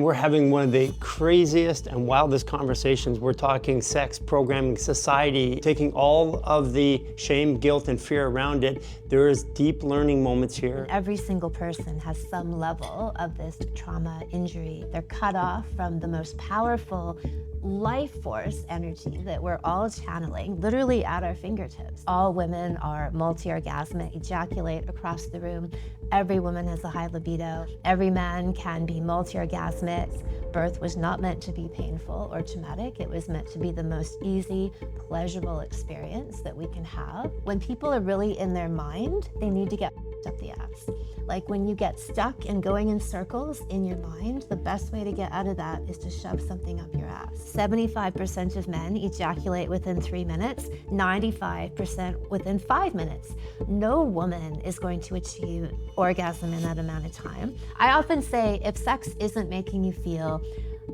We're having one of the craziest and wildest conversations. We're talking sex, programming, society, taking all of the shame, guilt, and fear around it. There is deep learning moments here. Every single person has some level of this trauma, injury. They're cut off from the most powerful life force energy that we're all channeling, literally at our fingertips. All women are multi-orgasmic, ejaculate across the room. Every woman has a high libido. Every man can be multi-orgasmic. Birth was not meant to be painful or traumatic. It was meant to be the most easy, pleasurable experience that we can have. When people are really in their mind, they need to get up the ass. Like when you get stuck and going in circles in your mind, the best way to get out of that is to shove something up your ass. 75% of men ejaculate within 3 minutes, 95% within 5 minutes. No woman is going to achieve orgasm in that amount of time. I often say, if sex isn't making you feel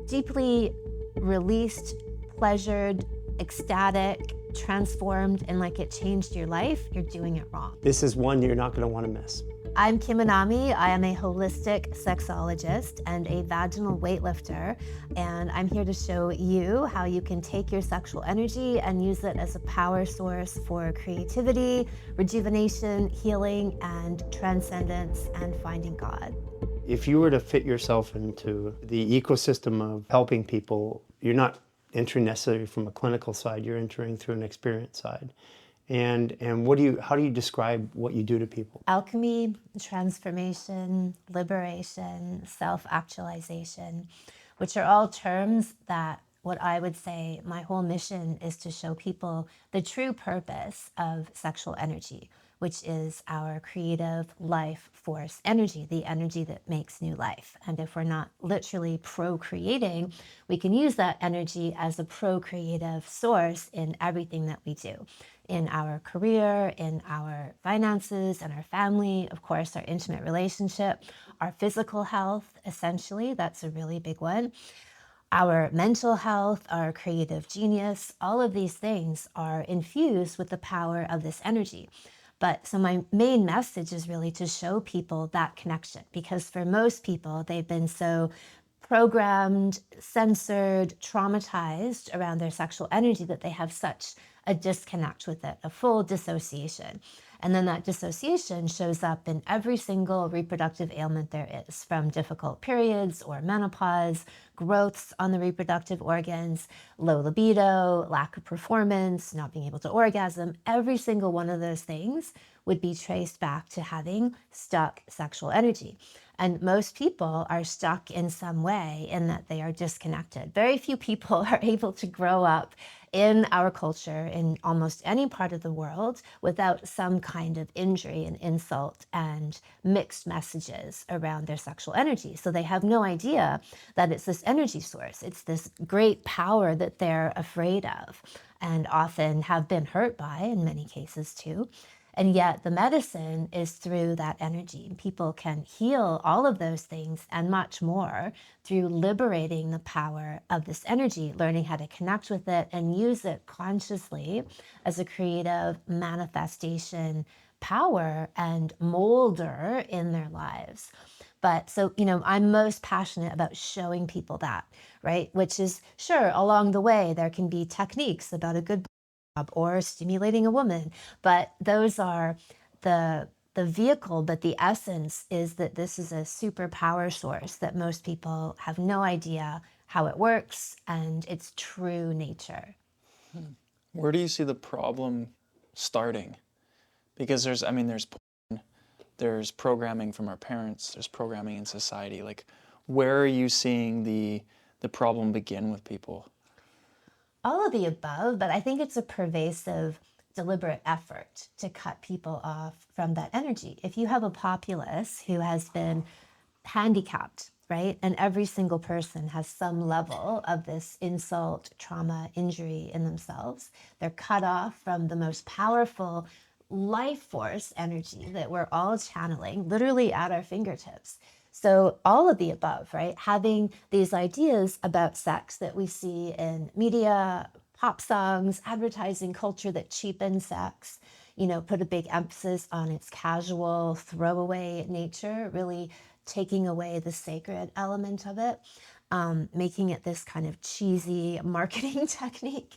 deeply released, pleasured, ecstatic, transformed, and like it changed your life, you're doing it wrong. This is one you're not going to want to miss. I'm Kim Anami. I am a holistic sexologist and a vaginal weightlifter, and I'm here to show you how you can take your sexual energy and use it as a power source for creativity, rejuvenation, healing, and transcendence, and finding God. If you were to fit yourself into the ecosystem of helping people, you're not entering necessarily from a clinical side, you're entering through an experience side. And how do you describe what you do to people? Alchemy, transformation, liberation, self-actualization, which are all terms that what I would say my whole mission is to show people the true purpose of sexual energy, which is our creative life force energy, the energy that makes new life. And if we're not literally procreating, we can use that energy as a procreative source in everything that we do. In our career, in our finances, and our family, of course, our intimate relationship, our physical health, essentially, that's a really big one. Our mental health, our creative genius, all of these things are infused with the power of this energy. But so my main message is really to show people that connection, because for most people, they've been so programmed, censored, traumatized around their sexual energy that they have such a disconnect with it, a full dissociation. And then that dissociation shows up in every single reproductive ailment there is, from difficult periods or menopause, growths on the reproductive organs, low libido, lack of performance, not being able to orgasm. Every single one of those things would be traced back to having stuck sexual energy. And most people are stuck in some way in that they are disconnected. Very few people are able to grow up in our culture, in almost any part of the world, without some kind of injury and insult and mixed messages around their sexual energy. So they have no idea that it's this energy source. It's this great power that they're afraid of and often have been hurt by in many cases too. And yet the medicine is through that energy. People can heal all of those things and much more through liberating the power of this energy, learning how to connect with it and use it consciously as a creative manifestation power and molder in their lives. But so, I'm most passionate about showing people that, right? Which is, sure, along the way, there can be techniques about a good or stimulating a woman, but those are the vehicle, but the essence is that this is a super power source that most people have no idea how it works and its true nature. Where do you see the problem starting? Because there's programming from our parents, there's programming in society. Like, where are you seeing the problem begin with people? All of the above, but I think it's a pervasive, deliberate effort to cut people off from that energy. If you have a populace who has been handicapped, right, and every single person has some level of this insult, trauma, injury in themselves, they're cut off from the most powerful life force energy that we're all channeling, literally at our fingertips. So all of the above, right? Having these ideas about sex that we see in media, pop songs, advertising culture that cheapens sex, put a big emphasis on its casual, throwaway nature, really taking away the sacred element of it. making it this kind of cheesy marketing technique.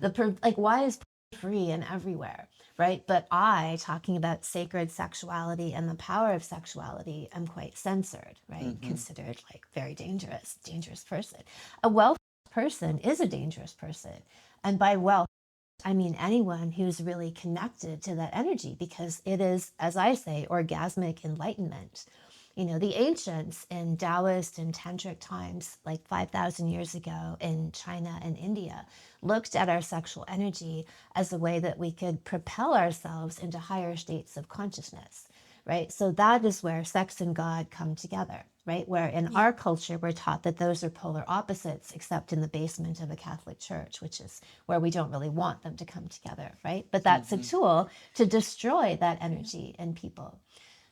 Like, why is free and everywhere, right? But I, talking about sacred sexuality and the power of sexuality, am quite censored, right? Considered like very dangerous person. A wealthy person is a dangerous person. And by wealth, I mean anyone who's really connected to that energy, because it is, as I say, orgasmic enlightenment. You know, the ancients in Taoist and Tantric times, like 5,000 years ago in China and India, looked at our sexual energy as a way that we could propel ourselves into higher states of consciousness, right? So that is where sex and God come together, right? Where in our culture, we're taught that those are polar opposites, except in the basement of a Catholic church, which is where we don't really want them to come together, right? But that's a tool to destroy that energy in people.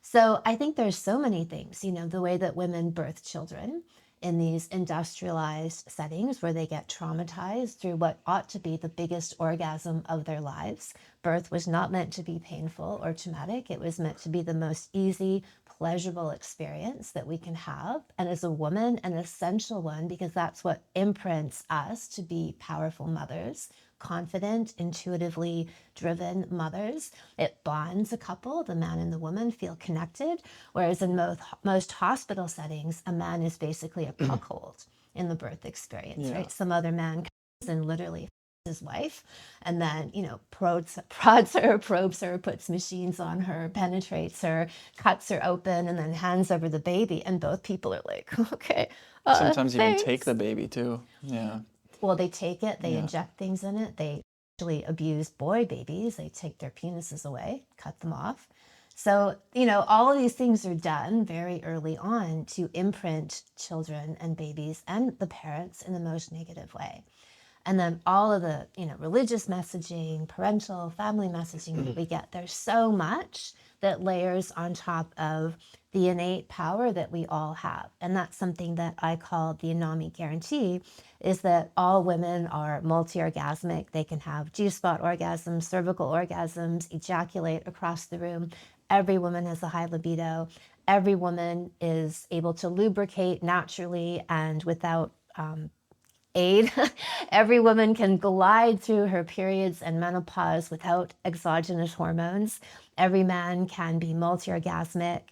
So I think there's so many things, you know, the way that women birth children in these industrialized settings where they get traumatized through what ought to be the biggest orgasm of their lives. Birth was not meant to be painful or traumatic. It was meant to be the most easy, pleasurable experience that we can have. And as a woman, an essential one, because that's what imprints us to be powerful mothers, confident, intuitively driven mothers. It bonds a couple, the man and the woman feel connected, whereas in most hospital settings, a man is basically a cuckold in the birth experience, right? Some other man comes and literally his wife, and then, you know, prods her, probes her, puts machines on her, penetrates her, cuts her open, and then hands over the baby. And both people are like, okay, Sometimes even thanks. take the baby too. Yeah. Well, they take it, they inject things in it. They actually abuse boy babies. They take their penises away, cut them off. So, you know, all of these things are done very early on to imprint children and babies and the parents in the most negative way. And then all of the, you know, religious messaging, parental, family messaging that we get, there's so much that layers on top of the innate power that we all have. And that's something that I call the Anami guarantee, is that all women are multi-orgasmic. They can have G-spot orgasms, cervical orgasms, ejaculate across the room. Every woman has a high libido. Every woman is able to lubricate naturally and without aid. Every woman can glide through her periods and menopause without exogenous hormones. Every man can be multi-orgasmic,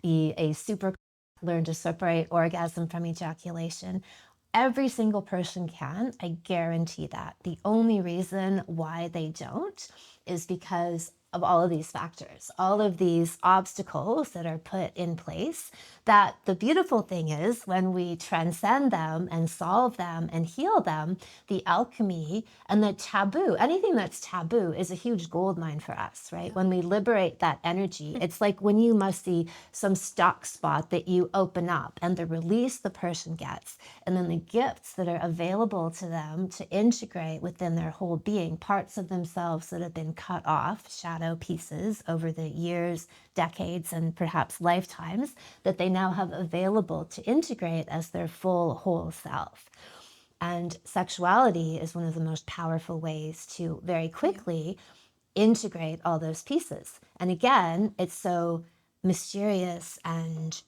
be a super, learn to separate orgasm from ejaculation. Every single person can, I guarantee that. The only reason why they don't is because of all of these factors, all of these obstacles that are put in place, that the beautiful thing is when we transcend them and solve them and heal them, the alchemy and the taboo, anything that's taboo is a huge gold mine for us, right? When we liberate that energy, it's like when you must see some stock spot that you open up and the release the person gets, and then the gifts that are available to them to integrate within their whole being, parts of themselves that have been cut off, shadow pieces over the years, decades, and perhaps lifetimes that they now have available to integrate as their full whole self. And sexuality is one of the most powerful ways to very quickly integrate all those pieces. And again, it's so mysterious and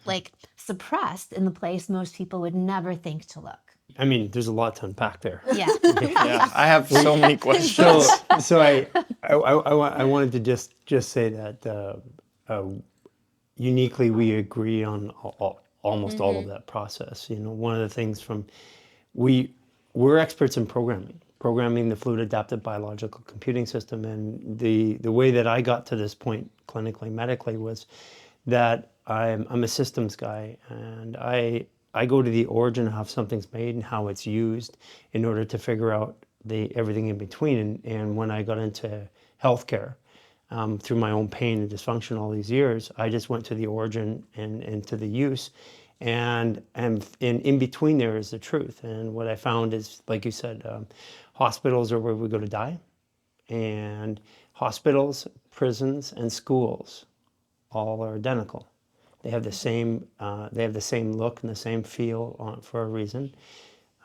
like suppressed in the place most people would never think to look. I mean, there's a lot to unpack there. Yeah. Yeah, I have so many questions. So I wanted to just say that uniquely we agree on almost all of that process. You know, one of the things we're experts in programming the fluid adaptive biological computing system, and the way that I got to this point clinically, medically, was that I'm a systems guy, and I go to the origin of how something's made and how it's used in order to figure out everything in between. And when I got into healthcare, through my own pain and dysfunction all these years, I just went to the origin and to the use. And in between there is the truth. And what I found is, like you said, hospitals are where we go to die. And hospitals, prisons, and schools all are identical. They have the same look and the same feel for a reason.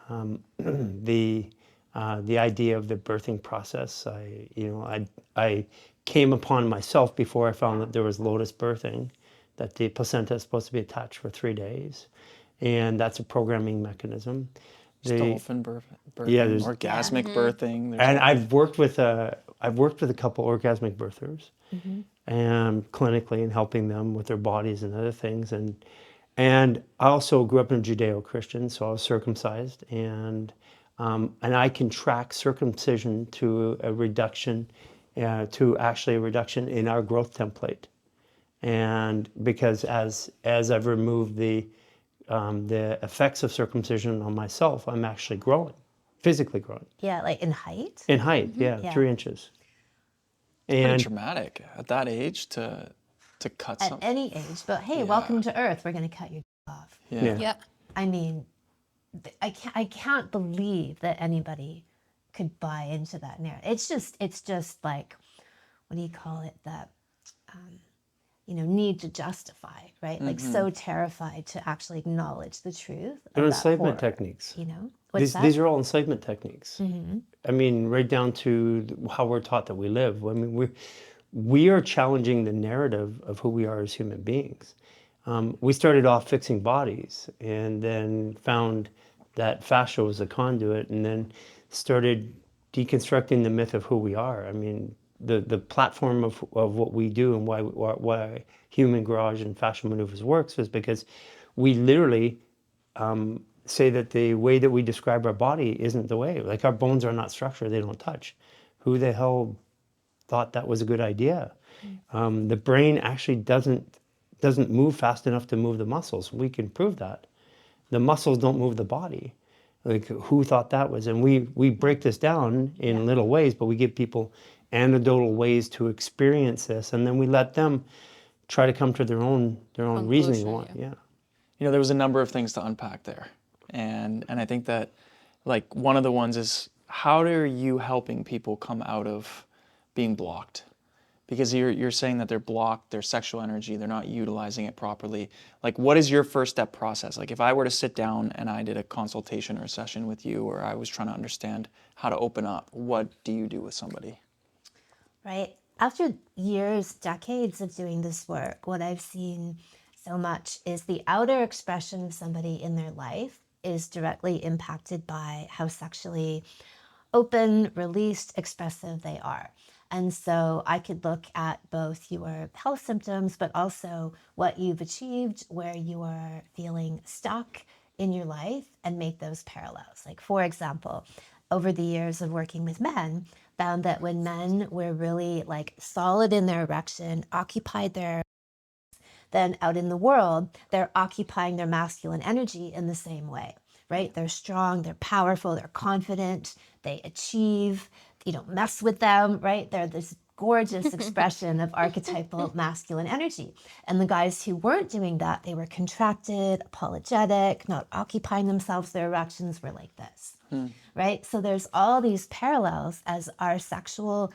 The idea of the birthing process, I came upon myself before I found that there was lotus birthing, that the placenta is supposed to be attached for 3 days, and that's a programming mechanism. Just They, dolphin birthing, yeah, there's, orgasmic birthing. There's and all- I've worked with a couple orgasmic birthers, and clinically, and helping them with their bodies and other things, and I also grew up in Judeo-Christian, so I was circumcised, and I can track circumcision to a reduction, to actually a reduction in our growth template, and because as I've removed the effects of circumcision on myself, I'm actually growing, physically growing. Yeah, like in height. In height, yeah, Yeah. 3 inches. pretty And traumatic at that age to cut At something. any age, but hey, Yeah. welcome to Earth. We're going to cut your off. Yeah. Yeah. I mean, I can't believe that anybody could buy into that narrative. It's just like, what do you call it? That, need to justify, right? Like so terrified to actually acknowledge the truth. they're Of that enslavement horror, techniques. What's that? These are all enslavement techniques. I mean, right down to how we're taught that we live. I mean, we are challenging the narrative of who we are as human beings. We started off fixing bodies, and then found that fascia was a conduit, and then started deconstructing the myth of who we are. I mean, the platform of what we do and why Human Garage and Fascia Maneuvers works is because we literally say that the way that we describe our body isn't the way. Like, our bones are not structure, they don't touch. Who the hell thought that was a good idea? The brain actually doesn't move fast enough to move the muscles. We can prove that. The muscles don't move the body. Like, who thought that was? And we break this down in little ways, but we give people anecdotal ways to experience this, and then we let them try to come to their own reasoning. Conclusion, There was a number of things to unpack there, and I think that, like, one of the ones is, how are you helping people come out of being blocked? Because you're saying that they're blocked, their sexual energy, they're not utilizing it properly. Like, what is your first step process? Like, if I were to sit down and I did a consultation or a session with you, or I was trying to understand how to open up, what do you do with somebody? Right. After years, decades of doing this work, what I've seen so much is the outer expression of somebody in their life is directly impacted by how sexually open, released, expressive they are. And so I could look at both your health symptoms, but also what you've achieved, where you are feeling stuck in your life, and make those parallels. Like, for example, over the years of working with men, found that when men were really like solid in their erection, occupied their, then out in the world, they're occupying their masculine energy in the same way, right? They're strong, they're powerful, they're confident, they achieve, you don't mess with them, right? They're this gorgeous expression of archetypal masculine energy. And the guys who weren't doing that, they were contracted, apologetic, not occupying themselves, their erections were like this, right? So there's all these parallels as our sexual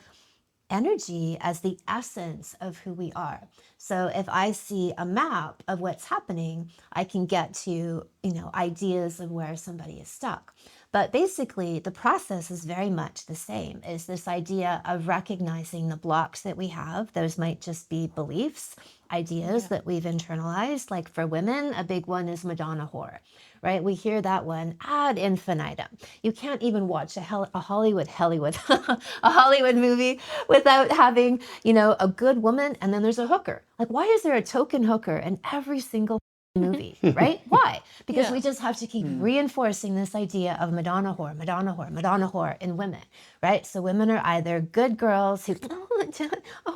energy as the essence of who we are. So if I see a map of what's happening, I can get to, ideas of where somebody is stuck. But basically, the process is very much the same. Is this idea of recognizing the blocks that we have. Those might just be beliefs, ideas that we've internalized. Like for women, a big one is Madonna whore, right? We hear that one ad infinitum. You can't even watch a Hollywood a Hollywood movie without having, a good woman, and then there's a hooker. Like, why is there a token hooker in every single movie, right? Why? Because we just have to keep reinforcing this idea of Madonna whore, Madonna whore, Madonna whore in women, right? So women are either good girls who,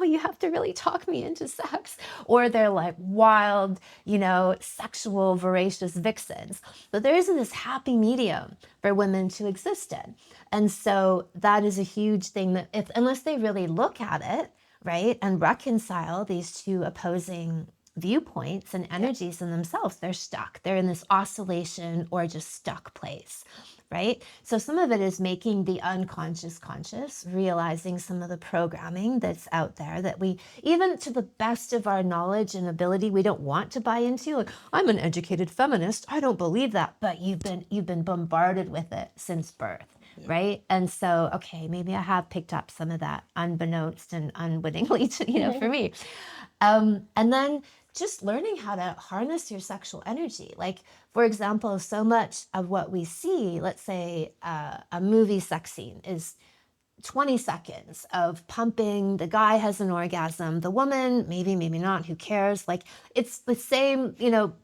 you have to really talk me into sex, or they're like wild, sexual, voracious vixens. But there isn't this happy medium for women to exist in. And so that is a huge thing that unless they really look at it, right, and reconcile these two opposing viewpoints and energies in themselves, they're stuck. They're in this oscillation or just stuck place, right? So some of it is making the unconscious conscious, realizing some of the programming that's out there that we, even to the best of our knowledge and ability, we don't want to buy into. Like, I'm an educated feminist, I don't believe that, but you've been bombarded with it since birth. Right. And so, okay, maybe I have picked up some of that unbeknownst and unwittingly, for me. And then just learning how to harness your sexual energy. Like, for example, so much of what we see, let's say a movie sex scene is 20 seconds of pumping, the guy has an orgasm, the woman, maybe, maybe not, who cares? Like, it's the same,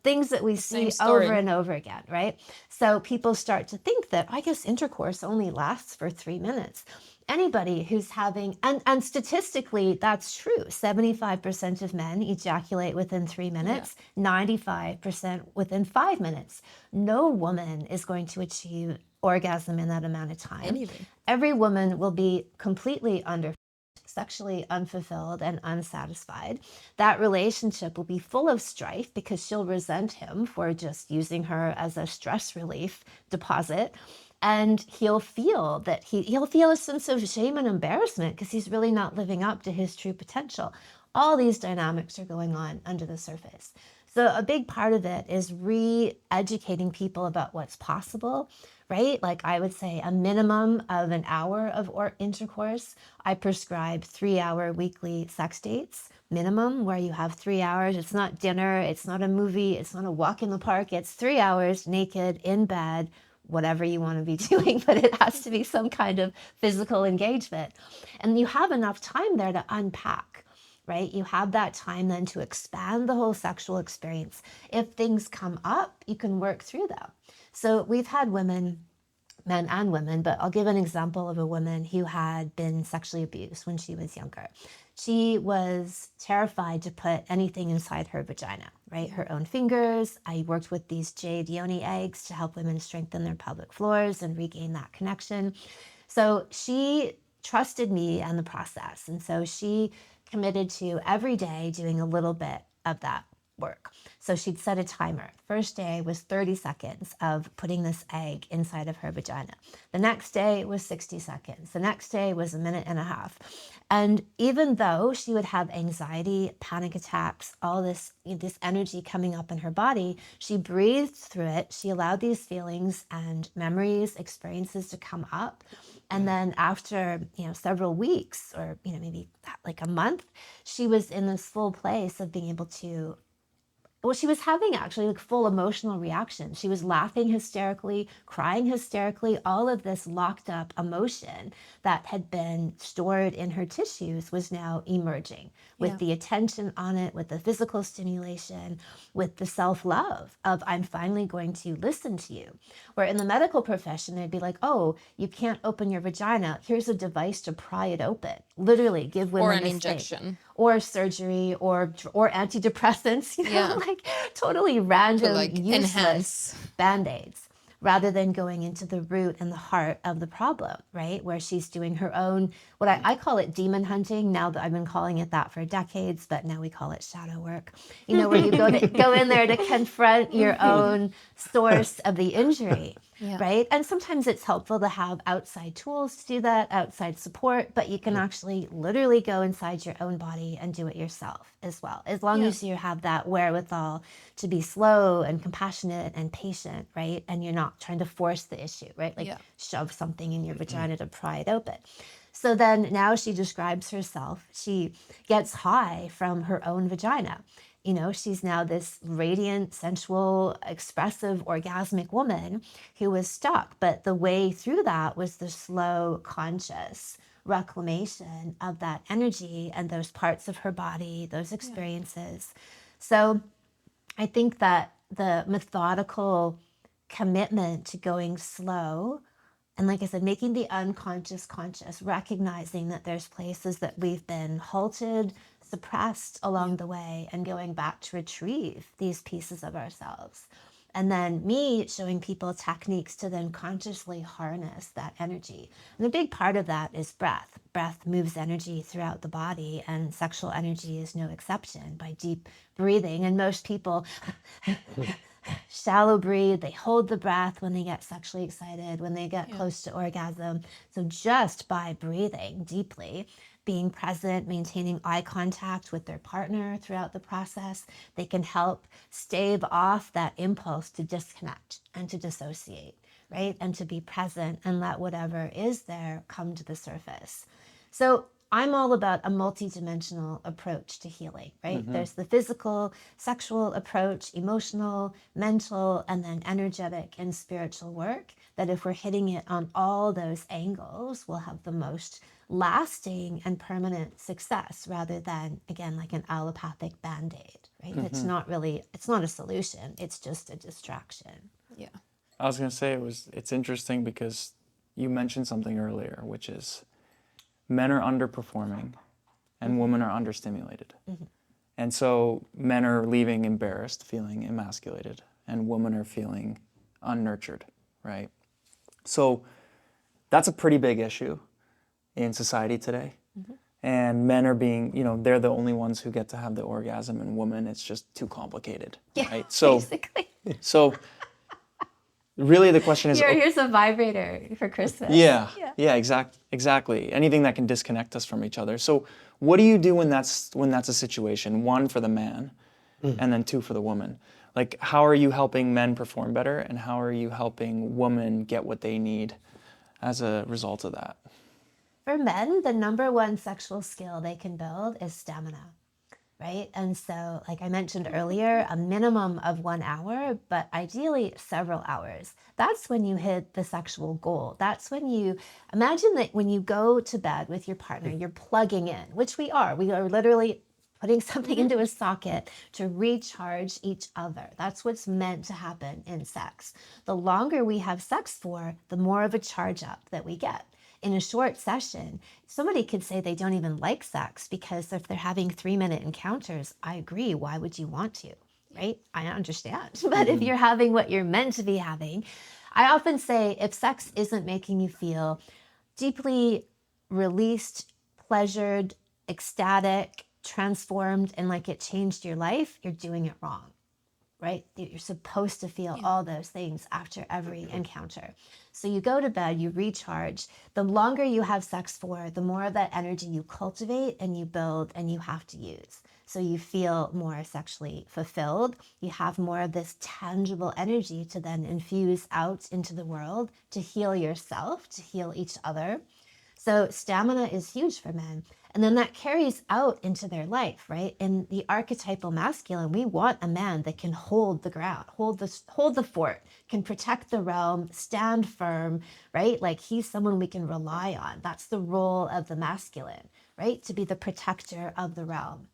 things that we see over and over again, right? So people start to think that, I guess intercourse only lasts for 3 minutes. Anybody who's having, and statistically, that's true. 75% of men ejaculate within 3 minutes, 95% within 5 minutes. No woman is going to achieve orgasm in that amount of time. Every woman will be completely sexually unfulfilled and unsatisfied. That relationship will be full of strife because she'll resent him for just using her as a stress relief deposit. And he'll feel that he'll feel a sense of shame and embarrassment because he's really not living up to his true potential. All these dynamics are going on under the surface. So a big part of it is re-educating people about what's possible, right? Like, I would say a minimum of an hour of intercourse. I prescribe 3-hour weekly sex dates, minimum, where you have 3 hours. It's not dinner, it's not a movie, it's not a walk in the park. It's 3 hours naked in bed, whatever you want to be doing, but it has to be some kind of physical engagement. And you have enough time there to unpack, right? You have that time then to expand the whole sexual experience. If things come up, you can work through them. So we've had women, men and women, but I'll give an example of a woman who had been sexually abused when she was younger. She was terrified to put anything inside her vagina, right? Her own fingers. I worked with these jade yoni eggs to help women strengthen their pelvic floors and regain that connection. So she trusted me and the process. And so she committed to every day doing a little bit of that work. So she'd set a timer. First day was 30 seconds of putting this egg inside of her vagina. The next day was 60 seconds. The next day was a minute and a half. And even though she would have anxiety, panic attacks, all this energy coming up in her body, she breathed through it. She allowed these feelings and memories, experiences to come up. And then after, several weeks or, maybe like a month, she was in this full place of being able to, she was having actually like full emotional reaction. She was laughing hysterically, crying hysterically. All of this locked up emotion that had been stored in her tissues was now emerging with the attention on it, with the physical stimulation, with the self-love of, I'm finally going to listen to you. Where in the medical profession, they'd be like, oh, you can't open your vagina. Here's a device to pry it open. Literally give women or an this injection. thing. Or surgery, or antidepressants, like totally random, useless enhance Band-Aids, rather than going into the root and the heart of the problem, right? Where she's doing her own, what I call it demon hunting. Now that I've been calling it that for decades, but now we call it shadow work. Where you go in there to confront your own source of the injury. Right? And sometimes it's helpful to have outside tools to do that, outside support, but you can actually literally go inside your own body and do it yourself as well. As long as you have that wherewithal to be slow and compassionate and patient, right? And you're not trying to force the issue, right? Like shove something in your vagina to pry it open. So then now she describes herself. She gets high from her own vagina. She's now this radiant, sensual, expressive, orgasmic woman who was stuck. But the way through that was the slow, conscious reclamation of that energy and those parts of her body, those experiences. So I think that the methodical commitment to going slow, and like I said, making the unconscious conscious, recognizing that there's places that we've been halted, suppressed along the way, and going back to retrieve these pieces of ourselves. And then me showing people techniques to then consciously harness that energy. And a big part of that is breath. Breath moves energy throughout the body, and sexual energy is no exception by deep breathing. And most people shallow breathe, they hold the breath when they get sexually excited, when they get close to orgasm. So just by breathing deeply, being present, maintaining eye contact with their partner throughout the process, they can help stave off that impulse to disconnect and to dissociate, right? And to be present and let whatever is there come to the surface. So I'm all about a multidimensional approach to healing, right? There's the physical, sexual approach, emotional, mental, and then energetic and spiritual work. That if we're hitting it on all those angles, we'll have the most lasting and permanent success rather than, again, like an allopathic band-aid, right? It's not a solution. It's just a distraction. Yeah. I was going to say it's interesting because you mentioned something earlier, which is men are underperforming and women are understimulated. And so men are leaving embarrassed, feeling emasculated, and women are feeling unnurtured, right? So that's a pretty big issue in society today. And men are being, they're the only ones who get to have the orgasm, and women, it's just too complicated, right? So, Basically. so really the question is, Here's a vibrator for Christmas. yeah, exactly. Anything that can disconnect us from each other. So what do you do when that's a situation? One, for the man, and then two, for the woman. Like, how are you helping men perform better, and how are you helping women get what they need as a result of that? For men, the number one sexual skill they can build is stamina, right? And so, like I mentioned earlier, a minimum of 1 hour, but ideally several hours. That's when you hit the sexual goal. That's when you imagine that when you go to bed with your partner, you're plugging in, which we are. We are literally putting something into a socket to recharge each other. That's what's meant to happen in sex. The longer we have sex for, the more of a charge up that we get. In a short session, somebody could say they don't even like sex because if they're having 3-minute encounters, I agree. Why would you want to? Right? I understand. But if you're having what you're meant to be having, I often say if sex isn't making you feel deeply released, pleasured, ecstatic, transformed, and like it changed your life, you're doing it wrong. Right? You're supposed to feel all those things after every encounter. So you go to bed, you recharge. The longer you have sex for, the more of that energy you cultivate and you build and you have to use. So you feel more sexually fulfilled. You have more of this tangible energy to then infuse out into the world to heal yourself, to heal each other. So stamina is huge for men. And then that carries out into their life, right? In the archetypal masculine, we want a man that can hold the ground, hold the fort, can protect the realm, stand firm, right? Like he's someone we can rely on. That's the role of the masculine, right? To be the protector of the realm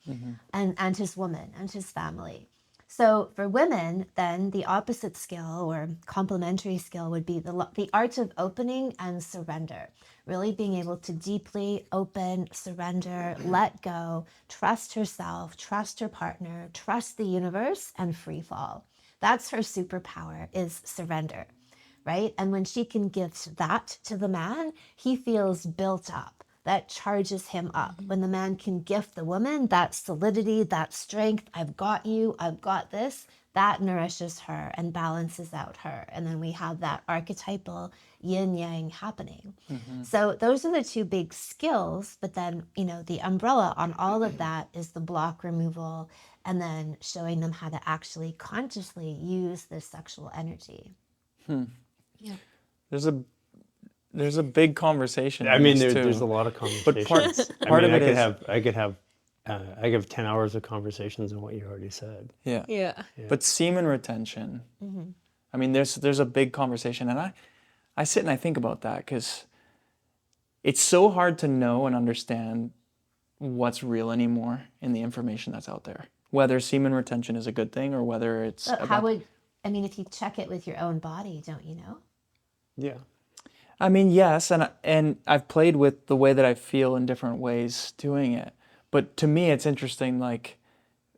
and his woman and his family. So for women, then the opposite skill or complementary skill would be the art of opening and surrender. Really being able to deeply open, surrender, let go, trust herself, trust her partner, trust the universe, and free fall. That's her superpower, is surrender, right? And when she can give that to the man, he feels built up. That charges him up. When the man can gift the woman that solidity, that strength, I've got you, I've got this, that nourishes her and balances out her. And then we have that archetypal yin yang happening. So those are the two big skills. But then, the umbrella on all of that is the block removal and then showing them how to actually consciously use this sexual energy. Yeah. There's a big conversation. I mean, too. there's a lot of conversations. Part of it is I could have 10 hours of conversations on what you already said. Yeah. Yeah. But semen retention, I mean, there's a big conversation, and I sit and I think about that because it's so hard to know and understand what's real anymore in the information that's out there. Whether semen retention is a good thing or whether it's if you check it with your own body, don't you know? Yeah. I mean, yes, and I've played with the way that I feel in different ways doing it. But to me, it's interesting, like,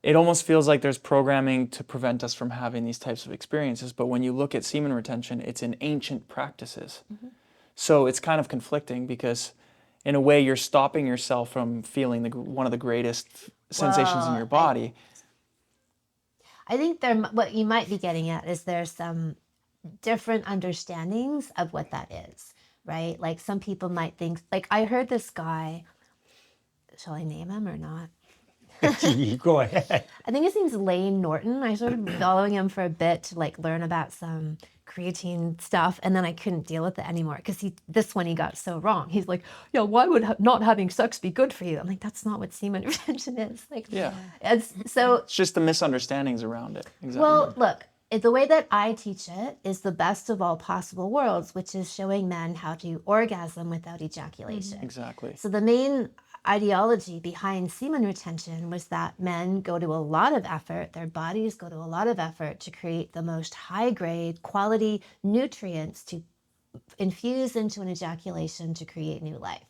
it almost feels like there's programming to prevent us from having these types of experiences. But when you look at semen retention, it's in ancient practices. So it's kind of conflicting because in a way you're stopping yourself from feeling one of the greatest sensations in your body. I think what you might be getting at is there's some different understandings of what that is, right? Like some people might think, like I heard this guy, shall I name him or not? You go ahead. I think his name's Lane Norton. I started following him for a bit to like learn about some creatine stuff, and then I couldn't deal with it anymore because this one he got so wrong. He's like, yeah, why would not having sex be good for you? I'm like, that's not what semen retention is. Like, Yeah. It's just the misunderstandings around it. Exactly. well, look, the way that I teach it is the best of all possible worlds, which is showing men how to orgasm without ejaculation. Exactly. So the main ideology behind semen retention was that men go to a lot of effort, their bodies go to a lot of effort to create the most high grade quality nutrients to infuse into an ejaculation to create new life.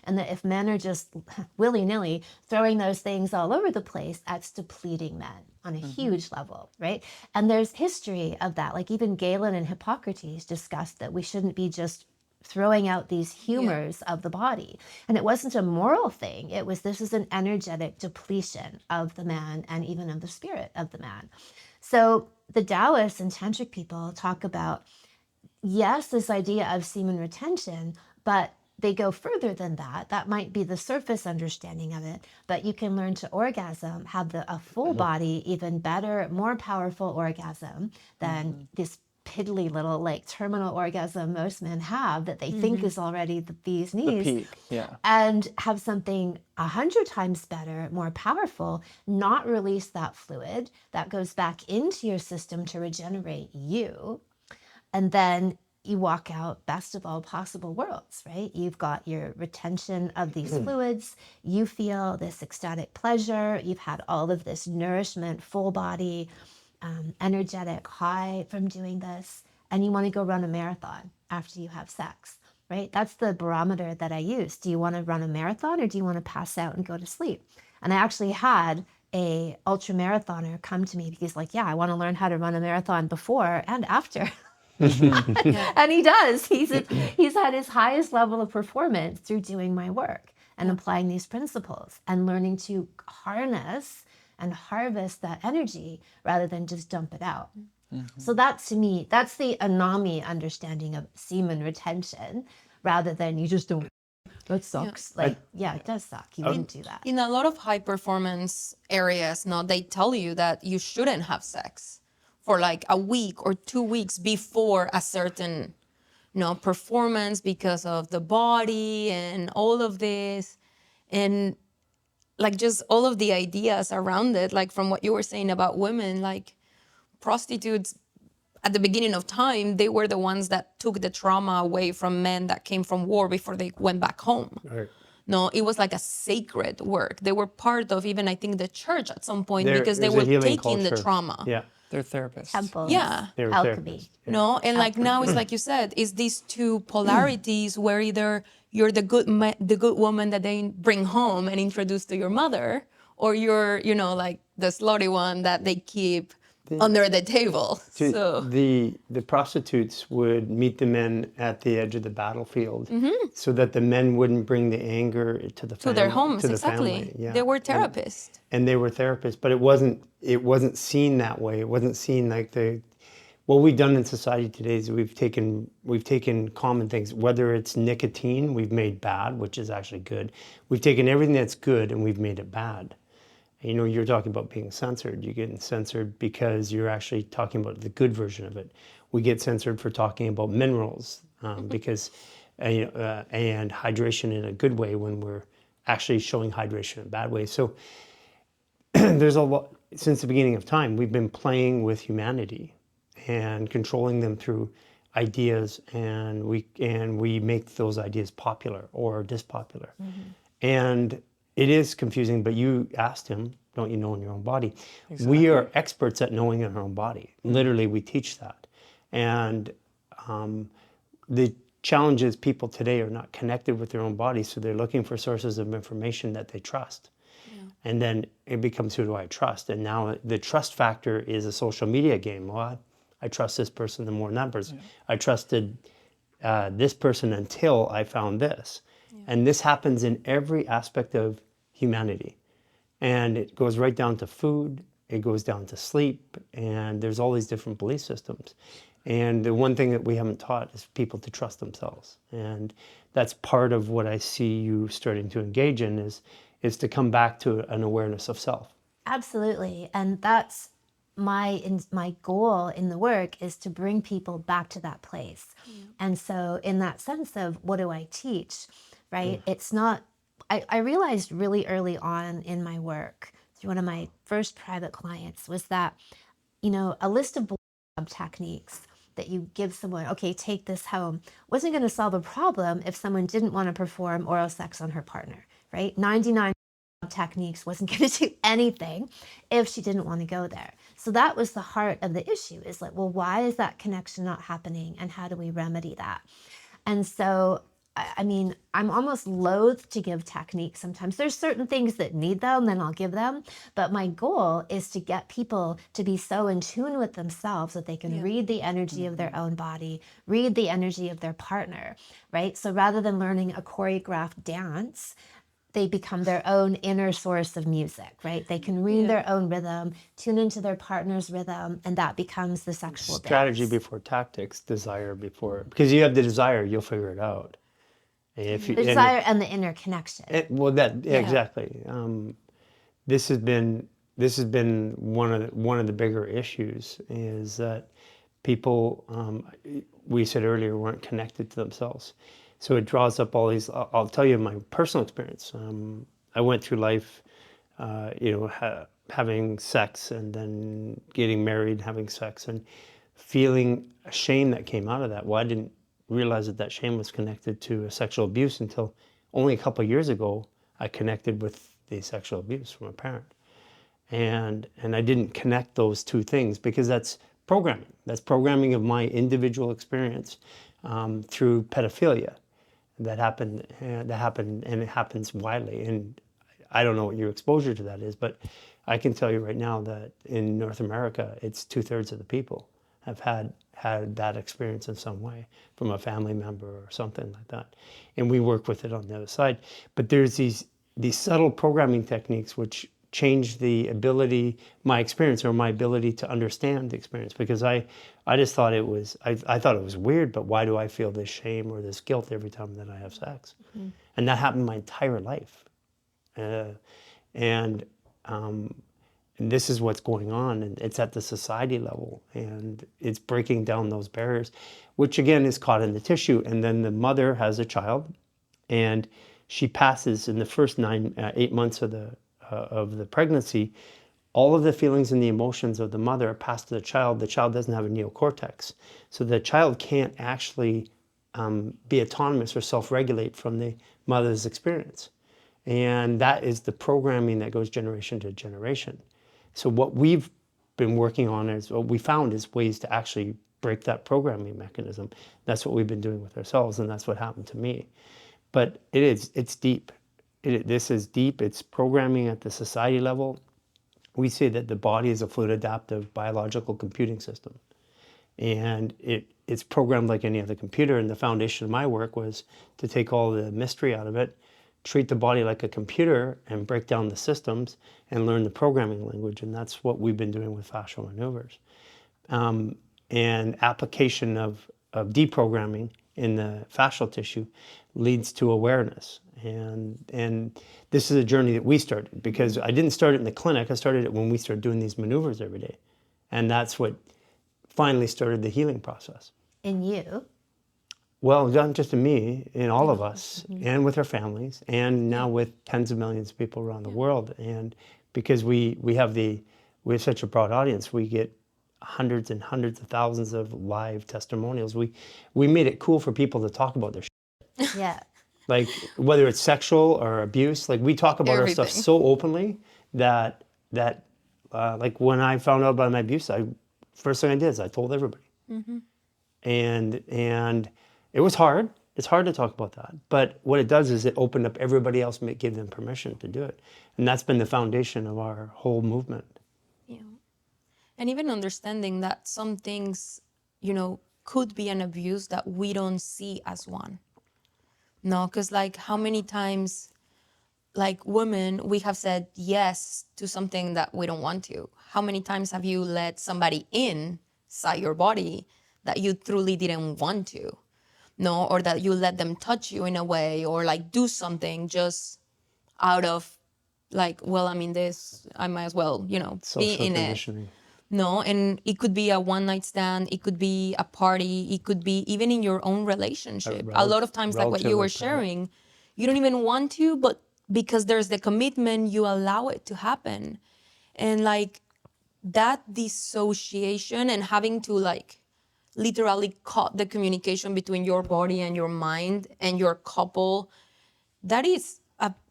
And that if men are just willy-nilly throwing those things all over the place, that's depleting men on a huge level, right? And there's history of that. Like even Galen and Hippocrates discussed that we shouldn't be just throwing out these humors of the body. And it wasn't a moral thing. It was, this is an energetic depletion of the man and even of the spirit of the man. So the Taoists and Tantric people talk about, yes, this idea of semen retention, but they go further than that. That might be the surface understanding of it, but you can learn to orgasm, have a full body, even better, more powerful orgasm than this piddly little like terminal orgasm most men have that they think is already the bee's knees. The peak, yeah. And have something 100 times better, more powerful, not release that fluid that goes back into your system to regenerate you. And then you walk out best of all possible worlds, right? You've got your retention of these fluids. You feel this ecstatic pleasure. You've had all of this nourishment, full body, energetic high from doing this. And you want to go run a marathon after you have sex, right? That's the barometer that I use. Do you want to run a marathon or do you want to pass out and go to sleep? And I actually had a ultra marathoner come to me because like, yeah, I want to learn how to run a marathon before and after. And he does. He's had his highest level of performance through doing my work and applying these principles and learning to harness and harvest that energy rather than just dump it out. So that, to me, that's the Anami understanding of semen retention rather than you just don't, that sucks. Like, yeah, it does suck. You didn't do that. In a lot of high performance areas, no, they tell you that you shouldn't have sex for like a week or 2 weeks before a certain, performance because of the body and all of this. And like just all of the ideas around it, like from what you were saying about women, like prostitutes at the beginning of time, they were the ones that took the trauma away from men that came from war before they went back home. Right. No, it was like a sacred work. They were part of even, I think, the church at some point because they There's were a healing taking the culture. trauma. Yeah. They're therapists. Temples, Yeah. They were alchemy. therapists. Yeah. No, and like now it's like you said, it's these two polarities where either you're the good woman that they bring home and introduce to your mother, or you're, like the slutty one that they keep under the table. So The prostitutes would meet the men at the edge of the battlefield so that the men wouldn't bring the anger to the to family, their homes, to the exactly. family. Yeah. They were therapists. And they were therapists, but it wasn't seen that way. It wasn't seen like what we've done in society today is we've taken common things, whether it's nicotine, we've made bad, which is actually good. We've taken everything that's good and we've made it bad. You're talking about being censored. You're getting censored because you're actually talking about the good version of it. We get censored for talking about minerals because and hydration in a good way when we're actually showing hydration in a bad way. So there's a lot, since the beginning of time, we've been playing with humanity and controlling them through ideas, and we make those ideas popular or dispopular. And it is confusing, but you asked him, don't you know in your own body? Exactly. We are experts at knowing in our own body. Literally, we teach that. And the challenge is people today are not connected with their own body, so they're looking for sources of information that they trust. And then it becomes, who do I trust? And now the trust factor is a social media game. Well, I trust this person more than that person. Yeah. I trusted this person until I found this. Yeah. And this happens in every aspect of humanity. And it goes right down to food, it goes down to sleep, and there's all these different belief systems. And the one thing that we haven't taught is people to trust themselves. And that's part of what I see you starting to engage in is to come back to an awareness of self. Absolutely. And that's my goal in the work, is to bring people back to that place. And so in that sense of what do I teach, right? It's not, I realized really early on in my work through one of my first private clients was that, you know, a list of techniques that you give someone, okay, take this home, wasn't going to solve a problem if someone didn't want to perform oral sex on her partner, right? 99 techniques wasn't going to do anything if she didn't want to go there. So that was the heart of the issue, is like, well, why is that connection not happening, and how do we remedy that? And so, I mean, I'm almost loath to give techniques sometimes. There's certain things that need them, then I'll give them. But my goal is to get people to be so in tune with themselves that they can read the energy of their own body, read the energy of their partner, right? So rather than learning a choreographed dance, they become their own inner source of music, right? They can read their own rhythm, tune into their partner's rhythm, and that becomes the sexual Strategy dance. before tactics, desire before, because you have the desire, you'll figure it out. If you, The desire and the inner connection. well, exactly. This has been one of the bigger issues, is that people, we said earlier, weren't connected to themselves. So it draws up all these. I'll tell you my personal experience. I went through life, having sex, and then getting married, having sex, and feeling a shame that came out of that. Well, I didn't realize that shame was connected to a sexual abuse until only a couple of years ago. I connected with the sexual abuse from a parent, and I didn't connect those two things because that's programming. That's programming of my individual experience through pedophilia that happened, and it happens widely. And I don't know what your exposure to that is, but I can tell you right now that in North America, it's 2/3 of the people have had that experience in some way from a family member or something like that. And we work with it on the other side. But there's these subtle programming techniques which change the ability, my experience, or my ability to understand the experience. Because I just thought I thought it was weird, but why do I feel this shame or this guilt every time that I have sex? And that happened my entire life. And this is what's going on, and it's at the society level, and it's breaking down those barriers, which again is caught in the tissue. And then the mother has a child, and she passes in the first 8 months of the pregnancy. All of the feelings and the emotions of the mother are passed to the child. The child doesn't have a neocortex, so the child can't actually be autonomous or self-regulate from the mother's experience. And that is the programming that goes generation to generation. So what we've been working on is, what we found is ways to actually break that programming mechanism. That's what we've been doing with ourselves, and that's what happened to me. But it's deep. This is deep. It's programming at the society level. We say that the body is a fluid adaptive biological computing system. And it's programmed like any other computer. And the foundation of my work was to take all the mystery out of it, treat the body like a computer, and break down the systems and learn the programming language. And that's what we've been doing with fascial maneuvers. And application of deprogramming in the fascial tissue leads to awareness. And this is a journey that we started, because I didn't start it in the clinic. I started it when we started doing these maneuvers every day. And that's what finally started the healing process. In you. Well, not just in me, in all of us, and with our families, and now with tens of millions of people around the world. And because we have such a broad audience, we get hundreds and hundreds of thousands of live testimonials. We made it cool for people to talk about their shit. Yeah. Like whether it's sexual or abuse, like we talk about our stuff Everything. so openly that like when I found out about my abuse, first thing I did is I told everybody. And it was hard. It's hard to talk about that. But what it does is it opened up everybody else, give them permission to do it. And that's been the foundation of our whole movement. Yeah. And even understanding that some things, could be an abuse that we don't see as one. No, because like how many times, like women, we have said yes to something that we don't want to. How many times have you let somebody inside your body that you truly didn't want to? No, or that you let them touch you in a way, or like do something just out of like, well, I'm in this, I might as well, be Social in it. conditioning. No, and it could be a one night stand, it could be a party, it could be even in your own relationship. A lot of times, like what you were sharing, you don't even want to, but because there's the commitment, you allow it to happen. And like that dissociation and having to like literally cut the communication between your body and your mind and your couple, that is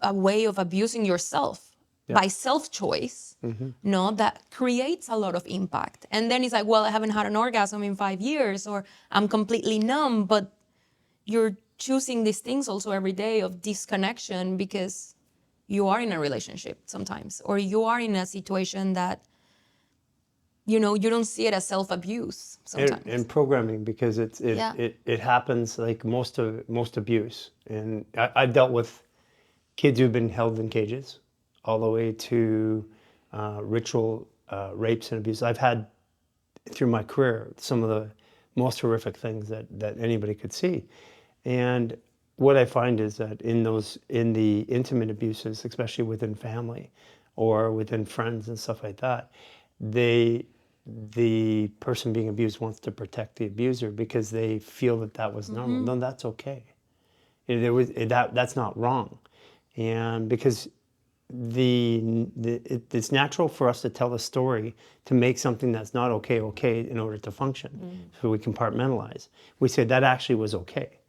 a way of abusing yourself by self-choice, that creates a lot of impact. And then it's like, well, I haven't had an orgasm in 5 years, or I'm completely numb, but you're choosing these things also every day of disconnection because you are in a relationship sometimes, or you are in a situation that, you don't see it as self-abuse sometimes. And programming, because it happens like most abuse. And I've dealt with kids who've been held in cages, all the way to ritual rapes and abuse. I've had through my career some of the most horrific things that anybody could see. And what I find is that in the intimate abuses, especially within family or within friends and stuff like that, the person being abused wants to protect the abuser because they feel that was normal. No, that's okay. That's not wrong. And because it's natural for us to tell a story to make something that's not okay in order to function. So we compartmentalize. We say that actually was okay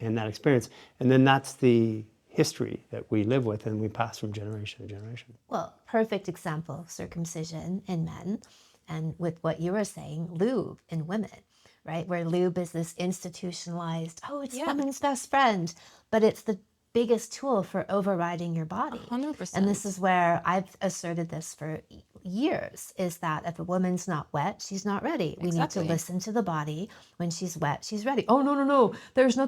in that experience. And then that's the history that we live with and we pass from generation to generation. Well, perfect example, circumcision in men. And with what you were saying, lube in women, right? Where lube is this institutionalized, it's women's best friend, but it's the biggest tool for overriding your body. 100%. And this is where I've asserted this for years, is that if a woman's not wet, she's not ready. We need to listen to the body. When she's wet, she's ready. Oh, no. There's no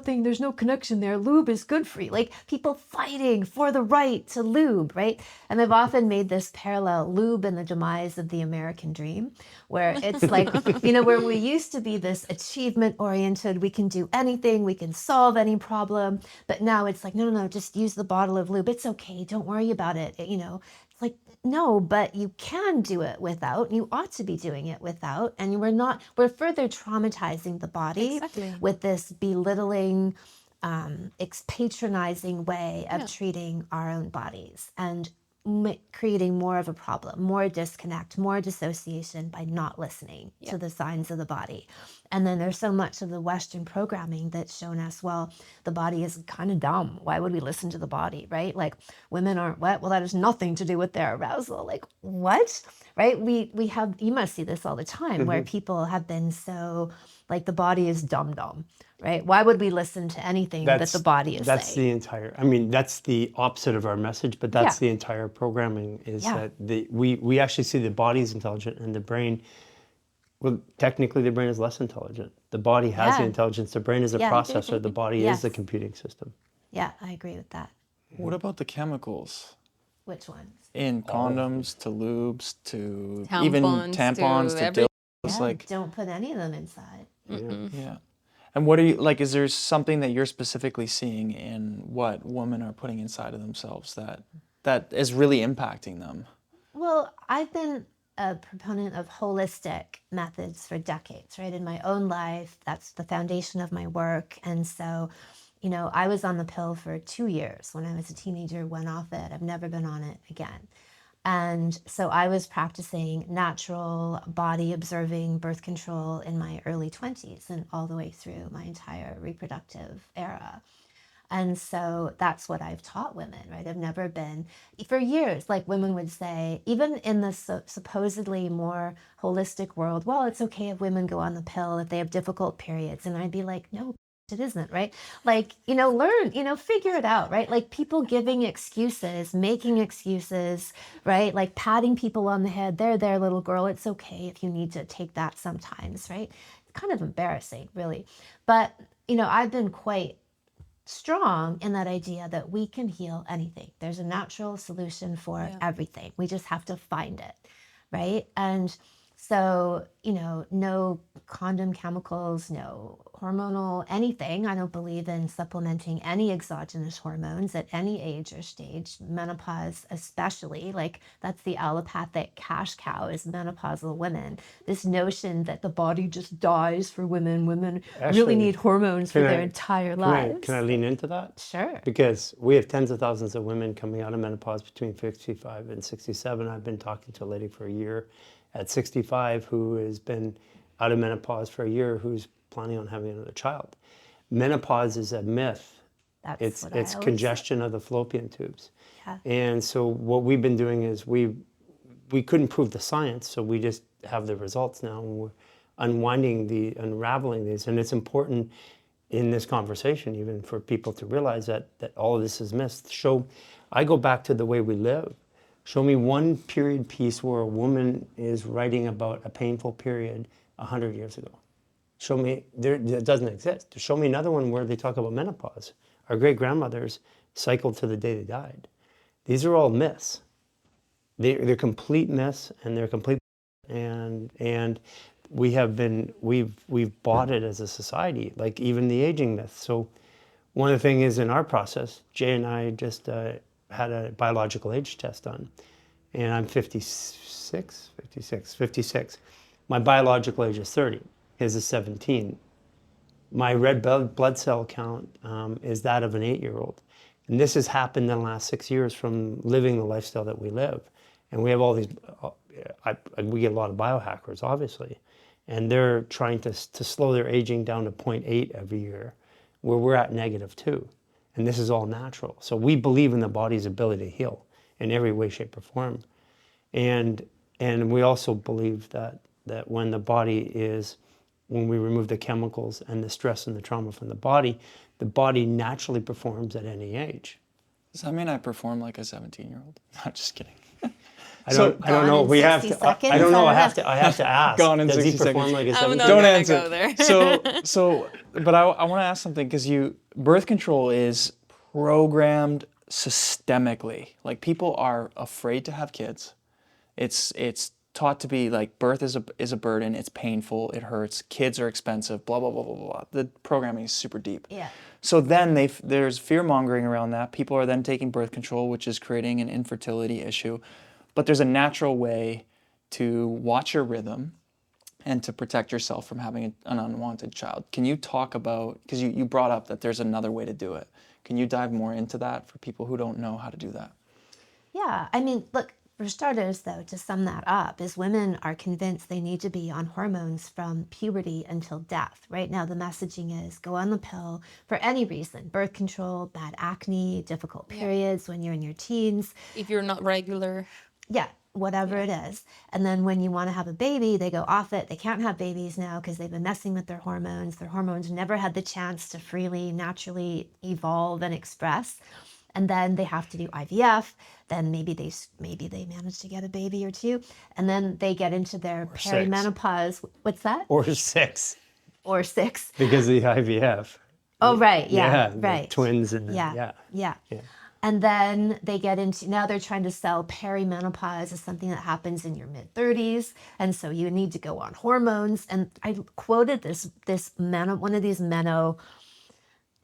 connection there. Lube is good for you. Like people fighting for the right to lube, right? And I've often made this parallel, lube and the demise of the American dream, where it's like, where we used to be this achievement oriented, we can do anything, we can solve any problem. But now it's like, no, just use the bottle of lube. It's okay. Don't worry about it. It's like, no, but you can do it without. You ought to be doing it without. And we're further traumatizing the body with this belittling, patronizing way of treating our own bodies and creating more of a problem, more disconnect, more dissociation by not listening to the signs of the body. And then there's so much of the Western programming that's shown us, well, the body is kind of dumb. Why would we listen to the body, right? Like women aren't wet. Well, that has nothing to do with their arousal. Like what, right? We have, you must see this all the time where people have been so like the body is dumb, right? Why would we listen to anything that the body is saying? That's the opposite of our message, but that's the entire programming is that we actually see the body is intelligent and the brain, well, technically the brain is less intelligent. The body has the intelligence. The brain is a processor. The body is the computing system. Yeah, I agree with that. What about the chemicals? Which ones? In condoms, to lubes, to Tampons, even tampons, to dildos. Yeah, Like, don't put any of them inside. yeah. And what are you, like, is there something that you're specifically seeing in what women are putting inside of themselves that is really impacting them? Well, I've been a proponent of holistic methods for decades, right? In my own life, that's the foundation of my work. And so, I was on the pill for 2 years when I was a teenager, went off it. I've never been on it again. And so I was practicing natural body observing birth control in my early 20s and all the way through my entire reproductive era. And so that's what I've taught women, right? I've never been, for years, like women would say, even in the supposedly more holistic world, well, it's okay if women go on the pill if they have difficult periods. And I'd be like, no, it isn't, right? Like, learn, figure it out, right? Like people giving excuses, making excuses, right? Like patting people on the head. There, little girl. It's okay if you need to take that sometimes, right? It's kind of embarrassing, really. But, I've been quite strong in that idea that we can heal anything. There's a natural solution for everything. We just have to find it, right? And So, no condom chemicals, no hormonal anything. I don't believe in supplementing any exogenous hormones at any age or stage, menopause especially. Like, that's the allopathic cash cow, is menopausal women. This notion that the body just dies for women. Women really Actually, need hormones for can their I- entire Can lives. I lean into that? Sure. Because we have tens of thousands of women coming out of menopause between 55 and 67. I've been talking to a lady for a year at 65 who has been out of menopause for a year, who's planning on having another child. Menopause is a myth. That's It's what I always congestion of the fallopian tubes. Yeah. And so what we've been doing is we couldn't prove the science, so we just have the results now, and we're unraveling these. And it's important in this conversation, even for people to realize that all of this is missed. I go back to the way we live. Show me one period piece where a woman is writing about a painful period 100 years ago. Show me, it doesn't exist. Show me another one where they talk about menopause. Our great-grandmothers cycled to the day they died. These are all myths. They're complete myths, and they're complete, and we've bought it as a society, like even the aging myth. So one of the things is, in our process, Jay and I just had a biological age test done, and I'm 56. My biological age is 30. His is 17. My red blood cell count is that of an 8-year-old. And this has happened in the last 6 years from living the lifestyle that we live. And we have all these, we get a lot of biohackers, obviously, and they're trying to slow their aging down to 0.8 every year, where we're at -2. And this is all natural. So we believe in the body's ability to heal in every way, shape, or form. And we also believe that when we remove the chemicals and the stress and the trauma from the body naturally performs at any age. Does that mean I perform like a 17-year-old? Not just kidding. I don't know. Gone in We have 60 to. I seconds? don't know. I I don't have to ask. Gone in Does 60 he perform seconds. like a I'm 17? not Don't gonna answer. go there. But I want to ask something, because birth control is programmed systemically. Like, people are afraid to have kids. It's taught to be like, birth is a burden. It's painful. It hurts. Kids are expensive. Blah blah blah blah blah. The programming is super deep. Yeah. So then there's fear mongering around that. People are then taking birth control, which is creating an infertility issue. But there's a natural way to watch your rhythm and to protect yourself from having an unwanted child. Can you talk about, because you brought up that there's another way to do it. Can you dive more into that for people who don't know how to do that? Yeah, I mean, look, for starters, though, to sum that up, is women are convinced they need to be on hormones from puberty until death. Right now, the messaging is go on the pill for any reason: birth control, bad acne, difficult periods when you're in your teens. If you're not regular. Yeah, whatever it is. And then when you want to have a baby, they go off it. They can't have babies now because they've been messing with their hormones. Their hormones never had the chance to freely, naturally evolve and express. And then they have to do IVF. Then maybe they manage to get a baby or two. And then they get into their perimenopause. What's that? Or 6. Or 6. Because of the IVF. Oh, right. Yeah, the right. twins and Yeah. And then they get into, now they're trying to sell perimenopause as something that happens in your mid-30s. And so you need to go on hormones. And I quoted one of these Meno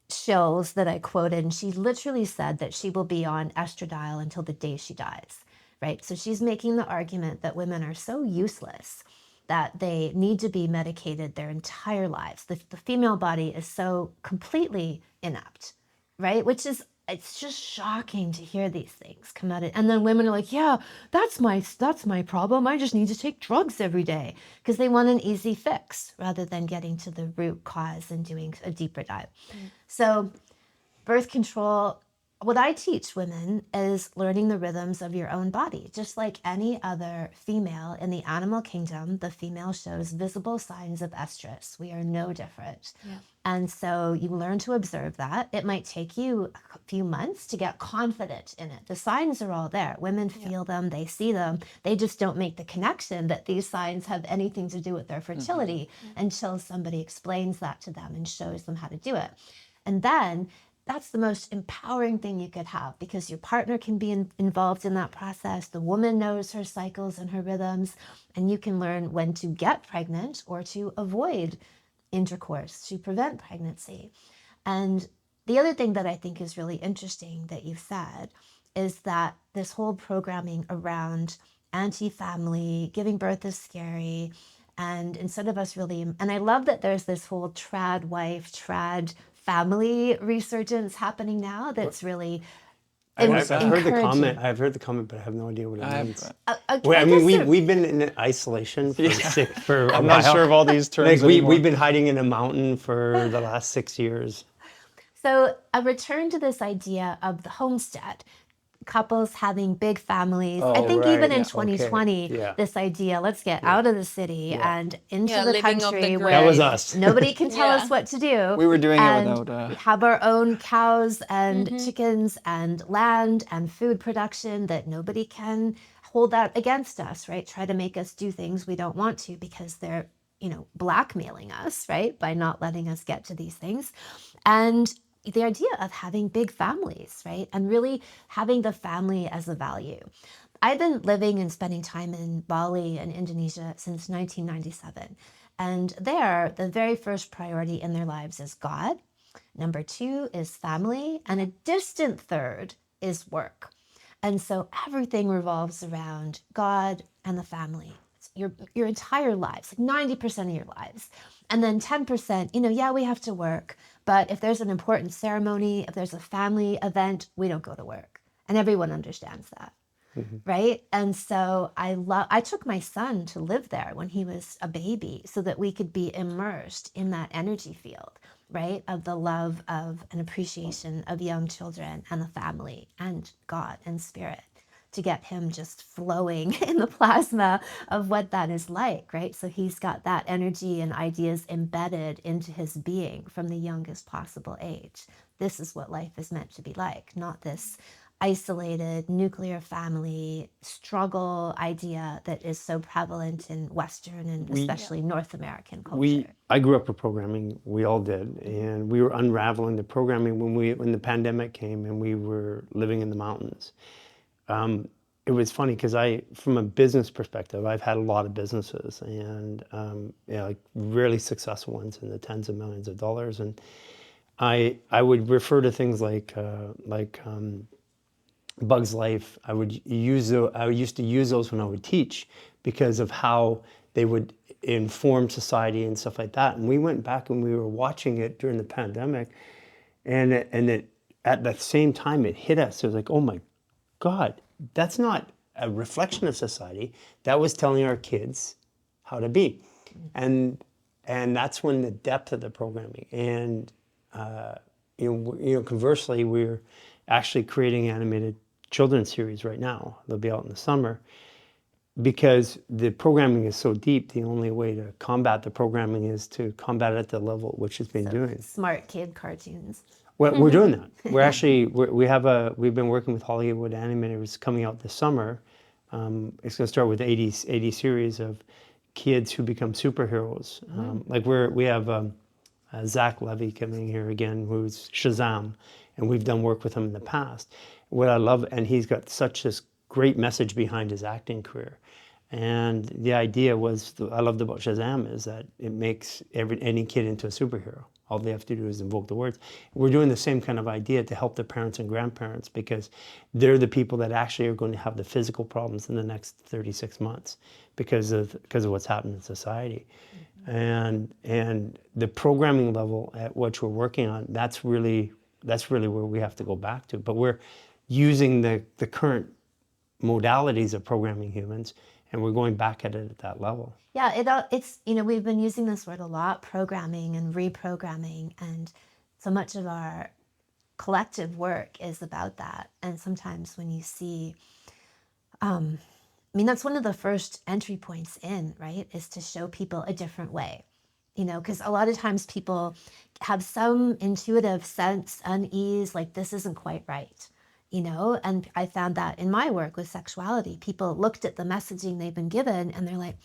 shills that I quoted, and she literally said that she will be on estradiol until the day she dies, right? So she's making the argument that women are so useless that they need to be medicated their entire lives. The female body is so completely inept, right? It's just shocking to hear these things come out. And then women are like, yeah, that's my problem. I just need to take drugs every day, because they want an easy fix rather than getting to the root cause and doing a deeper dive. So birth control, what I teach women is learning the rhythms of your own body. Just like any other female in the animal kingdom, the female shows visible signs of estrus. We are no different. Yeah. And so you learn to observe that. It might take you a few months to get confident in it. The signs are all there. Women feel them, they see them. They just don't make the connection that these signs have anything to do with their fertility until somebody explains that to them and shows them how to do it. And then that's the most empowering thing you could have, because your partner can be involved in that process. The woman knows her cycles and her rhythms, and you can learn when to get pregnant or to avoid intercourse to prevent pregnancy. And the other thing that I think is really interesting that you've said is that this whole programming around anti-family, giving birth is scary, and instead of us really, and I love that there's this whole trad wife, trad family resurgence happening now that's really I've heard the encouraging. comment. I've heard the comment, but I have no idea what it means. I Well, I mean, guess we've been in isolation for a I'm while. not sure of all these terms Like anymore. we've been hiding in a mountain for the last 6 years. So a return to this idea of the homestead, couples having big families. I Oh, think right, even in yeah, 2020, okay, yeah. this idea, let's get out of the city and into Yeah, the living off the country grid. where That was us. nobody can tell Yeah. us what to do. We were doing it and without, have our own cows and chickens and land and food production, that nobody can hold that against us, right? Try to make us do things we don't want to because they're, blackmailing us, right? By not letting us get to these things. And the idea of having big families, right? And really having the family as a value. I've been living and spending time in Bali and Indonesia since 1997. And there, the very first priority in their lives is God. Number 2 is family. And a distant third is work. And so everything revolves around God and the family. Your entire lives, like 90% of your lives. And then 10%, yeah, we have to work. But if there's an important ceremony, if there's a family event, we don't go to work. And everyone understands that. Right. And so I took my son to live there when he was a baby so that we could be immersed in that energy field, right? Of the love of and appreciation of young children and the family and God and spirit, to get him just flowing in the plasma of what that is like, right? So he's got that energy and ideas embedded into his being from the youngest possible age. This is what life is meant to be like, not this isolated nuclear family struggle idea that is so prevalent in Western and especially North American culture. I grew up with programming. We all did, and we were unraveling the programming when the pandemic came and we were living in the mountains. It was funny because from a business perspective, I've had a lot of businesses and like really successful ones in the tens of millions of dollars. And I would refer to things like Bug's Life. I used to use those when I would teach because of how they would inform society and stuff like that. And we went back and we were watching it during the pandemic, and it at the same time it hit us. It was like, oh my God, that's not a reflection of society. That was telling our kids how to be. And that's when the depth of the programming. And, conversely, we're actually creating animated children's series right now. They'll be out in the summer. Because the programming is so deep, the only way to combat the programming is to combat it at the level at which it's been doing. Smart kid cartoons. Well, we're doing that. We're actually we've been working with Hollywood Animators coming out this summer. It's going to start with 80 series of kids who become superheroes. We have Zach Levy coming here again, who's Shazam, and we've done work with him in the past. What I love, and he's got such this great message behind his acting career. And the idea I loved about Shazam is that it makes any kid into a superhero. All they have to do is invoke the words. We're doing the same kind of idea to help the parents and grandparents because they're the people that actually are going to have the physical problems in the next 36 months because of what's happened in society. And the programming level at which we're working on, that's really where we have to go back to. But we're using the current modalities of programming humans, and we're going back at it at that level. Yeah, it's we've been using this word a lot, programming and reprogramming, and so much of our collective work is about that. And sometimes when you see, that's one of the first entry points in, right, is to show people a different way. Because a lot of times people have some intuitive sense, unease, like this isn't quite right. And I found that in my work with sexuality, people looked at the messaging they've been given and they're like,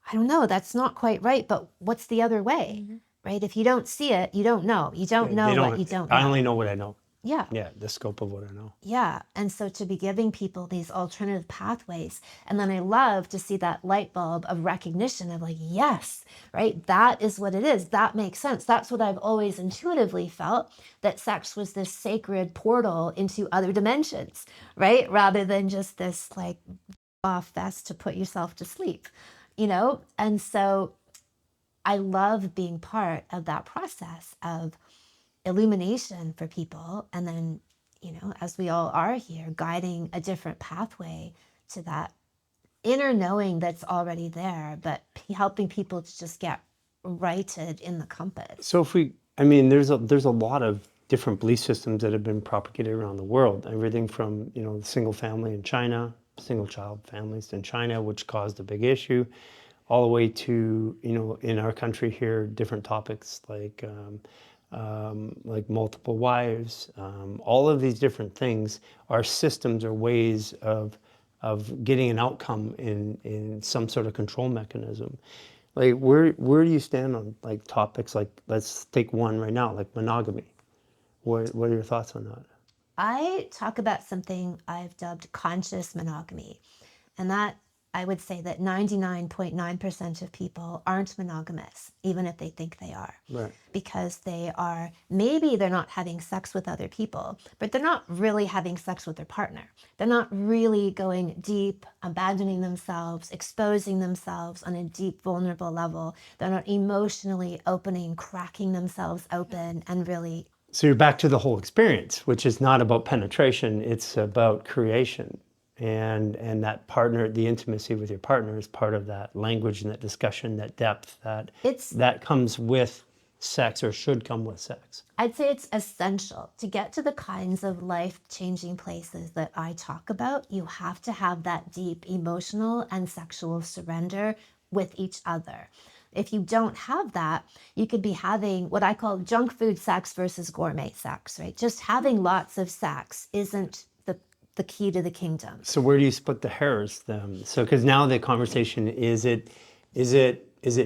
I don't know, that's not quite right, but what's the other way, right? If you don't see it, you don't know. You don't know what you don't know. I only know what I know. Yeah. Yeah, the scope of what I know. Yeah. And so to be giving people these alternative pathways. And then I love to see that light bulb of recognition of like, yes, right? That is what it is. That makes sense. That's what I've always intuitively felt, that sex was this sacred portal into other dimensions, right? Rather than just this like off fest to put yourself to sleep, you know? And so I love being part of that process of illumination for people. And then, you know, as we all are here, guiding a different pathway to that inner knowing that's already there, but helping people to just get righted in the compass. So I mean, there's a lot of different belief systems that have been propagated around the world. Everything from, you know, single family in China, single child families in China, which caused a big issue, all the way to, you know, in our country here, different topics like multiple wives. All of these different things are systems or ways of getting an outcome in some sort of control mechanism. Like where do you stand on like topics like, let's take one right now, like monogamy? What are your thoughts on that? I talk about something I've dubbed conscious monogamy. And that I would say that 99.9% of people aren't monogamous, even if they think they are. Right. Because maybe they're not having sex with other people, but they're not really having sex with their partner. They're not really going deep, abandoning themselves, exposing themselves on a deep, vulnerable level. They're not emotionally opening, cracking themselves open, and really. So you're back to the whole experience, which is not about penetration, it's about creation. And that partner, the intimacy with your partner is part of that language and that discussion, that depth that comes with sex or should come with sex. I'd say it's essential to get to the kinds of life-changing places that I talk about. You have to have that deep emotional and sexual surrender with each other. If you don't have that, you could be having what I call junk food sex versus gourmet sex, right? Just having lots of sex isn't the key to the kingdom. So where do you split the hairs then? So because now the conversation is it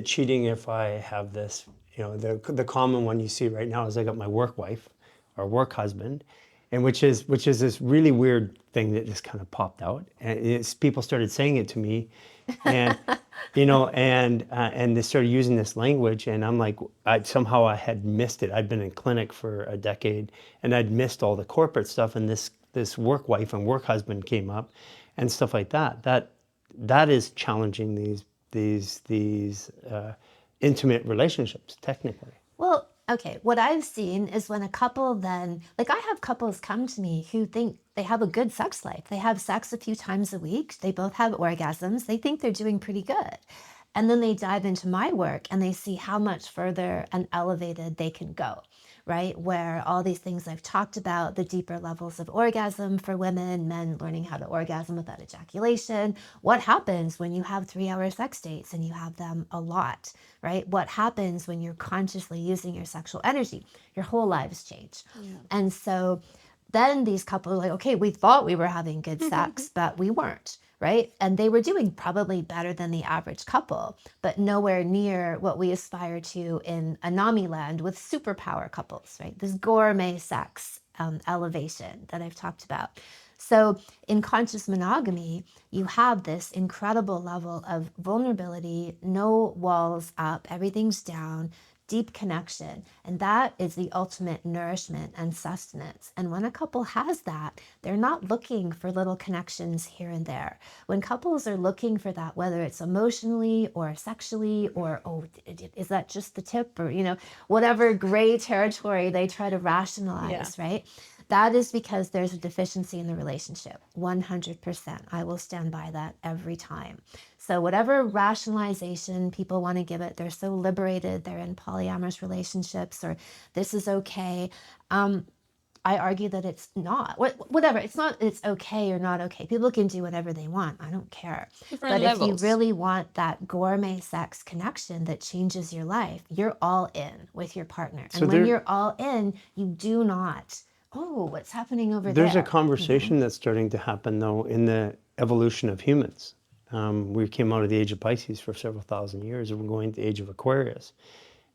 cheating if I have this? You know, the common one you see right now is I got my work wife or work husband, and which is this really weird thing that just kind of popped out, and people started saying it to me, and you know, and they started using this language, and I'm like, somehow I had missed it. I'd been in clinic for a decade, and I'd missed all the corporate stuff, and this work wife and work husband came up, and stuff like that. That is challenging these intimate relationships, technically. Well, okay, what I've seen is when a couple then, like I have couples come to me who think they have a good sex life. They have sex a few times a week. They both have orgasms. They think they're doing pretty good. And then they dive into my work and they see how much further and elevated they can go, right? Where all these things I've talked about, the deeper levels of orgasm for women, men learning how to orgasm without ejaculation. What happens when you have 3-hour sex dates and you have them a lot, right? What happens when you're consciously using your sexual energy? Your whole lives change. Yeah. And so then these couples are like, okay, we thought we were having good sex, but we weren't, right? And they were doing probably better than the average couple, but nowhere near what we aspire to in Anami land with superpower couples, right? This gourmet sex elevation that I've talked about. So in conscious monogamy, you have this incredible level of vulnerability, no walls up, everything's down, deep connection. And that is the ultimate nourishment and sustenance. And when a couple has that, they're not looking for little connections here and there. When couples are looking for that, whether it's emotionally or sexually, or, oh, is that just the tip? Or, you know, whatever gray territory they try to rationalize, right? That is because there's a deficiency in the relationship. 100%. I will stand by that every time. So whatever rationalization people want to give it, they're so liberated, they're in polyamorous relationships, or this is okay. I argue that it's not. Whatever. It's okay or not okay. People can do whatever they want. I don't care. But if you really want that gourmet sex connection that changes your life, you're all in with your partner. And when you're all in, you do not, oh, what's happening over there? There's a conversation that's starting to happen, though, in the evolution of humans. We came out of the age of Pisces for several thousand years, and we're going to the age of Aquarius.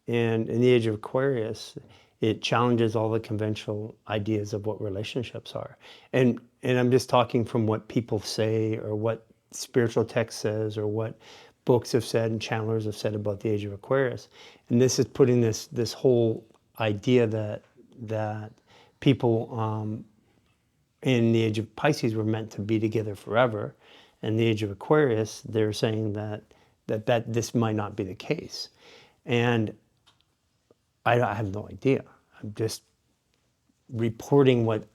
And in the age of Aquarius, it challenges all the conventional ideas of what relationships are. And I'm just talking from what people say or what spiritual text says or what books have said and channelers have said about the age of Aquarius. And this is putting this whole idea that people in the age of Pisces were meant to be together forever. In the age of Aquarius, they're saying that this might not be the case. And I have no idea. I'm just reporting what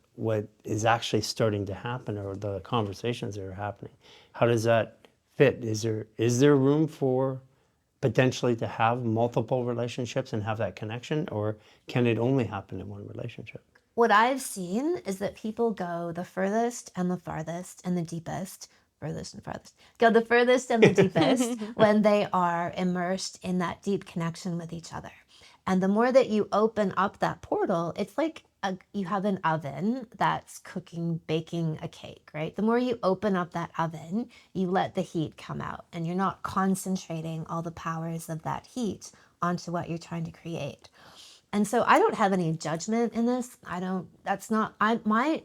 is actually starting to happen or the conversations that are happening. How does that fit? Is there room for potentially to have multiple relationships and have that connection, or can it only happen in one relationship? What I've seen is that people go the furthest and the farthest and the deepest, furthest and farthest, go the furthest and the deepest when they are immersed in that deep connection with each other. And the more that you open up that portal, it's like you have an oven that's cooking, baking a cake, right? The more you open up that oven, you let the heat come out, and you're not concentrating all the powers of that heat onto what you're trying to create. And so I don't have any judgment in this. My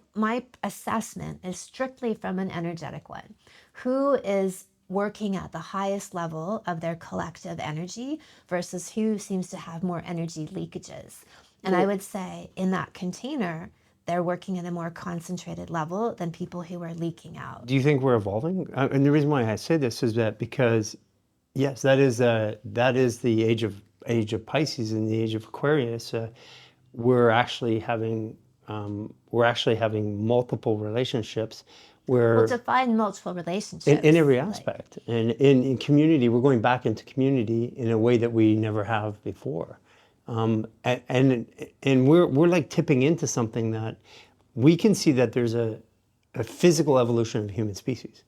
assessment is strictly from an energetic one. Who is working at the highest level of their collective energy versus who seems to have more energy leakages? And I would say in that container, they're working at a more concentrated level than people who are leaking out. Do you think we're evolving? And the reason why I say this is that because, yes, that is the age of Pisces and the age of Aquarius. We're actually having multiple relationships. Well, define multiple relationships. In every aspect. And in community, we're going back into community in a way that we never have before. And we're like tipping into something that we can see that there's a physical evolution of the human species.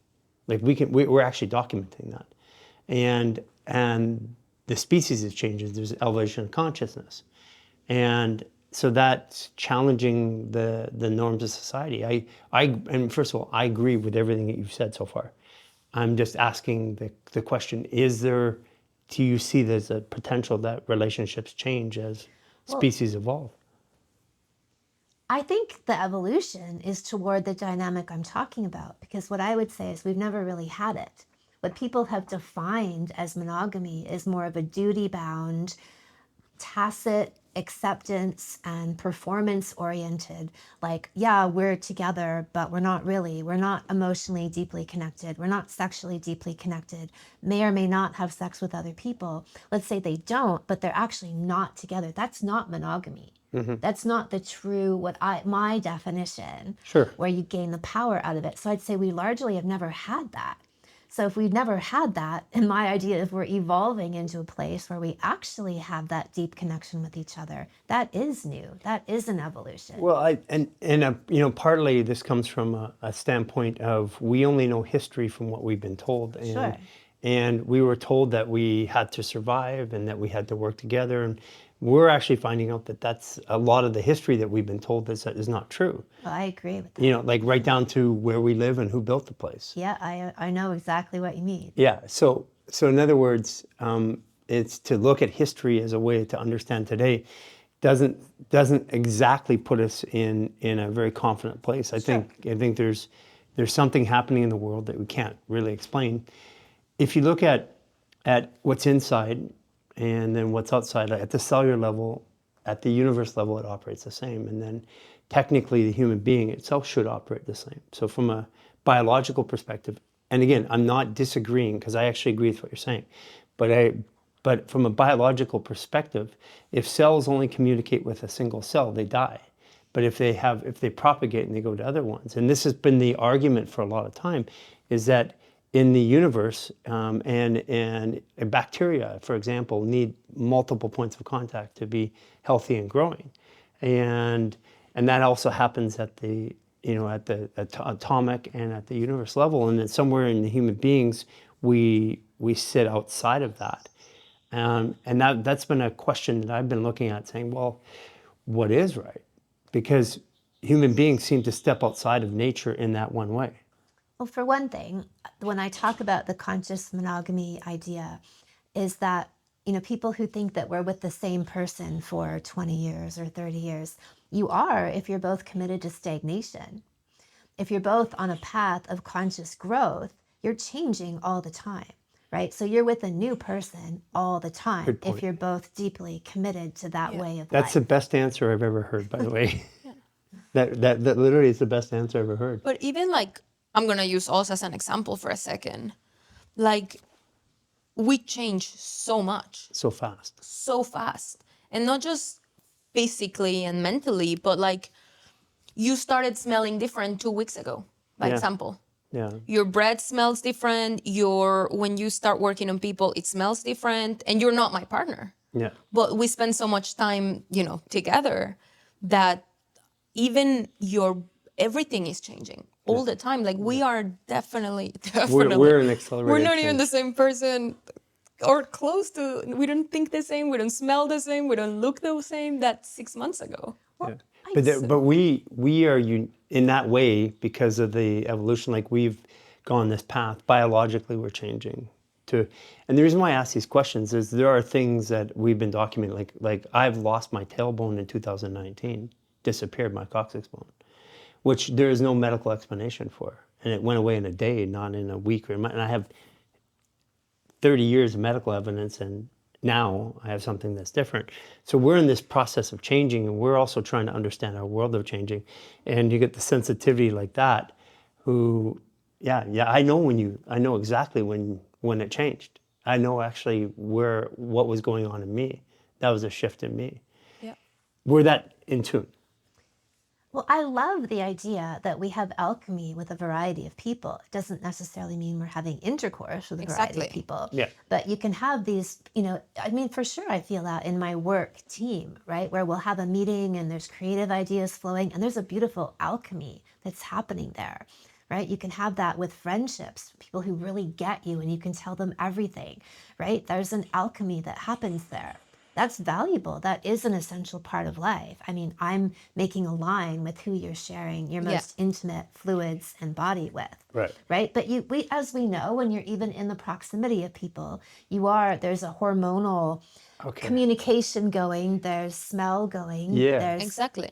Like we're actually documenting that. And the species is changing. There's elevation of consciousness. And so that's challenging the norms of society. And first of all, I agree with everything that you've said so far. I'm just asking the question, do you see there's a potential that relationships change as species evolve? I think the evolution is toward the dynamic I'm talking about, because what I would say is we've never really had it. What people have defined as monogamy is more of a duty-bound, tacit acceptance and performance oriented, like, yeah, we're together, but we're not really. We're not emotionally deeply connected. We're not sexually deeply connected. May or may not have sex with other people. Let's say they don't, but they're actually not together. That's not monogamy. That's not the true, my definition, Sure. where you gain the power out of it. So I'd say we largely have never had that. So if we've never had that, and my idea is we're evolving into a place where we actually have that deep connection with each other, that is new. That is an evolution. Well, partly this comes from a standpoint of we only know history from what we've been told. And, Sure. And we were told that we had to survive and that we had to work together. And we're actually finding out that that's a lot of the history that we've been told is not true. Well, I agree with that. Like right down to where we live and who built the place. Yeah, I know exactly what you mean. Yeah. So in other words, it's to look at history as a way to understand today doesn't exactly put us in a very confident place. I think there's something happening in the world that we can't really explain. If you look at what's inside and then what's outside, at the cellular level, at the universe level, it operates the same. And then technically the human being itself should operate the same. So from a biological perspective, and again, I'm not disagreeing because I actually agree with what you're saying, but from a biological perspective, if cells only communicate with a single cell, they die. But if they propagate and they go to other ones, and this has been the argument for a lot of time, is that in the universe, and bacteria, for example, need multiple points of contact to be healthy and growing, and that also happens at the atomic and at the universe level, and then somewhere in the human beings, we sit outside of that, and that's been a question that I've been looking at, saying, well, what is right? Because human beings seem to step outside of nature in that one way. Well, for one thing, when I talk about the conscious monogamy idea, is that people who think that we're with the same person for 20 years or 30 years, you are if you're both committed to stagnation. If you're both on a path of conscious growth, you're changing all the time, right? So you're with a new person all the time Good point. if you're both deeply committed to that way of That's life. the best answer I've ever heard, by the way. That literally is the best answer I've ever heard. But even like, I'm going to use us as an example for a second. Like, we change so much, So fast. so fast. And not just physically and mentally, but like, you started smelling different 2 weeks ago, by Yeah. example. Yeah. Your breath smells different. When you start working on people, it smells different. And you're not my partner. Yeah. But we spend so much time, together that even everything is changing all the time. Like we are definitely. We're an accelerated We're not even change. the same person or close to. We don't think the same. We don't smell the same. We don't look the same that 6 months ago. Yeah. But we are in that way because of the evolution. Like we've gone this path biologically. We're changing and the reason why I ask these questions is there are things that we've been documenting. Like I've lost my tailbone in 2019, disappeared my coccyx bone, which there is no medical explanation for, and it went away in a day, not in a week. And I have 30 years of medical evidence, and now I have something that's different. So we're in this process of changing, and we're also trying to understand our world of changing. And you get the sensitivity like that, I know exactly when it changed. I know actually what was going on in me. That was a shift in me. Yeah. We're that in tune. Well, I love the idea that we have alchemy with a variety of people. It doesn't necessarily mean we're having intercourse with a variety of Exactly. people. Yeah. But you can have these, for sure I feel that in my work team, right? Where we'll have a meeting and there's creative ideas flowing and there's a beautiful alchemy that's happening there, right? You can have that with friendships, people who really get you and you can tell them everything, right? There's an alchemy that happens there. That's valuable. That is an essential part of life. I mean, I'm making a line with who you're sharing your most intimate fluids and body with. Right. Right. But as we know, when you're even in the proximity of people, there's a hormonal communication going, there's smell going. Yeah. There's Exactly.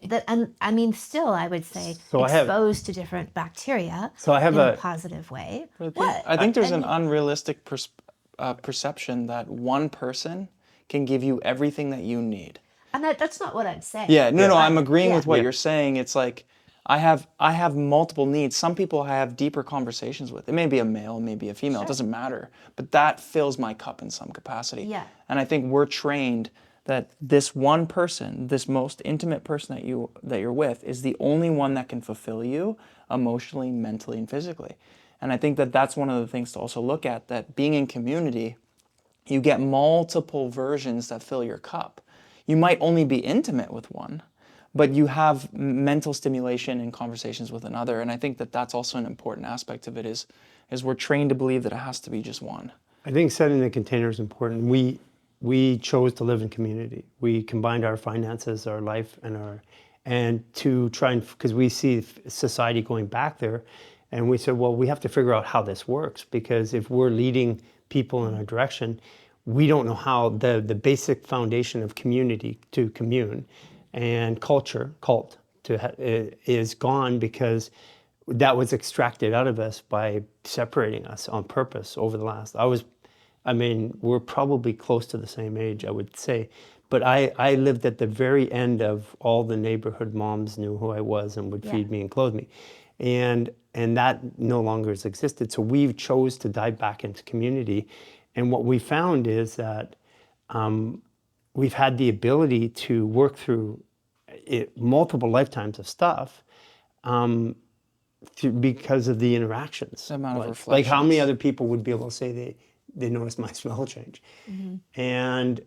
Still, I would say So exposed to different bacteria So I have in a a positive way. I think there's an unrealistic perception that one person can give you everything that you need. And that's not what I'm saying. Yeah, no, I'm agreeing with what Yeah. you're saying. It's like I have multiple needs. Some people I have deeper conversations with. It may be a male, it may be a female, it doesn't matter. But that fills my cup in some capacity. Yeah. And I think we're trained that this one person, this most intimate person that you're with, is the only one that can fulfill you emotionally, mentally, and physically. And I think that that's one of the things to also look at, that being in community, you get multiple versions that fill your cup. You might only be intimate with one, but you have mental stimulation and conversations with another. And I think that that's also an important aspect of it is we're trained to believe that it has to be just one. I think setting the container is important. We chose to live in community. We combined our finances, our life, and to try because we see society going back there, and we said, well, we have to figure out how this works, because if we're leading people in a direction, we don't know how the basic foundation of community to commune and cult is gone, because that was extracted out of us by separating us on purpose over the last. We're probably close to the same age, I would say. But I lived at the very end of all the neighborhood moms knew who I was and would feed me and clothe me. And that no longer has existed. So we've chose to dive back into community. And what we found is that we've had the ability to work through multiple lifetimes of stuff because of the interactions. The amount of like how many reflections. other people would be able to say they noticed my smell change. And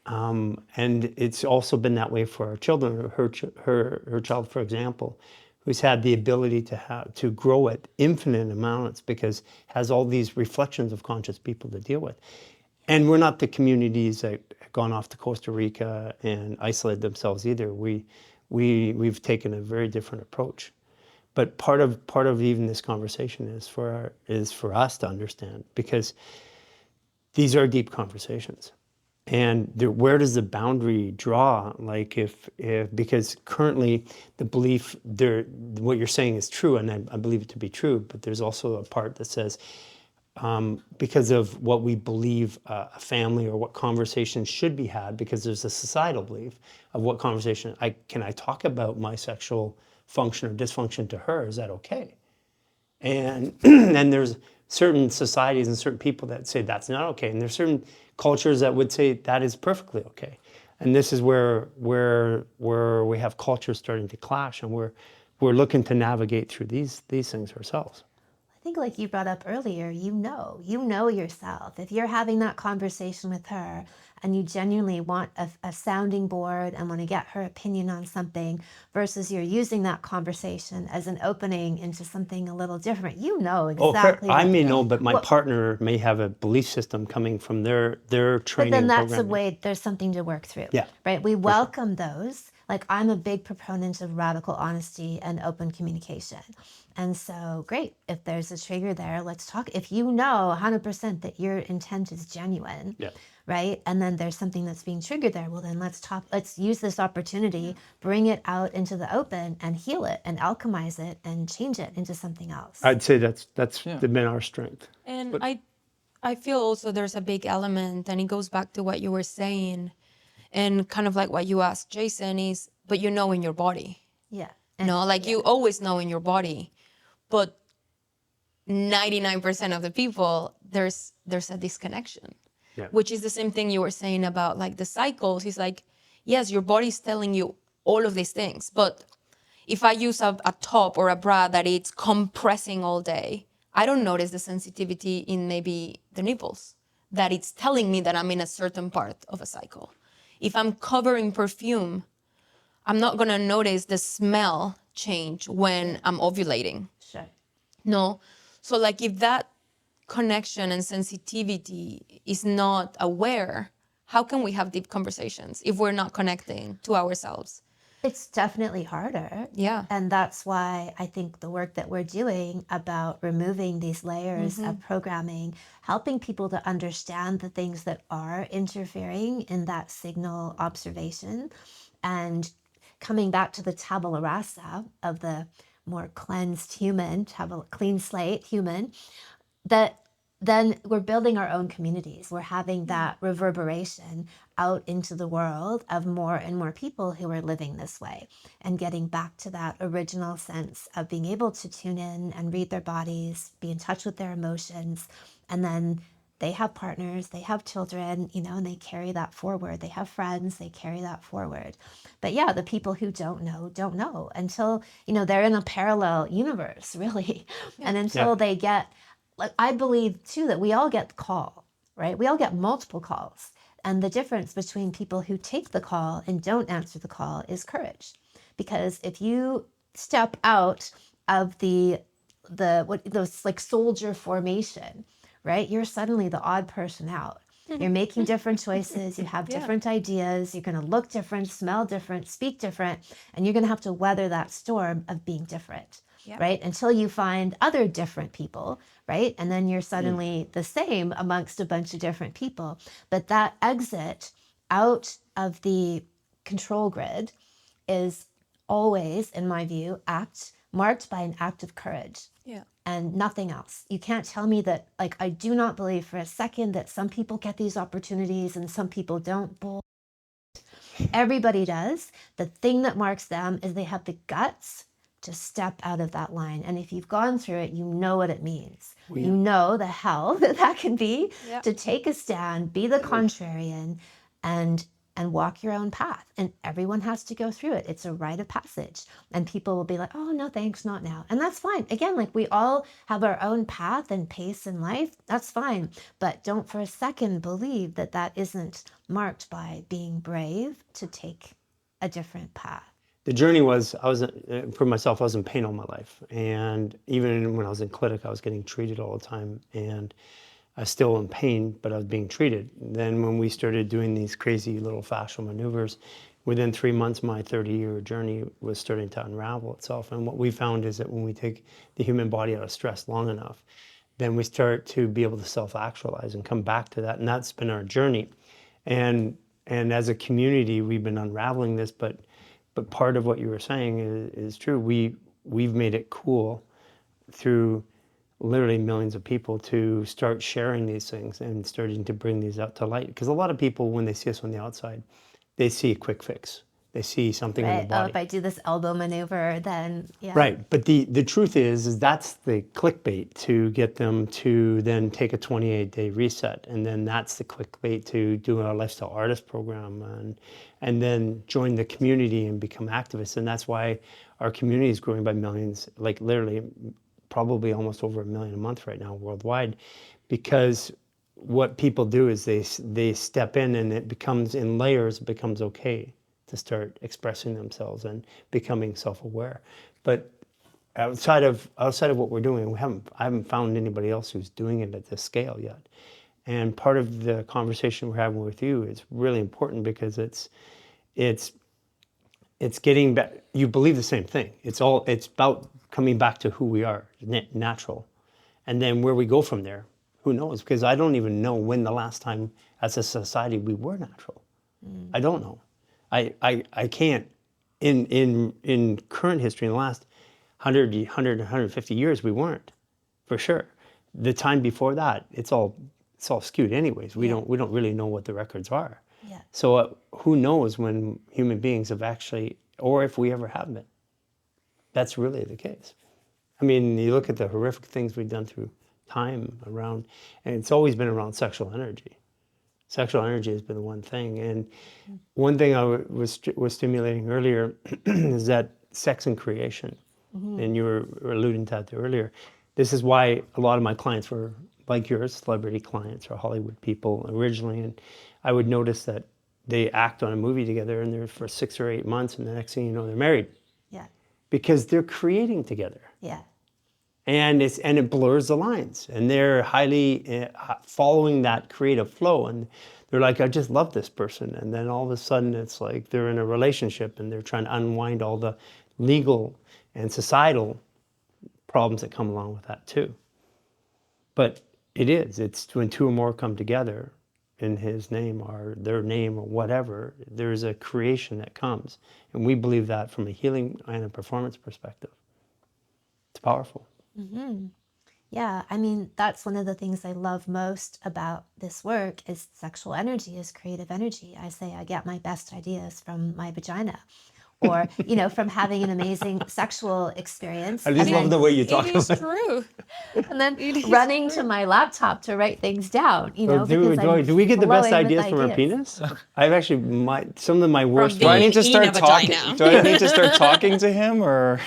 it's also been that way for our children. Her child, for example, who's had the ability to grow at infinite amounts because has all these reflections of conscious people to deal with. And we're not the communities that have gone off to Costa Rica and isolated themselves either. We've taken a very different approach. But part of even this conversation is for us to understand, because these are deep conversations. And where does the boundary draw? Like if because currently the belief there, what you're saying is true, and I believe it to be true. But there's also a part that says because of what we believe a family or what conversations should be had, because there's a societal belief of what conversation can I talk about my sexual function or dysfunction to her? Is that okay? And and there's certain societies and certain people that say that's not okay, and there's certain cultures that would say that is perfectly okay. And this is where we have cultures starting to clash, and we're looking to navigate through these things ourselves. I think like you brought up earlier, you know yourself. If you're having that conversation with her and you genuinely want a sounding board and want to get her opinion on something versus you're using that conversation as an opening into something a little different, you know exactly. I may know, but my partner may have a belief system coming from their training. But then that's a programming. way, there's something to work through. Yeah, Right? We welcome those. Like I'm a big proponent of radical honesty and open communication. And so great, if there's a trigger there, let's talk. If you know 100% that your intent is genuine, yeah. right? And then there's something that's being triggered there, well then let's talk, let's use this opportunity, bring it out into the open and heal it and alchemize it and change it into something else. I'd say that's been our strength. And I feel also there's a big element, and it goes back to what you were saying, and kind of like what you asked Jason is, but you know in your body. Yeah. You always know in your body, but 99% of the people, there's a disconnection, which is the same thing you were saying about like the cycles. It's like, yes, your body's telling you all of these things, but if I use a top or a bra that it's compressing all day, I don't notice the sensitivity in maybe the nipples, that it's telling me that I'm in a certain part of a cycle. If I'm covering perfume, I'm not gonna notice the smell change when I'm ovulating. Sure. No. So like if that connection and sensitivity is not aware, how can we have deep conversations if we're not connecting to ourselves? It's definitely harder. Yeah. And that's why I think the work that we're doing about removing these layers of programming, helping people to understand the things that are interfering in that signal observation, and coming back to the tabula rasa of the more cleansed human, clean slate human, that then we're building our own communities. We're having that reverberation out into the world of more and more people who are living this way and getting back to that original sense of being able to tune in and read their bodies, be in touch with their emotions, and then they have partners, they have children, and they carry that forward. They have friends, they carry that forward. But yeah, the people who don't know until, they're in a parallel universe, really. Yeah. And until they get, like, I believe too that we all get the call, right? We all get multiple calls. And the difference between people who take the call and don't answer the call is courage. Because if you step out of those like soldier formation, right? You're suddenly the odd person out. You're making different choices. You have different ideas. You're going to look different, smell different, speak different, and you're going to have to weather that storm of being different, right? Until you find other different people, right? And then you're suddenly the same amongst a bunch of different people. But that exit out of the control grid is always, in my view, marked by an act of courage. Yeah. And nothing else. You can't tell me that, like, I do not believe for a second that some people get these opportunities and some people don't. Everybody does. The thing that marks them is they have the guts to step out of that line. And if you've gone through it, you know what it means. You know the hell that can be to take a stand, be the contrarian, and walk your own path. And everyone has to go through it. It's a rite of passage. And people will be like, oh, no, thanks, not now. And that's fine. Again, like, we all have our own path and pace in life. That's fine. But don't for a second believe that that isn't marked by being brave to take a different path. The journey was, I was in pain all my life. And even when I was in clinic, I was getting treated all the time. And I was still in pain, but I was being treated. Then when we started doing these crazy little fascial maneuvers, within 3 months, my 30-year journey was starting to unravel itself. And what we found is that when we take the human body out of stress long enough, then we start to be able to self-actualize and come back to that. And that's been our journey. And as a community, we've been unraveling this, but part of what you were saying is true. We've made it cool through literally millions of people to start sharing these things and starting to bring these out to light. Because a lot of people, when they see us on the outside, they see a quick fix. They see something in the Right. body. Oh, if I do this elbow maneuver, then yeah. Right, but the truth is that's the clickbait to get them to then take a 28-day reset, and then that's the clickbait to do a lifestyle artist program, and then join the community and become activists, and that's why our community is growing by millions, like literally, probably almost over 1 million a month right now worldwide, because what people do is they step in and it becomes in layers. It becomes okay to start expressing themselves and becoming self-aware. But outside of what we're doing, I haven't found anybody else who's doing it at this scale yet. And part of the conversation we're having with you is really important because it's getting back. You believe the same thing. It's about coming back to who we are, natural, and then where we go from there. Who knows? Because I don't even know when the last time as a society we were natural. I don't know. I can't, in current history, in the last 150 years, we weren't, for sure. The time before that, it's all skewed anyways. We don't really know what the records are. Yeah. So who knows when human beings have actually, or if we ever have been. That's really the case. I mean, you look at the horrific things we've done through time around, and it's always been around sexual energy. Sexual energy has been the one thing. And one thing I was stimulating earlier is that sex and creation. And you were alluding to that earlier. This is why a lot of my clients were like yours, celebrity clients or Hollywood people originally. And I would notice that they act on a movie together and they're for 6 or 8 months, and the next thing you know, they're married. Yeah. Because they're creating together. Yeah. And it blurs the lines, and they're highly following that creative flow, and they're like, I just love this person, and then all of a sudden it's like they're in a relationship and they're trying to unwind all the legal and societal problems that come along with that too. But it's when two or more come together in his name or their name or whatever, there's a creation that comes, and we believe that from a healing and a performance perspective. It's powerful. Yeah, I mean, that's one of the things I love most about this work is sexual energy, is creative energy. I say I get my best ideas from my vagina or, from having an amazing sexual experience. I just love the way you talk It is about it. true. And then It is running true. to my laptop to write things down, Oh, because I'm do we get the best flowing with ideas from our ideas. penis? I've actually, some of my worst Do I being need to in start a talking? vagina. Do I need to start talking to him, or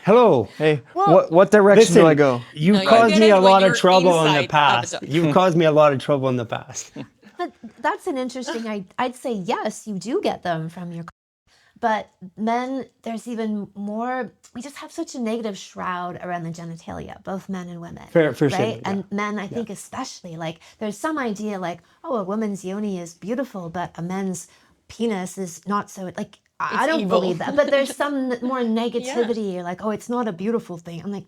Hello. hey, Well, what direction do I Listen, go? you've No, you caused get me it a when lot of you're trouble in the inside past. of the- You've caused me a lot of trouble in the past. But that's an interesting, I'd say, yes, you do get them from your, but men, there's even more, we just have such a negative shroud around the genitalia, both men and women. For right? sure, yeah. And men, I think especially, like, there's some idea like, oh, a woman's yoni is beautiful, but a man's penis is not so, like, I It's don't evil. believe that. But there's some more negativity, or like, oh, it's not a beautiful thing. I'm like,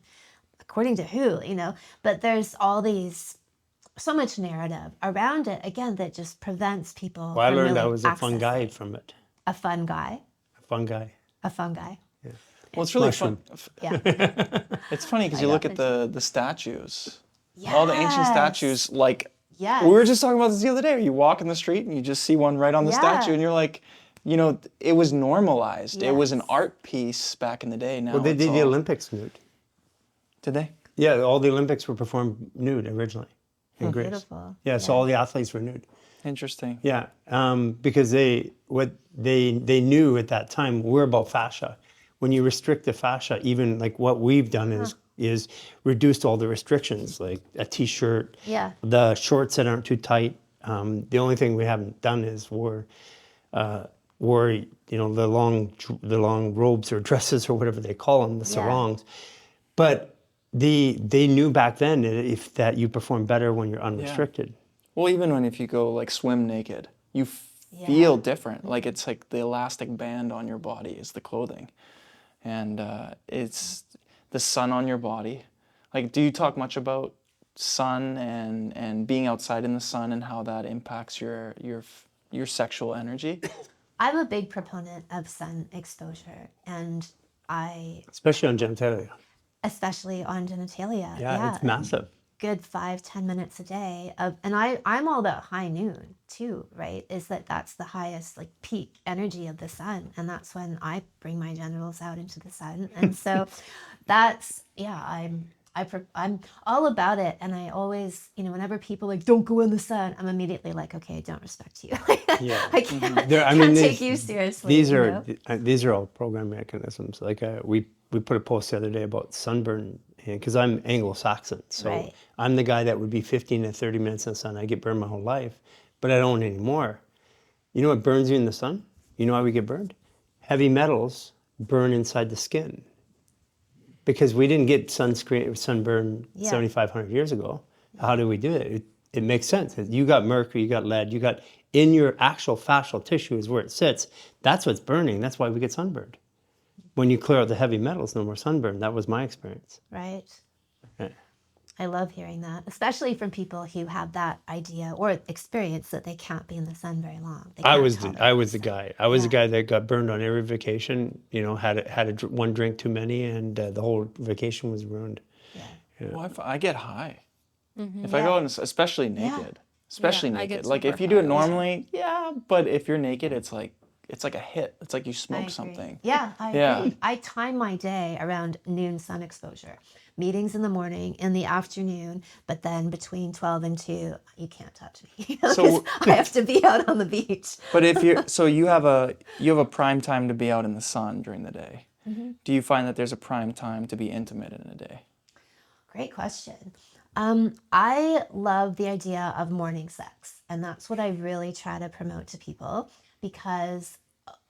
according to who, But there's all these, so much narrative around it, again, that just prevents people Well, I from learned I really was a fun guy accessing. from it. A fun guy. A fun guy. A fun guy. Well, it's really Mushroom. fun. Yeah. It's funny because you got look at it. the statues, all the ancient statues. Like Yes. we were just talking about this the other day. You walk in the street and you just see one right on the statue, Yeah. and you're like, it was normalized. It was an Yes. art piece back in the day. Now Well, they it's did the all- Olympics nude. Did they? Yeah, all the Olympics were performed nude originally in Greece. Beautiful. Yeah, so all the athletes were nude. Interesting. Yeah, because they knew at that time we're about fascia. When you restrict the fascia, even like what we've done is reduced all the restrictions, like a t-shirt, Yeah. the shorts that aren't too tight. The only thing we haven't done is wore the long robes or dresses or whatever they call them, the sarongs. But they knew back then that you perform better when you're unrestricted. Well, even if you go like swim naked, you feel different. Like it's like the elastic band on your body is the clothing, and it's the sun on your body. Like, do you talk much about sun and being outside in the sun and how that impacts your sexual energy? I'm a big proponent of sun exposure, and Especially on genitalia. especially on genitalia. Yeah, it's massive. Good 5-10 minutes a day of, and I'm all about high noon too, right? That's the highest like peak energy of the sun, and that's when I bring my genitals out into the sun. And so that's, I'm all about it. And I always, whenever people like don't go in the sun, I'm immediately like, okay, I don't respect you. Yeah. I can't, Can't take you seriously. These are all program mechanisms. Like we put a post the other day about sunburn, because I'm Anglo-Saxon, so Right. I'm the guy that would be 15 to 30 minutes in the sun. I get burned my whole life, but I don't anymore. You know what burns you in the sun? You know why we get burned? Heavy metals burn inside the skin. Because we didn't get sunburn 7,500 years ago. How did we do it? It makes sense. You got mercury, you got lead, you got in your actual fascial tissue is where it sits. That's what's burning. That's why we get sunburned. When you clear out the heavy metals, no more sunburn. That was my experience. Right. Yeah. I love hearing that, especially from people who have that idea or experience that they can't be in the sun very long. I was the guy. I was the guy that got burned on every vacation. Had one drink too many, and the whole vacation was ruined. Yeah. Well, I get high. If I go in, especially naked. Especially Yeah, I get naked. Like super if you do it high. normally, but if you're naked, it's like a hit. It's like you I smoke agree. something. Yeah, I Yeah. agree. I time my day around noon sun exposure. Meetings in the morning, in the afternoon, but then between 12 and 2, you can't touch me. So- I have to be out on the beach. But if you have a prime time to be out in the sun during the day. Mm-hmm. Do you find that there's a prime time to be intimate in a day? Great question. I love the idea of morning sex, and that's what I really try to promote to people, because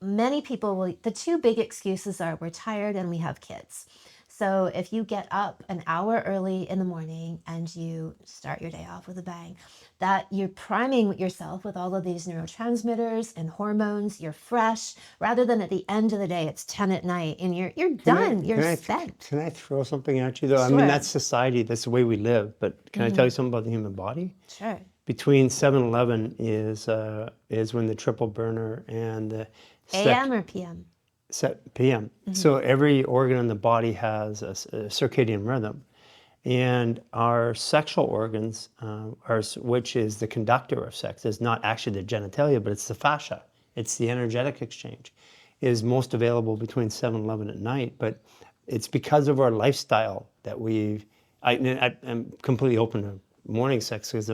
many people the two big excuses are we're tired and we have kids. So if you get up an hour early in the morning and you start your day off with a bang, that you're priming yourself with all of these neurotransmitters and hormones, you're fresh, rather than at the end of the day, it's 10 at night and you're done, you're spent. Can I throw something at you though? I mean, Sure. that's society, that's the way we live, but can I tell you something about the human body? Sure. Between 7-11 is when the triple burner and the AM or PM? PM. So every organ in the body has a circadian rhythm, and our sexual organs, which is the conductor of sex, is not actually the genitalia, but it's the fascia. It's the energetic exchange, is most available between 7-11 at night. But it's because of our lifestyle that I'm completely open to morning sex, because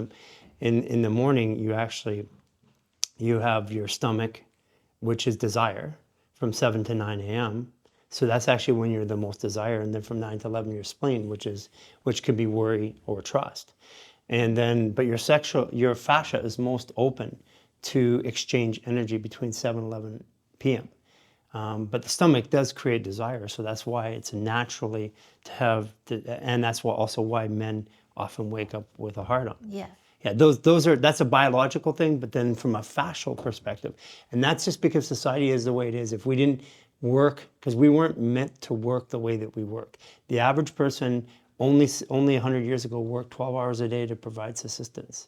in the morning you have your stomach, which is desire, from 7 to 9 a.m. So that's actually when you're the most desire. And then from 9 to 11, your spleen, which could be worry or trust. And then, but your fascia is most open to exchange energy between 7 and 11 p.m. But the stomach does create desire. So that's why it's naturally to have, and that's also why men often wake up with a hard on. Yeah. Yeah, that's a biological thing, but then from a fascial perspective, and that's just because society is the way it is. If we didn't work, because we weren't meant to work the way that we work. The average person only 100 years ago worked 12 hours a day to provide subsistence.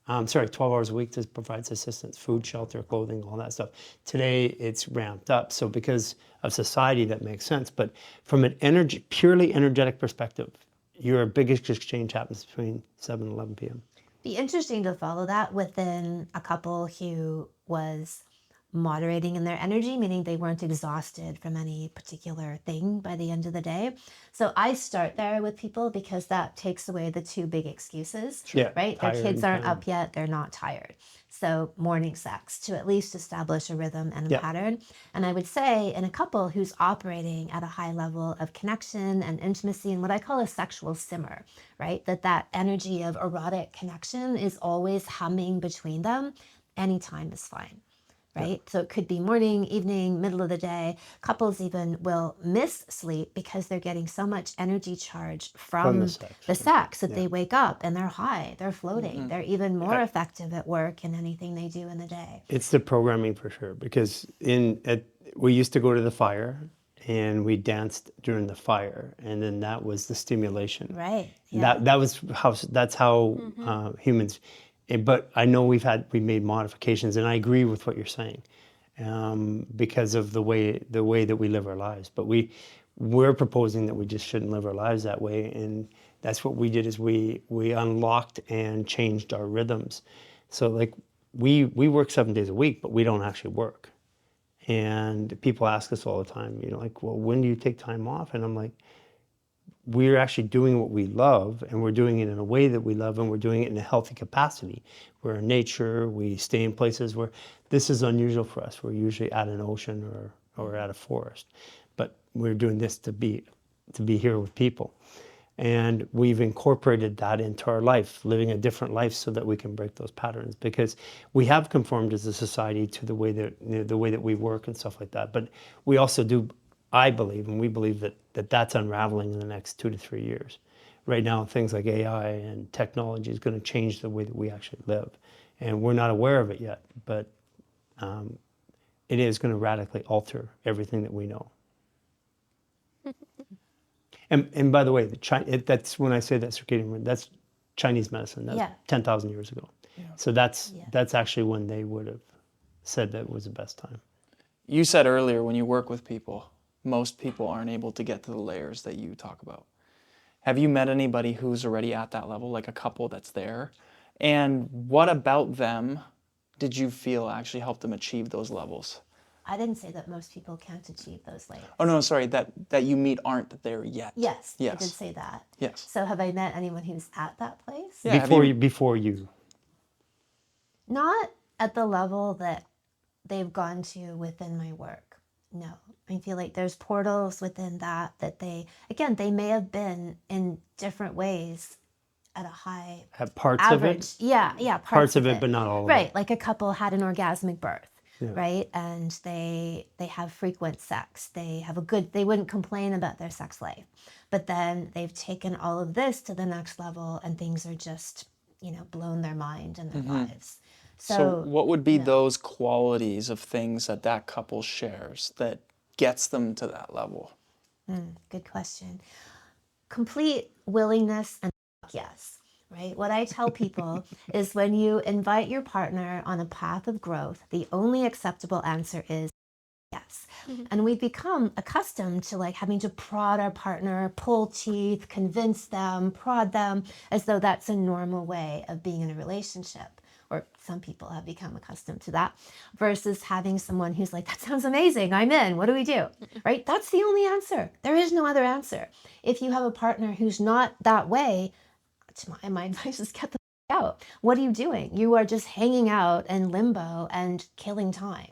12 hours a week to provide subsistence, food, shelter, clothing, all that stuff. Today it's ramped up. So because of society, that makes sense. But from an purely energetic perspective, your biggest exchange happens between 7 and 11 p.m. Be interesting to follow that within a couple who was moderating in their energy, meaning they weren't exhausted from any particular thing by the end of the day. So I start there with people because that takes away the two big excuses, Yeah, right? Their tired kids and aren't tired. up yet, they're not tired. So morning sex to at least establish a rhythm and a Yeah. pattern. And I would say in a couple who's operating at a high level of connection and intimacy and what I call a sexual simmer, right? That energy of erotic connection is always humming between them. Anytime is fine. Right? So it could be morning, evening, middle of the day. Couples even will miss sleep because they're getting so much energy charge from the sex. that they wake up and they're high, they're floating. They're even more effective at work and anything they do in the day. It's the programming for sure, because we used to go to the fire, and we danced during the fire, and then that was the stimulation. Right. Yeah. That's how humans. But I know we made modifications, and I agree with what you're saying, because of the way that we live our lives. But we're proposing that we just shouldn't live our lives that way, and that's what we did. Is we unlocked and changed our rhythms. So like we work 7 days a week, but we don't actually work. And people ask us all the time, like, well, when do you take time off? And I'm like, we're actually doing what we love, and we're doing it in a way that we love, and we're doing it in a healthy capacity. We're in nature, we stay in places where this is unusual for us. We're usually at an ocean or at a forest, but we're doing this to be here with people. And we've incorporated that into our life, living a different life so that we can break those patterns, because we have conformed as a society to the way that we work and stuff like that. But we also do, I believe, and we believe that that's unraveling in the next 2 to 3 years. Right now, things like AI and technology is going to change the way that we actually live. And we're not aware of it yet, but it is going to radically alter everything that we know. And by the way, that's when I say that circadian rhythm, that's Chinese medicine. That's 10,000 years ago. Yeah. So that's actually when they would have said that was the best time. You said earlier, when you work with people, most people aren't able to get to the layers that you talk about. Have you met anybody who's already at that level, like a couple that's there? And what about them did you feel actually helped them achieve those levels? I didn't say that most people can't achieve those layers. Oh, no, sorry, that you meet aren't there yet. Yes, I did say that. Yes. So have I met anyone who's at that place? Yeah, before you. Not at the level that they've gone to within my work. No. I feel like there's portals within that they may have been in different ways at a high Have parts average. of it? Yeah, Parts of it, but not all of it. Right, like a couple had an orgasmic birth. Yeah. Right, and they have frequent sex. They wouldn't complain about their sex life, but then they've taken all of this to the next level, and things are just blown their mind in their lives. So what would be those qualities of things that couple shares that gets them to that level? Good question. Complete willingness and yes. Right? What I tell people is when you invite your partner on a path of growth, the only acceptable answer is yes. Mm-hmm. And we've become accustomed to having to prod our partner, pull teeth, convince them, prod them, as though that's a normal way of being in a relationship. Or some people have become accustomed to that, versus having someone who's like, that sounds amazing, I'm in, what do we do? Right? That's the only answer. There is no other answer. If you have a partner who's not that way, my advice is get the out. What are you doing? You are just hanging out in limbo and killing time.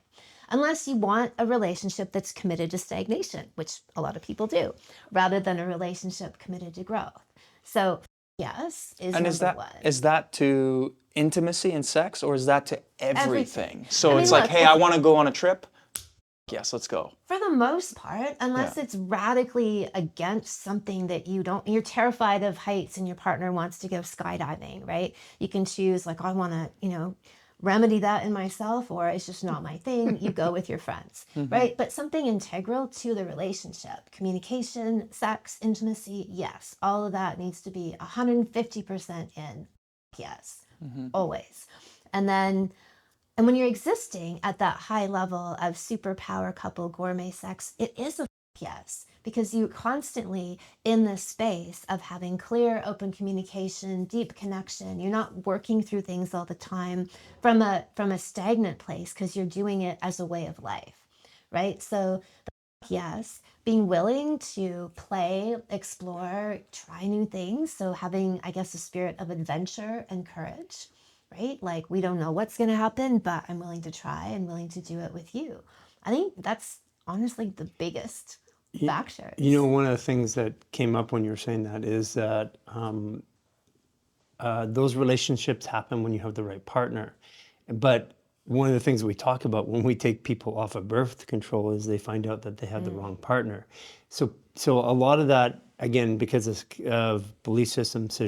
Unless you want a relationship that's committed to stagnation, which a lot of people do, rather than a relationship committed to growth. So yes is number one. Is that to intimacy and sex, or is that to everything? So I mean, it's look, like, hey, I want to go on a trip. Yes, let's go. For the most part, unless it's radically against something that you're terrified of heights and your partner wants to go skydiving, right? You can choose I want to, remedy that in myself, or it's just not my thing. You go with your friends, right? But something integral to the relationship, communication, sex, intimacy, yes, all of that needs to be 150% in. Yes, always. And when you're existing at that high level of superpower couple gourmet sex, it is a yes, because you're constantly in this space of having clear, open communication, deep connection. You're not working through things all the time from a stagnant place, because you're doing it as a way of life, right? So yes, being willing to play, explore, try new things. So having, I guess, a spirit of adventure and courage. Right? We don't know what's going to happen, but I'm willing to try and willing to do it with you. I think that's honestly the biggest factor. One of the things that came up when you were saying that is that those relationships happen when you have the right partner. But one of the things we talk about when we take people off of birth control is they find out that they have the wrong partner. So a lot of that, again, because of belief systems,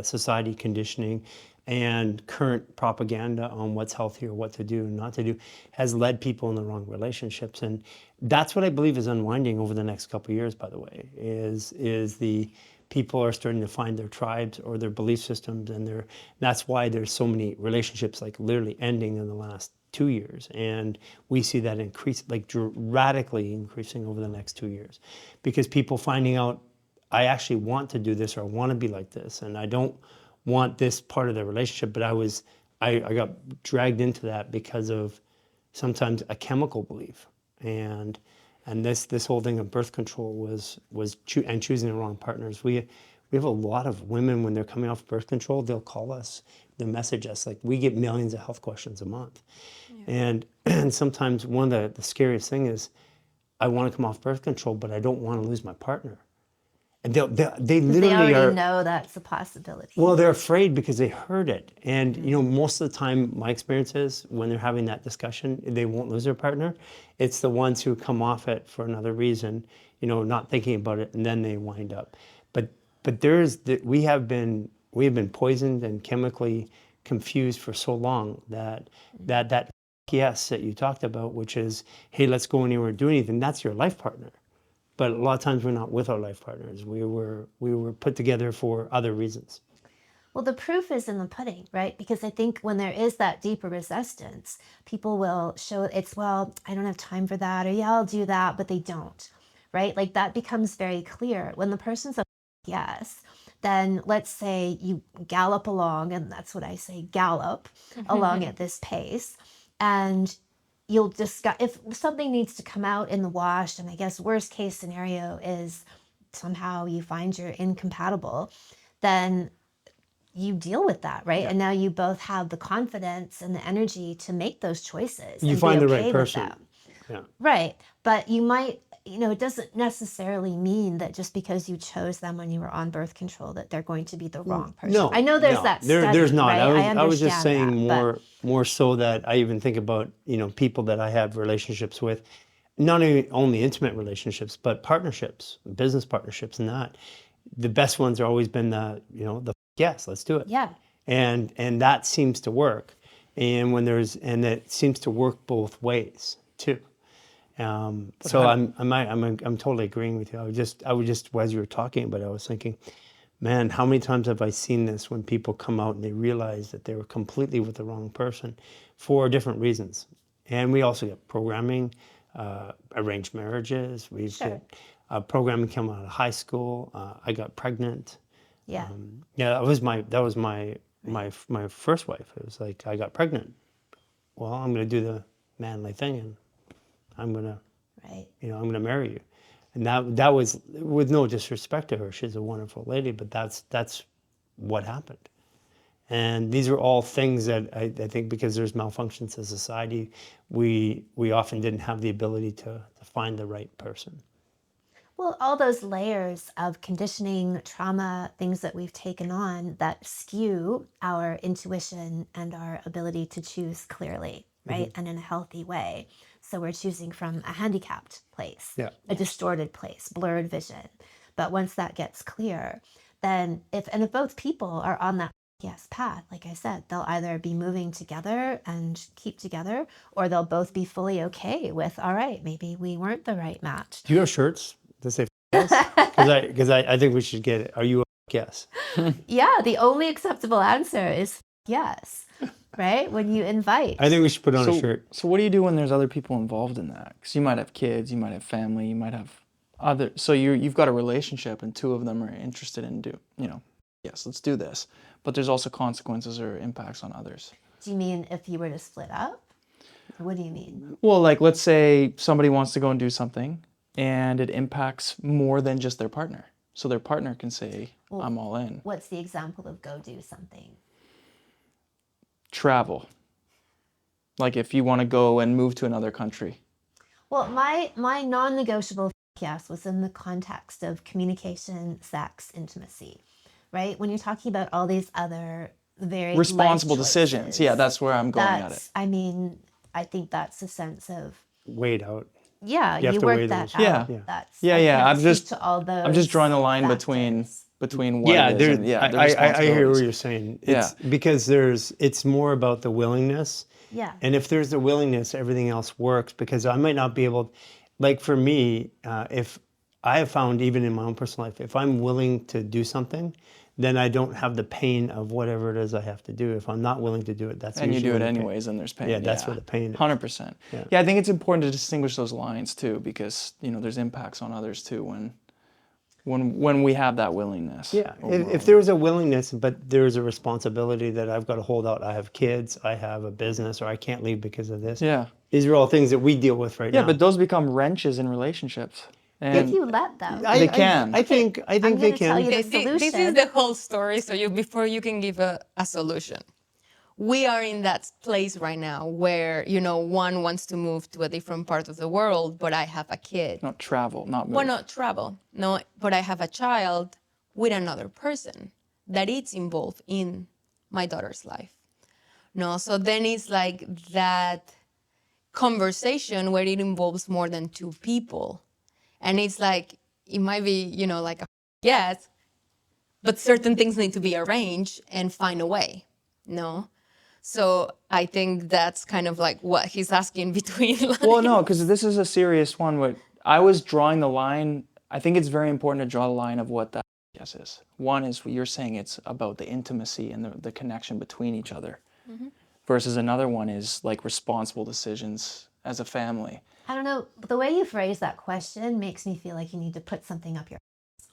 society conditioning, and current propaganda on what's healthy or what to do and not to do has led people in the wrong relationships. And that's what I believe is unwinding over the next couple of years, by the way, is the people are starting to find their tribes or their belief systems, and that's why there's so many relationships like literally ending in the last 2 years, and we see that increase, like radically increasing over the next 2 years, because people finding out, I actually want to do this, or I want to be like this, and I don't want this part of the relationship. But I got dragged into that because of sometimes a chemical belief, and this whole thing of birth control was choosing the wrong partners. We have a lot of women, when they're coming off birth control, they'll call us, they'll message us, like we get millions of health questions a month. And sometimes one of the scariest thing is, I want to come off birth control, but I don't want to lose my partner. And they They literally already know that's a possibility. well, they're afraid because they heard it. And, most of the time, my experience is when they're having that discussion, they won't lose their partner. It's the ones who come off it for another reason, not thinking about it, and then they wind up. But we have been poisoned and chemically confused for so long that yes that you talked about, which is, hey, let's go anywhere and do anything, that's your life partner. But a lot of times we're not with our life partners. We were put together for other reasons. Well, the proof is in the pudding, right? Because I think when there is that deeper resistance, people will show well, I don't have time for that, or yeah, I'll do that, but they don't, right? Like that becomes very clear. When the person's a yes, then let's say you gallop along, and that's what I say, gallop along at this pace, and you'll discuss if something needs to come out in the wash. And I guess worst case scenario is somehow you find you're incompatible, then you deal with that, right? Yeah. And now you both have the confidence and the energy to make those choices. You and find be the okay right with person. them. Yeah. Right. But you might, it doesn't necessarily mean that just because you chose them when you were on birth control that they're going to be the wrong person. No, I know there's no. that There's study, not. right? I was just understand saying that, more so that I even think about, people that I have relationships with, not only intimate relationships, but partnerships, business partnerships, and that. The best ones are always been the yes, let's do it. Yeah. And that seems to work. And and it seems to work both ways too. So I'm totally agreeing with you. I was just as you were talking, but I was thinking, man, how many times have I seen this when people come out and they realize that they were completely with the wrong person for different reasons. And we also get programming, arranged marriages. We've Sure. got programming coming out of high school. I got pregnant. Yeah. That was my first wife. It was like, I got pregnant. Well, I'm going to do the manly thing, and I'm going to, Right. I'm going to marry you. And that was, with no disrespect to her, she's a wonderful lady, but that's what happened. And these are all things that I think, because there's malfunctions in society, we often didn't have the ability to find the right person. Well, all those layers of conditioning, trauma, things that we've taken on that skew our intuition and our ability to choose clearly, right? And in a healthy way. So we're choosing from a handicapped place, a distorted place, blurred vision. But once that gets clear, then if both people are on that yes path, like I said, they'll either be moving together and keep together, or they'll both be fully okay with, all right, maybe we weren't the right match. Do you have shirts that say yes? Because I think we should get it. Are you a yes? Yeah, the only acceptable answer is yes, right? When you invite. I think we should put on a shirt. So what do you do when there's other people involved in that? Because you might have kids, you might have family, you might have other. So you've got a relationship, and two of them are interested in yes, let's do this. But there's also consequences or impacts on others. Do you mean if you were to split up? Or what do you mean? Well, like let's say somebody wants to go and do something, and it impacts more than just their partner. So their partner can say, I'm all in. What's the example of go do something? Travel. Like if you want to go and move to another country. Well, my non-negotiable yes was in the context of communication, sex, intimacy, right? When you're talking about all these other very responsible life decisions. choices, Yeah, that's where I'm going at it. I mean, I think that's a sense of Wait out. yeah, You have you to work weigh that those. out. Yeah. That's Yeah. I can't I'm speak just to all those I'm just drawing a line between factors. between what Yeah, it is. there, And, yeah, the I hear responsibilities. what you're saying. It's because it's more about the willingness. Yeah. And if there's the willingness, everything else works. Because I might not be able, like for me, if I have found even in my own personal life, if I'm willing to do something, then I don't have the pain of whatever it is I have to do. If I'm not willing to do it, that's And you usually do it when the pain- anyways, and there's pain. Yeah, that's where the pain is. 100%. Yeah, I think it's important to distinguish those lines too, because there's impacts on others too when we have that willingness. Yeah, if there was a willingness, but there's a responsibility that I've got to hold out. I have kids, I have a business, or I can't leave because of this. Yeah. These are all things that we deal with right now. Yeah, but those become wrenches in relationships. And If you let them. They can. I think I'm they gonna tell can. you the This solution. is the whole story. So before you can give a solution, we are in that place right now where one wants to move to a different part of the world, but I have a kid. not travel, not move. Well, not travel, no, but I have a child with another person that is involved in my daughter's life. No, so then it's like that conversation where it involves more than two people. And it's like, it might be, like a yes, but certain things need to be arranged and find a way, no? So I think that's kind of like what he's asking between lines. Well, no, because this is a serious one. What I was drawing the line, I think it's very important to draw the line of what that yes is. One is what you're saying, it's about the intimacy and the connection between each other. Mm-hmm. Versus another one is like responsible decisions as a family. I don't know. The way you phrase that question makes me feel like you need to put something up your ass.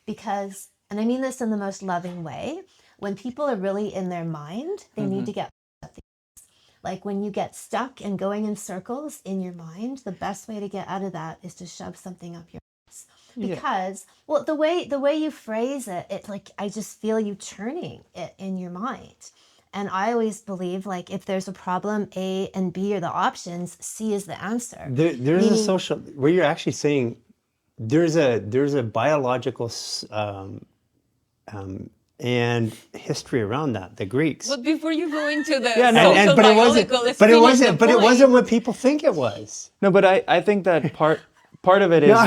Because, and I mean this in the most loving way, when people are really in their mind, they need to get up the ass. Like when you get stuck and going in circles in your mind, the best way to get out of that is to shove something up your ass. Because, well, the way you phrase it, it's like I just feel you turning it in your mind. And I always believe, like, if there's a problem, A and B are the options, C is the answer. There's a social where you're actually saying there's a biological and history around that. The Greeks. But before you go into the But it wasn't what people think it was. No, but I think that part of it is. No,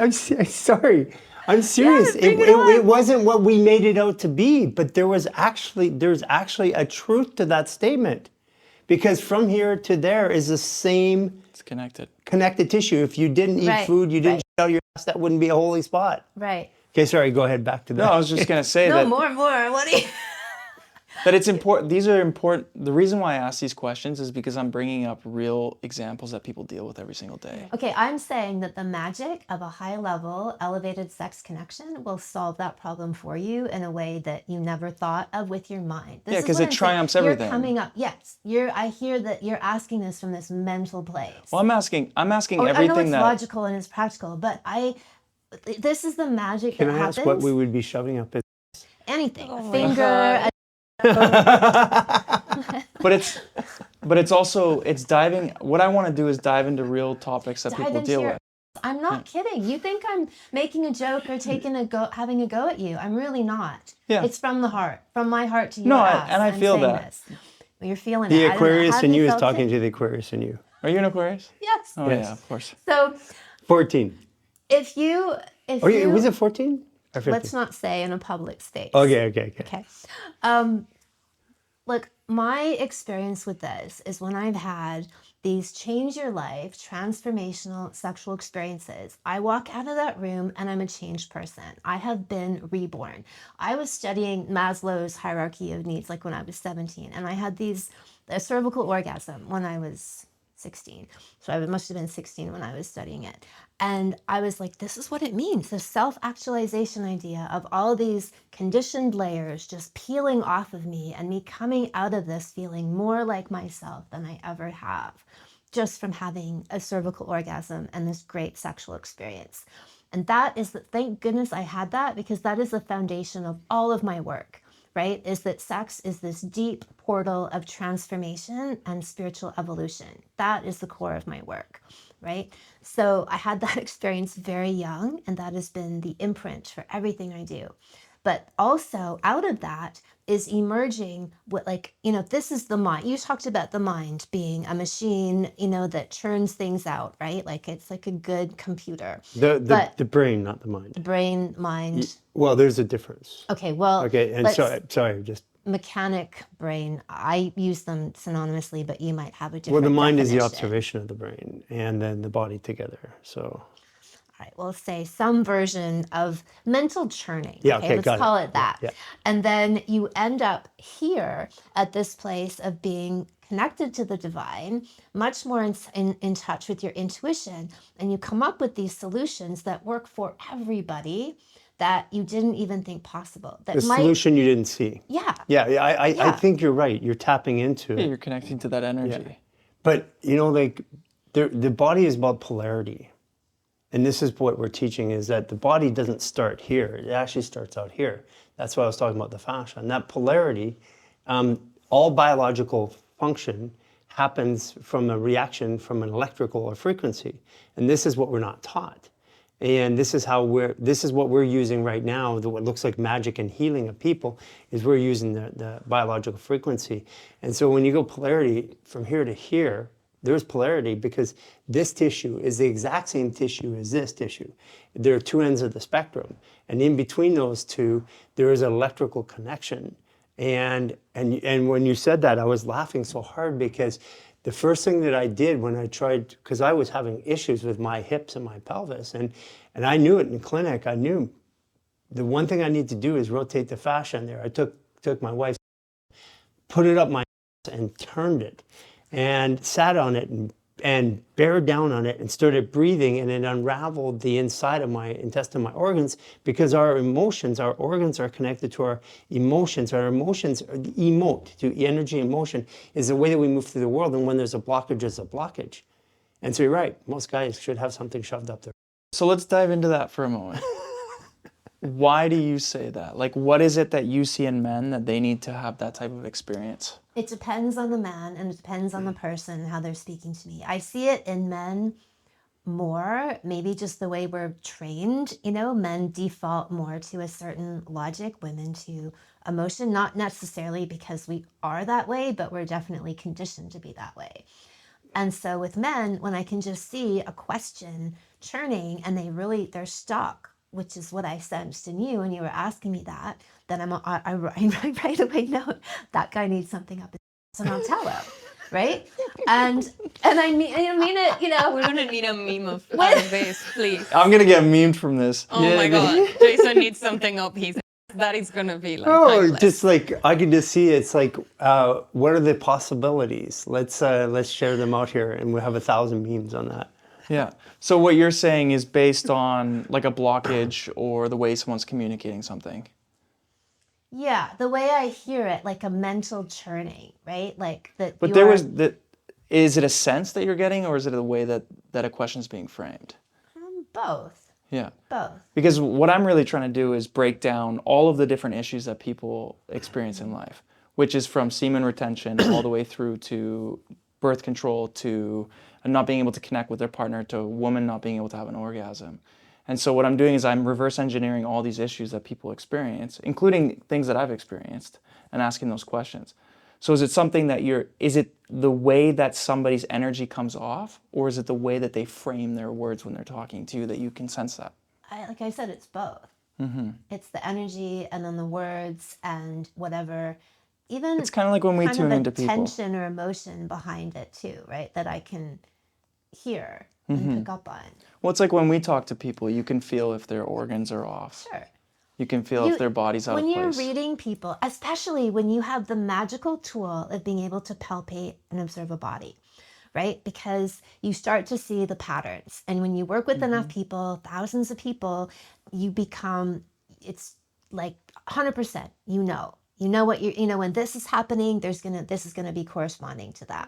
I'm sorry. I'm serious. It wasn't what we made it out to be, but there's actually a truth to that statement. Because from here to there is the same It's connected tissue. If you didn't eat food, you didn't shit out your ass, that wouldn't be a holy spot. Right. Okay, sorry, go ahead, back to that. No, I was just going to say that. More. What do you... That it's important. These are important. The reason why I ask these questions is because I'm bringing up real examples that people deal with every single day. Okay, I'm saying that the magic of a high-level, elevated sex connection will solve that problem for you in a way that you never thought of with your mind. Yeah, because it triumphs everything. You're coming up, yes. I hear that you're asking this from this mental place. Well, I'm asking everything I know it's that logical and it's practical, but this is the magic Can that I happens. ask what we would be shoving up his... Anything. Oh A my finger, God. But it's also diving. What I want to do is dive into real topics that people deal with. I'm not kidding. You think I'm making a joke or having a go at you. I'm really not. Yeah. It's from the heart, from my heart to your No, ass. and I I'm feel saying that. this. You're feeling The it. I don't know. Aquarius Have in you is felt talking it? to the Aquarius in you. Are you an Aquarius? Yes. Oh Yes. yeah, of course. So 14. if you Was it 14 or 15? let's not say in a public space. Okay. Okay. Look, my experience with this is when I've had these change your life, transformational sexual experiences, I walk out of that room and I'm a changed person. I have been reborn. I was studying Maslow's hierarchy of needs like when I was 17, and I had a cervical orgasm when I was 16. So I must have been 16 when I was studying it. And I was like, this is what it means. The self-actualization idea of all these conditioned layers just peeling off of me and me coming out of this feeling more like myself than I ever have, just from having a cervical orgasm and this great sexual experience. And thank goodness I had that, because that is the foundation of all of my work, right? Is that sex is this deep portal of transformation and spiritual evolution. That is the core of my work, right? So I had that experience very young, and that has been the imprint for everything I do. But also out of that is emerging what, like, this is the mind. You talked about the mind being a machine, that churns things out, right? Like it's like a good computer. The brain, not the mind. Brain, mind. Well, there's a difference. Okay, well, Okay, and sorry, just mechanic brain. I use them synonymously, but you might have a different. well, the mind is the definition. observation of the brain, and then the body together. So. Right, we'll say some version of mental churning. Yeah, okay, let's got call it. it that. Yeah. And then you end up here at this place of being connected to the divine, much more in touch with your intuition. And you come up with these solutions that work for everybody that you didn't even think possible. That The solution you didn't see. Yeah. Yeah, I think you're right. You're tapping into Yeah, it. you're connecting to that energy. Yeah. But, like, the body is about polarity. And this is what we're teaching, is that the body doesn't start here. It actually starts out here. That's why I was talking about the fascia. And that polarity, all biological function happens from a reaction from an electrical or frequency. And this is what we're not taught. And this is what we're using right now, what looks like magic and healing of people, is we're using the biological frequency. And so when you go polarity from here to here, there's polarity because this tissue is the exact same tissue as this tissue. There are two ends of the spectrum. And in between those two, there is an electrical connection. And when you said that, I was laughing so hard because the first thing that I did when I tried, because I was having issues with my hips and my pelvis, and I knew it in clinic, I knew the one thing I need to do is rotate the fascia in there. I took my wife, put it up my ass and turned it, and sat on it and bared down on it and started breathing, and it unraveled the inside of my intestine, my organs, because our emotions, our organs are connected to our emotions. Our emotions emote to energy. Emotion is the way that we move through the world, and when there's a blockage, there's a blockage. And so you're right, most guys should have something shoved up there. So let's dive into that for a moment. Why do you say that? Like, what is it that you see in men that they need to have that type of experience? It depends on the man and it depends on the person, how they're speaking to me. I see it in men more, maybe just the way we're trained. Men default more to a certain logic, women to emotion, not necessarily because we are that way, but we're definitely conditioned to be that way. And so with men, when I can just see a question churning and they're stuck, which is what I sensed in you when you were asking me that, then I right away know that guy needs something up his ass and I'll tell him, right? And I mean it, We're gonna need a meme of this, please. I'm gonna get memed from this. Oh my God, Jason needs something up his ass. That is gonna be like timeless. Just like I can just see it's like, what are the possibilities? Let's share them out here, and we'll have 1,000 memes on that. Yeah. So what you're saying is based on like a blockage or the way someone's communicating something. Yeah, the way I hear it, like a mental churning, right? Like that. But is it a sense that you're getting, or is it the way that a question's being framed? Both. Yeah. Both. Because what I'm really trying to do is break down all of the different issues that people experience in life, which is from semen retention all the way through to birth control to not being able to connect with their partner to a woman not being able to have an orgasm. And so what I'm doing is I'm reverse engineering all these issues that people experience, including things that I've experienced, and asking those questions. So is it something that is it the way that somebody's energy comes off, or is it the way that they frame their words when they're talking to you that you can sense that? Like I said, it's both. Mm-hmm. It's the energy and then the words and whatever. Even it's kind of like when we tune into people. Tension or emotion behind it too, right? That I can hear and pick up on. Well, it's like when we talk to people, you can feel if their organs are off. Sure. You can feel if their body's out of place. When you're reading people, especially when you have the magical tool of being able to palpate and observe a body, right? Because you start to see the patterns. And when you work with enough people, thousands of people, it's like 100%, you know what when this is happening, this is gonna be corresponding to that,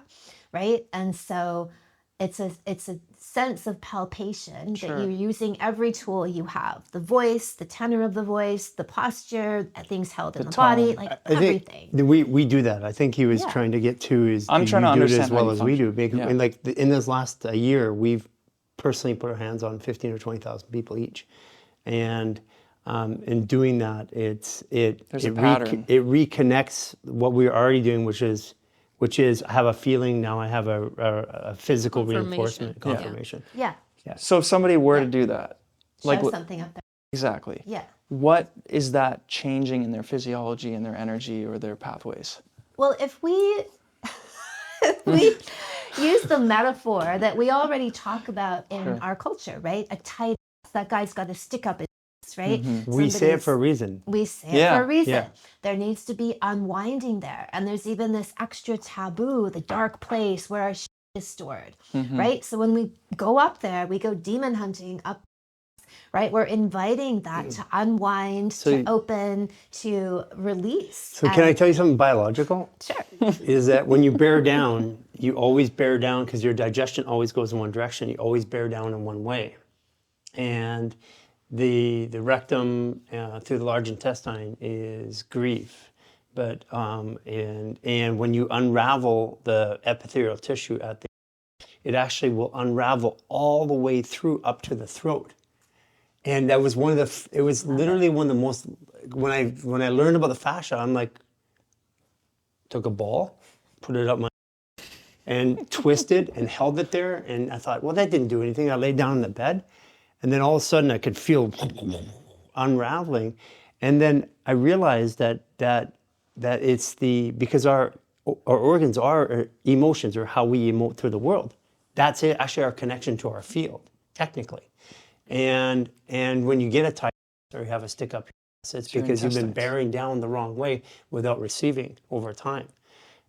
right? And so it's a sense of palpation that you're using every tool you have, the voice, the tenor of the voice, the posture, things held in the body, like everything. We do that. I think he was trying to get to is I'm trying to do it understand as well as we do. Yeah. And like in this last year, we've personally put our hands on 15 or 20,000 people each, and In doing that, There's a pattern. it reconnects what we're already doing, which is I have a feeling now, I have a physical Confirmation. reinforcement, Yeah. confirmation. Yeah. So if somebody were to do that, like Show what, something up there. exactly. Yeah. What is that changing in their physiology and their energy or their pathways? Well, if we use the metaphor that we already talk about in our culture, right? A tight ass, that guy's got to stick up his ass, right? We say it for a Somebody's- reason. We say it Yeah, for a reason. yeah. There needs to be unwinding there. And there's even this extra taboo, the dark place where our shit is stored, right? So when we go up there, we go demon hunting up, right? We're inviting that to unwind, to open, to release. So can I tell you something biological? Sure. Is that when you bear down, you always bear down because your digestion always goes in one direction. You always bear down in one way. And the rectum through the large intestine is grief. But and when you unravel the epithelial tissue it actually will unravel all the way through up to the throat. And that was it was literally one of the most, when I learned about the fascia, I'm like, took a ball, put it up my, and twisted and held it there. And I thought, well, that didn't do anything. I laid down in the bed, and then all of a sudden I could feel unraveling. And then I realized that it's because our organs are emotions, or how we emote through the world. That's it, actually our connection to our field, technically. And when you get a tight or you have a stick up, it's because you've been bearing down the wrong way without receiving over time.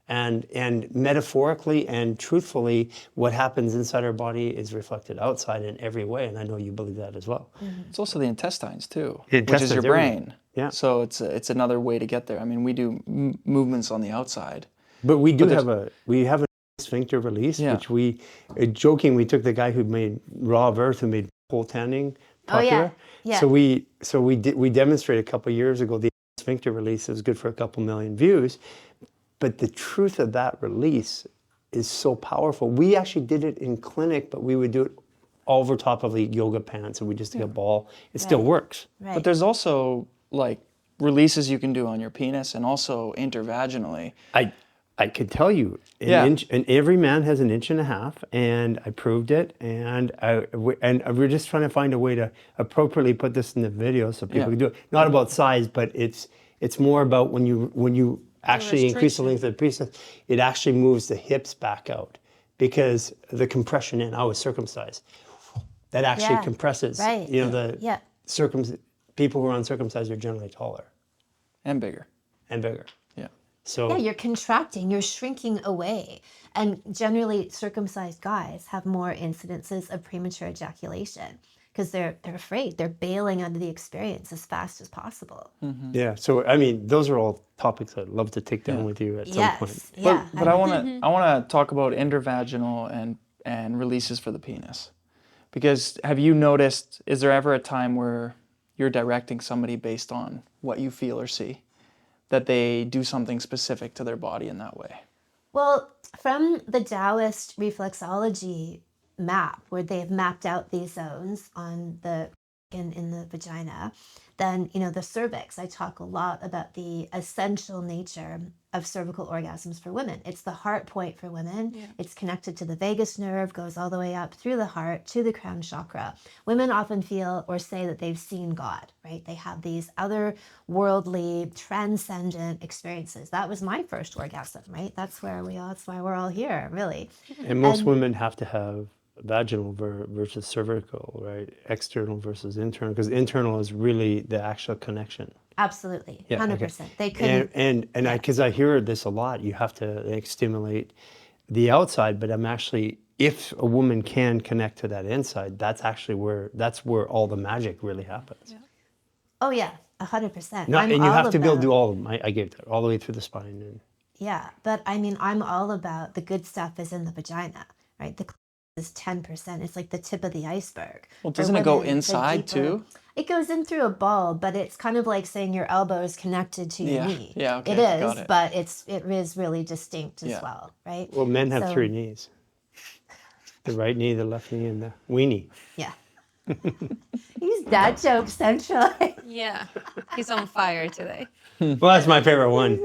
And metaphorically and truthfully, what happens inside our body is reflected outside in every way. And I know you believe that as well. It's also the intestines too, The which is your intestines, everywhere. brain. Yeah. So it's another way to get there. I mean, we do movements on the outside. But we do have a sphincter release, which we took the guy who made Raw of Earth, who made pole tanning popular. Yeah. So we demonstrated a couple of years ago the sphincter release. It was good for a couple million views. But the truth of that release is so powerful. We actually did it in clinic, but we would do it over top of the yoga pants, and we just take a ball. It still works. Right. But there's also like releases you can do on your penis and also intervaginally. I could tell you, inch, and every man has an inch and a half, and I proved it, and we're just trying to find a way to appropriately put this in the video so people can do it. Not about size, but it's more about when you actually increase the length of the penis, it actually moves the hips back out, because the compression in, I was circumcised, that actually compresses. Right. You know, people who are uncircumcised are generally taller And bigger. and bigger. Yeah. So Yeah, you're contracting, you're shrinking away. And generally, circumcised guys have more incidences of premature ejaculation because they're afraid. They're bailing out of the experience as fast as possible. yeah, so I mean, those are all topics I'd love to take down with you at some point. Yes, yeah. But I want to talk about intervaginal and releases for the penis. Because have you noticed, is there ever a time where you're directing somebody based on what you feel or see, that they do something specific to their body in that way? Well, from the Taoist reflexology map, where they've mapped out these zones on the in the vagina, then the cervix, I talk a lot about the essential nature of cervical orgasms for women. It's the heart point for women. Yeah. It's connected to the vagus nerve, goes all the way up through the heart to the crown chakra. Women often feel or say that they've seen God, right? They have these otherworldly, transcendent experiences. That was my first orgasm, right? That's why we're all here, really. And most women have to have vaginal versus cervical, right? External versus internal, because internal is really the actual connection. Absolutely, Yeah, 100%. okay. They couldn't. And because I hear this a lot, you have to stimulate the outside, but I'm actually, if a woman can connect to that inside, that's where all the magic really happens. Yeah. Oh yeah, 100%. And you have to be able to do all of them. I gave that all the way through the spine. And yeah, but I mean, I'm all about the good stuff is in the vagina, right? The is 10%. It's like the tip of the iceberg. Well, doesn't it go inside too? It goes in through a bulb, but it's kind of like saying your elbow is connected to your knee. Yeah, okay. It is, but it is really distinct as well, right? Well, men have 3 knees. The right knee, the left knee, and the weenie. Yeah. Use dad joke central. Yeah, he's on fire today. Well, that's my favorite one.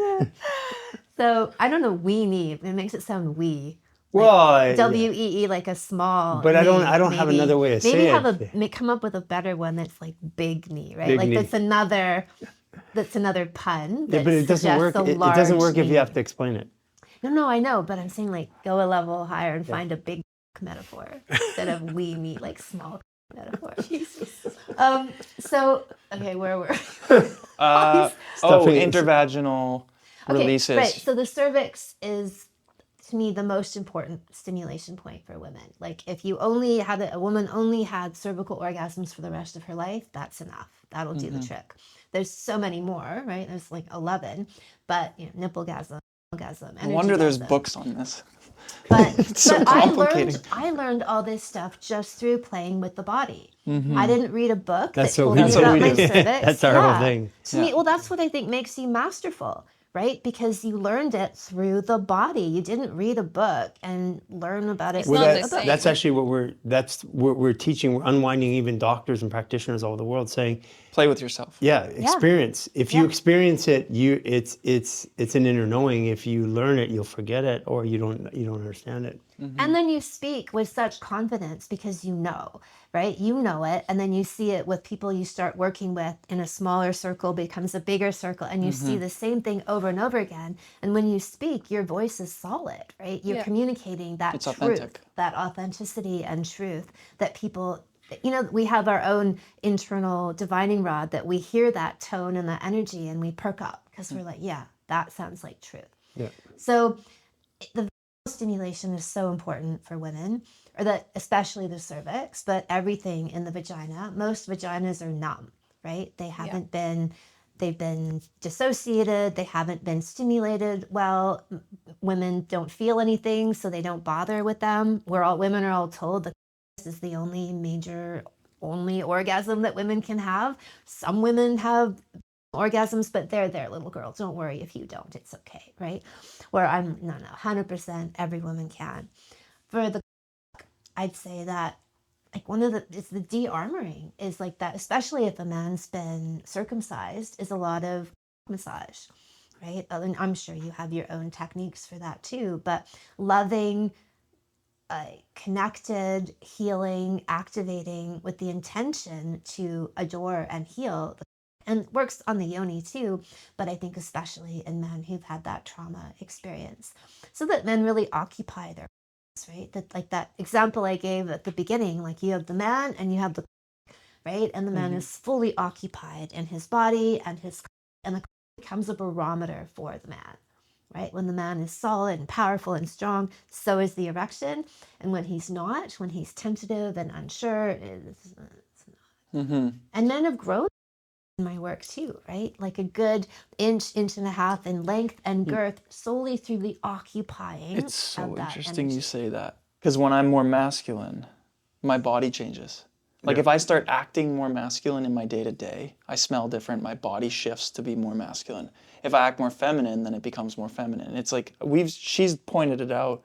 So I don't know, weenie. It makes it sound wee. Well, WEE, like a small. But I don't knee, have maybe. another way to Maybe say have it. come up with a better one that's like big knee, right? Big like knee. that's another pun. Yeah, That but it doesn't work. suggests a It doesn't large work if you knee. have to explain it. No, I know, but I'm saying like go a level higher and find a big metaphor instead of wee meat, like small metaphor. Jesus. So okay, where were Stuffing- intervaginal releases. Right. So the cervix is, to me, the most important stimulation point for women. Like if you only had a woman only had cervical orgasms for the rest of her life, that's enough. That'll do the trick. There's so many more, right? There's like 11, but nipplegasm, orgasm, No wonder there's energygasm. books on this. But, It's so but complicated. I learned all this stuff just through playing with the body. I didn't read a book That's that what told we me do. about my cervix. That's our whole thing. To me, well, that's what I think makes you masterful, right? Because you learned it through the body. You didn't read a book and learn about it. Well, not the same. That's actually what we're teaching. We're unwinding even doctors and practitioners all over the world, saying, Play with yourself. yeah, experience. If you experience it, it's an inner knowing. If you learn it, you'll forget it, or you don't understand it. And then you speak with such confidence because you know, right? You know it. And then you see it with people you start working with in a smaller circle becomes a bigger circle. And you see the same thing over and over again. And when you speak, your voice is solid, right? You're communicating that It's truth, authentic. that authenticity and truth that people, we have our own internal divining rod that we hear that tone and that energy and we perk up because we're like, yeah, that sounds like truth. Yeah. So the stimulation is so important for women, or that especially the cervix, but everything in the vagina. Most vaginas are numb, right? They haven't been, they've been dissociated, they haven't been stimulated well. Women don't feel anything, so they don't bother with them. Women are all told that this is the only orgasm that women can have. Some women have orgasms, but they're there, little girl. Don't worry if you don't. It's okay, right? Where I'm, no, 100% every woman can. For the, I'd say that like it's the de-armoring is like that, especially if a man's been circumcised, is a lot of massage, right? And I'm sure you have your own techniques for that too, but loving, connected, healing, activating with the intention to adore and heal, and works on the yoni too, but I think especially in men who've had that trauma experience, so that men really occupy their, right? That like that example I gave at the beginning, like you have the man and you have the, right? And the man is fully occupied in his body and the becomes a barometer for the man, right? When the man is solid and powerful and strong, so is the erection. And when he's not, when he's tentative and unsure, it's not. And men have grown in my work too, right? Like a good inch and a half in length and girth solely through the occupying. It's so of that interesting energy. you say that. Because when I'm more masculine, my body changes. Like if I start acting more masculine in my day-to-day, I smell different, my body shifts to be more masculine. If I act more feminine, then it becomes more feminine. It's like she's pointed it out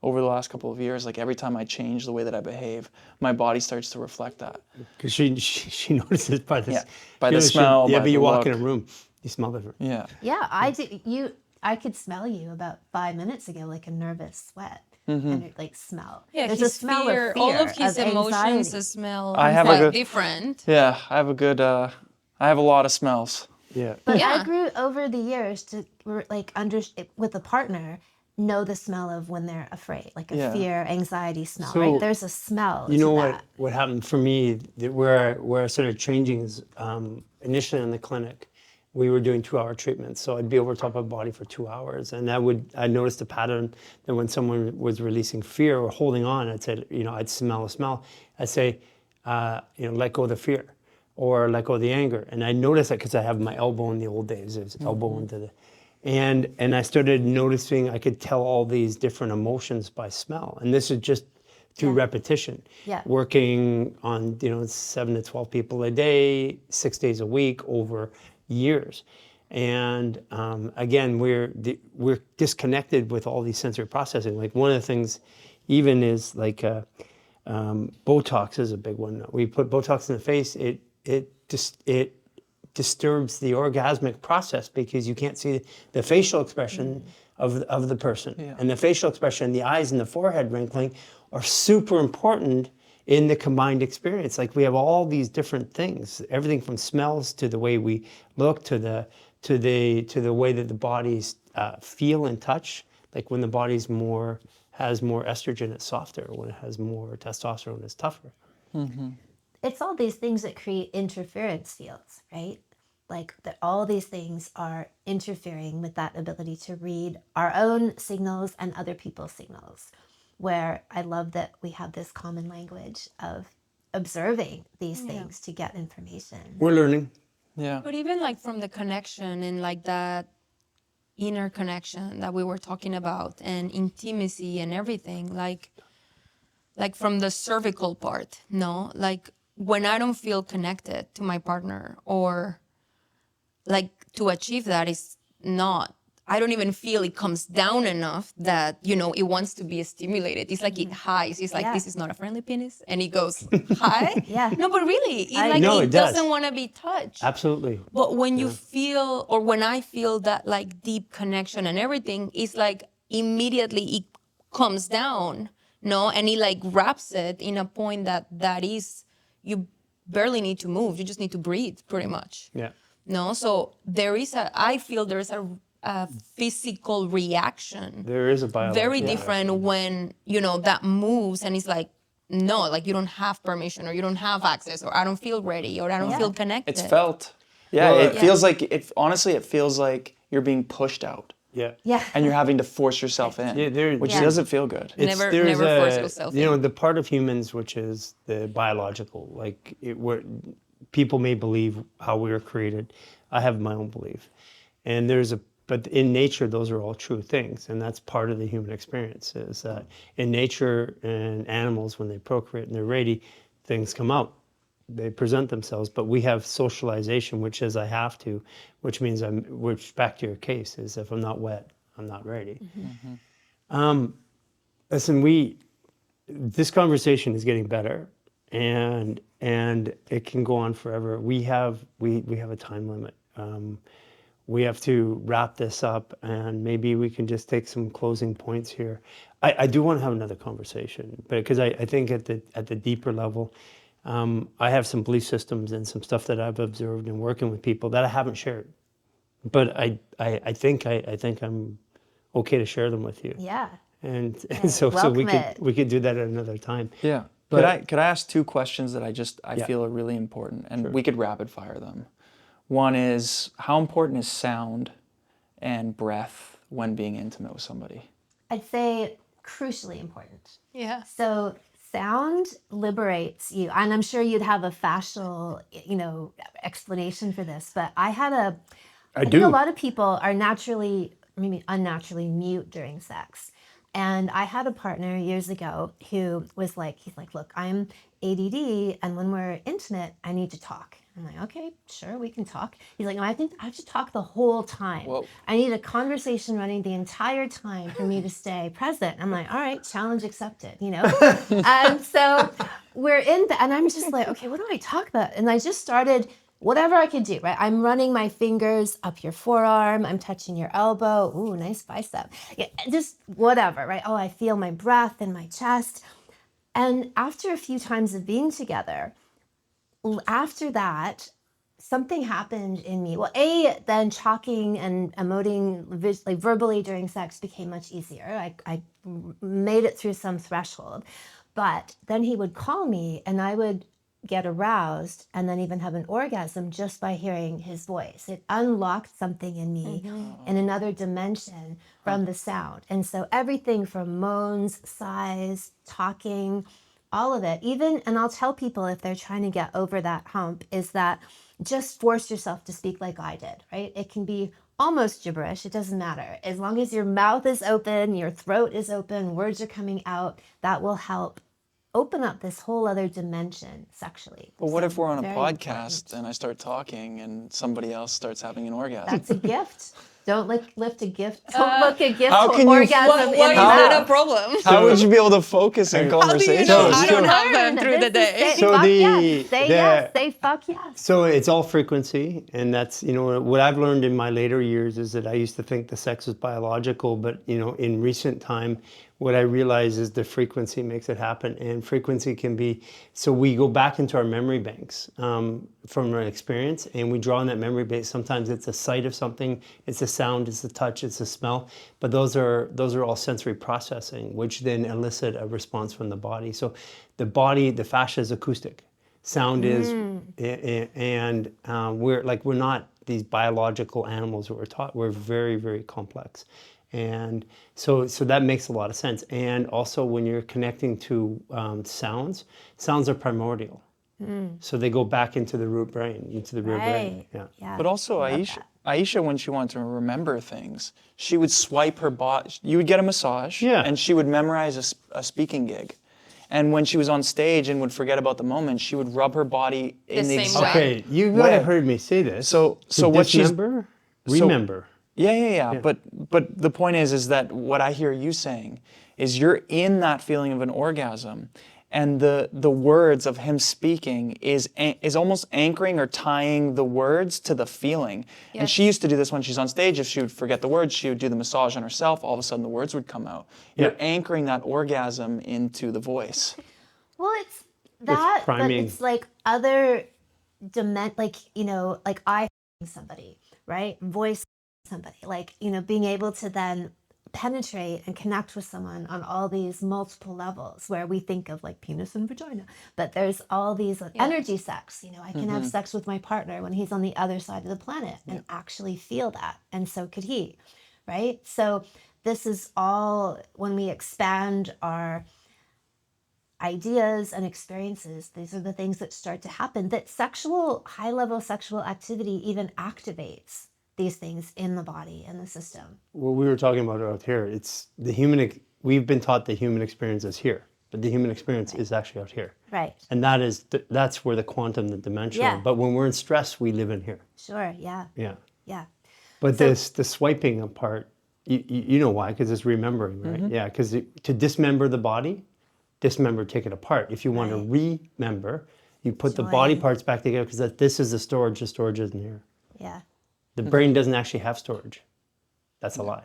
over the last couple of years, like every time I change the way that I behave, my body starts to reflect that. Because she notices by the by the smell, Yeah, by but you the walk in a look. room, you smell different. Yeah. Yeah, I do. I could smell you about 5 minutes ago, like a nervous sweat, and it like smell. Yeah, There's his a smell fear, of fear, all of his emotions anxiety. smell I have a quite good- different. Yeah, I have a lot of smells. Yeah. But Yeah. I grew over the years to like with a partner know the smell of when they're afraid, like a Yeah. fear, anxiety smell. So, right? There's a smell. You know to what? that. What happened for me, where I started changing is initially in the clinic, we were doing 2-hour treatments. So I'd be over top of body for 2 hours, and I noticed a pattern that when someone was releasing fear or holding on, I'd say, I'd smell a smell. I'd say, let go of the fear, or let go of the anger. And I noticed that because I have my elbow in the old days, it was elbow into the. And I started noticing I could tell all these different emotions by smell. And this is just through repetition. Yeah. Working on 7 to 12 people a day, 6 days a week over years. And again, we're disconnected with all these sensory processing. Like one of the things even is like Botox is a big one. We put Botox in the face, it disturbs the orgasmic process because you can't see the facial expression of the person. Yeah. And the facial expression, the eyes and the forehead wrinkling are super important in the combined experience. Like we have all these different things, everything from smells to the way we look to the way that the bodies feel and touch. Like when the body's has more estrogen, it's softer. When it has more testosterone, it's tougher. It's all these things that create interference fields, right? Like that all these things are interfering with that ability to read our own signals and other people's signals, where I love that we have this common language of observing these things to get information. We're learning. Yeah. But even like from the connection and like that inner connection that we were talking about and intimacy and everything, like from the cervical part, no? Like when I don't feel connected to my partner or like to achieve that is not, I don't even feel it comes down enough that, you know, it wants to be stimulated. It's like it highs. It's like, this is not a friendly penis. And it goes high. No, but really, it doesn't want to be touched. Absolutely. But when you feel, or when I feel that like deep connection and everything, it's like immediately it comes down, no? And it like wraps it in a point that is, you barely need to move. You just need to breathe pretty much. Yeah. No, so I feel there's a physical reaction. There is a biological very different reaction. when, you know, that moves and it's like, no, like you don't have permission or you don't have access or I don't feel ready or I don't feel connected. It's felt. Yeah, Well, it feels like, honestly, it feels like you're being pushed out. Yeah. Yeah. And you're having to force yourself in, which doesn't feel good. Never there's force yourself You know, in. the part of humans which is the biological, like people may believe how we were created. I have my own belief. And but in nature, those are all true things. And that's part of the human experience is that in nature and animals, when they procreate and they're ready, things come out. They present themselves, but we have socialization, which says I have to, which means which back to your case is if I'm not wet, I'm not ready. Listen, this conversation is getting better, and it can go on forever. We have a time limit. We have to wrap this up, and maybe we can just take some closing points here. I do want to have another conversation, because I think at the deeper level, I have some belief systems and some stuff that I've observed in working with people that I haven't shared, but I think I'm okay to share them with you. Yeah. And so we could do that at another time. Yeah. But Could I ask two questions that I feel are really important, and we could rapid fire them. One is, how important is sound and breath when being intimate with somebody? I'd say crucially important. Yeah. So sound liberates you, and I'm sure you'd have a fascial, explanation for this, but I think a lot of people are naturally, maybe unnaturally mute during sex. And I had a partner years ago who was like, look, I'm ADD, and when we're intimate, I need to talk. I'm like, okay, sure, we can talk. He's like, no, I think I have to talk the whole time. Whoa. I need a conversation running the entire time for me to stay present. I'm like, all right, challenge accepted, And so we're in and I'm just like, okay, what do I talk about? And I just started whatever I could do, right? I'm running my fingers up your forearm. I'm touching your elbow. Ooh, nice bicep. Yeah, just whatever, right? Oh, I feel my breath in my chest. And after a few times of being together, after that, something happened in me. Well, then talking and emoting like verbally during sex became much easier. I made it through some threshold. But then he would call me and I would get aroused and then even have an orgasm just by hearing his voice. It unlocked something in me in another dimension from the sound. And so everything from moans, sighs, talking, all of it, and I'll tell people if they're trying to get over that hump, is that just force yourself to speak like I did, right? It can be almost gibberish, it doesn't matter. As long as your mouth is open, your throat is open, words are coming out, that will help open up this whole other dimension sexually. But what if we're on a very podcast important. and I start talking and somebody else starts having an orgasm? That's a gift. Don't lift a gift. Don't look a gift how to can you- orgasm Why in is the that a mouth. problem? How would you be able to focus in How do you conversation? know So- I don't so- have them Learn. through the This is day? say So fuck the- yes. Say the- yes. Say fuck yes. So it's all frequency, and that's, you know, what I've learned in my later years is that I used to think the sex was biological, but, you know, in recent time, what I realize is the frequency makes it happen, and frequency can be, so we go back into our memory banks from an experience, and we draw on that memory base. Sometimes it's a sight of something, it's a sound, it's a touch, it's a smell, but those are all sensory processing, which then elicit a response from the body. So the body, the fascia is acoustic. Sound is, and we're not these biological animals that we're taught. We're very, very complex. And so that makes a lot of sense. And also when you're connecting to sounds are primordial. So they go back into the root brain, into the rear brain. Right. Yeah. But also Love Aisha, that. Aisha, when she wanted to remember things, she would swipe her body. You would get a massage, Yeah. and she would memorize a speaking gig. And when she was on stage and would forget about the moment, she would rub her body in the same exact way. Okay, you might have way. heard me say this. So To what she's dismember, so- remember. Yeah. But the point is that what I hear you saying is you're in that feeling of an orgasm, and the words of him speaking is almost anchoring or tying the words to the feeling. And she used to do this when she's on stage. If she would forget the words, she would do the massage on herself. All of a sudden, the words would come out. You're anchoring that orgasm into the voice. Well, it's that, but priming. it's like other like, you know, like I somebody, right? Voice somebody, like, you know, being able to then penetrate and connect with someone on all these multiple levels where we think of like penis and vagina, but there's all these like, energy sex. You know, I can have sex with my partner when he's on the other side of the planet and actually feel that, and so could he, right? So this is all when we expand our ideas and experiences, these are the things that start to happen, that high level sexual activity even activates these things in the body, in the system. What we were talking about out here, it's the we've been taught the human experience is here, but the human experience is actually out here. Right. And that's where the quantum, the dimensional, Yeah. but when we're in stress, we live in here. Sure. Yeah. Yeah. Yeah. But the swiping part, you know why? Because it's remembering, right? Yeah, because to dismember the body, take it apart. If you want to remember, you put the body Join. parts back together, because this is the storage isn't here. Yeah. The brain doesn't actually have storage. That's a lie.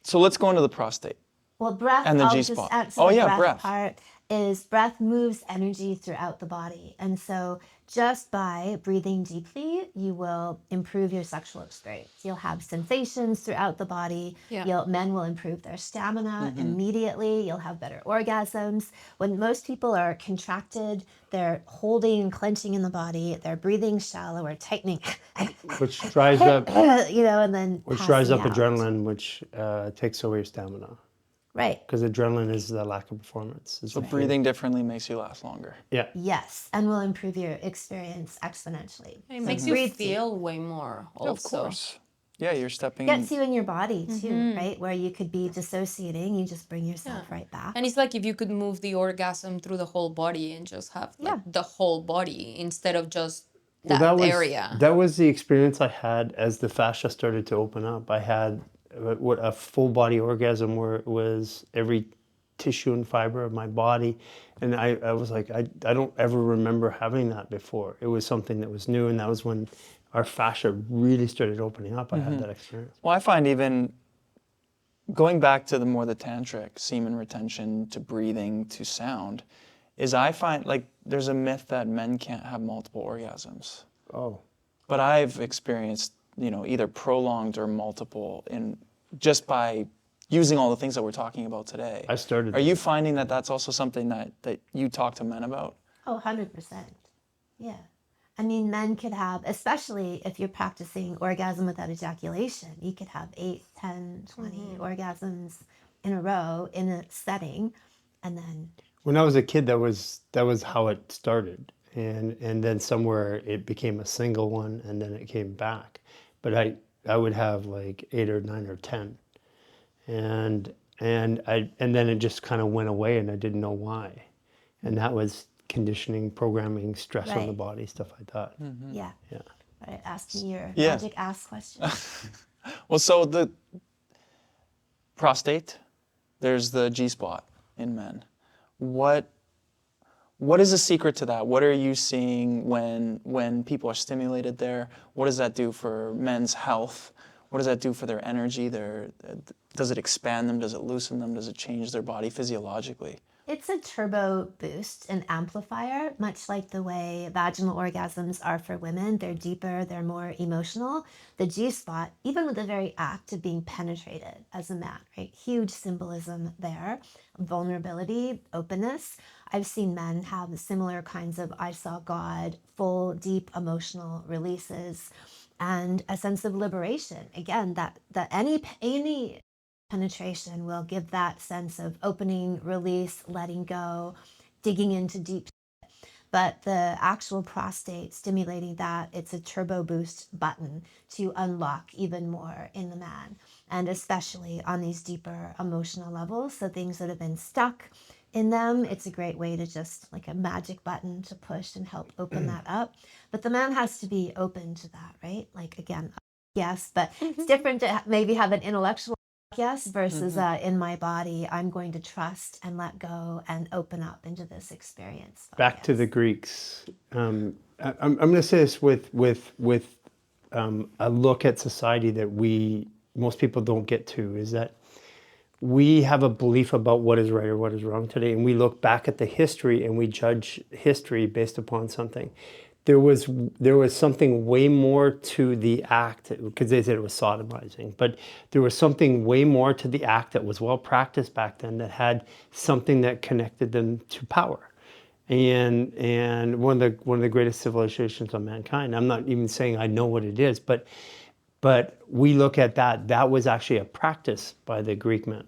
So let's go into the prostate. Well, breath, And the I'll G-spot. just answer Oh, the yeah, breath. part is breath moves energy throughout the body. And so just by breathing deeply, you will improve your sexual experience. You'll have sensations throughout the body. Yeah. Men will improve their stamina immediately. You'll have better orgasms. When most people are contracted, they're holding and clenching in the body. They're breathing shallow or tightening, Which drives up, you know, and then which drives up passing out. adrenaline, which takes away your stamina. Right. Because adrenaline is the lack of performance. So breathing differently makes you last longer. Yeah. Yes, and will improve your experience exponentially. It So makes you breathe deep. feel way more also. Of course. Yeah, you're stepping Gets you in your body too, right? Where you could be dissociating, you just bring yourself right back. And it's like if you could move the orgasm through the whole body and just have like the whole body instead of just that, area. That was the experience I had as the fascia started to open up. I had a full body orgasm where it was every tissue and fiber of my body. And I was like, I don't ever remember having that before. It was something that was new, and that was when our fascia really started opening up. I had that experience. Well, I find even going back to the tantric, semen retention to breathing to sound, is I find like there's a myth that men can't have multiple orgasms. Oh. But I've experienced, either prolonged or multiple just by using all the things that we're talking about today. I started. Are you finding that that's also something that you talk to men about? Oh, 100%. Yeah. I mean, men could have, especially if you're practicing orgasm without ejaculation, you could have 8, 10, 20 orgasms in a row in a setting, and then... When I was a kid, that was how it started. And then somewhere it became a single one, and then it came back. But I would have like 8 or 9 or 10. And then it just kind of went away, and I didn't know why. And that was conditioning, programming, stress on the Right. body, stuff like that. Yeah. Yeah. All right, ask me your Yeah. magic ass question. Well, so the prostate, there's the G-spot in men. What is the secret to that? What are you seeing when people are stimulated there? What does that do for men's health? What does that do for their energy? Does it expand them? Does it loosen them? Does it change their body physiologically? It's a turbo boost, an amplifier, much like the way vaginal orgasms are for women. They're deeper, they're more emotional. The G-spot, even with the very act of being penetrated as a man, right? Huge symbolism there, vulnerability, openness. I've seen men have similar kinds of I saw God, full, deep emotional releases, and a sense of liberation. Again, that any penetration will give that sense of opening, release, letting go, digging into deep. But the actual prostate stimulating that, it's a turbo boost button to unlock even more in the man, and especially on these deeper emotional levels. So things that have been stuck in them, it's a great way to just like a magic button to push and help open that up. But the man has to be open to that, right? Like again, yes, but it's different to maybe have an intellectual yes versus in my body, I'm going to trust and let go and open up into this experience. Back to the Greeks. I'm going to say this with a look at society that most people don't get to, is that we have a belief about what is right or what is wrong today, and we look back at the history and we judge history based upon something. There was something way more to the act, because they said it was sodomizing, but there was something way more to the act that was well practiced back then, that had something that connected them to power. And one of the greatest civilizations of mankind. I'm not even saying I know what it is, but we look at that was actually a practice by the Greek men.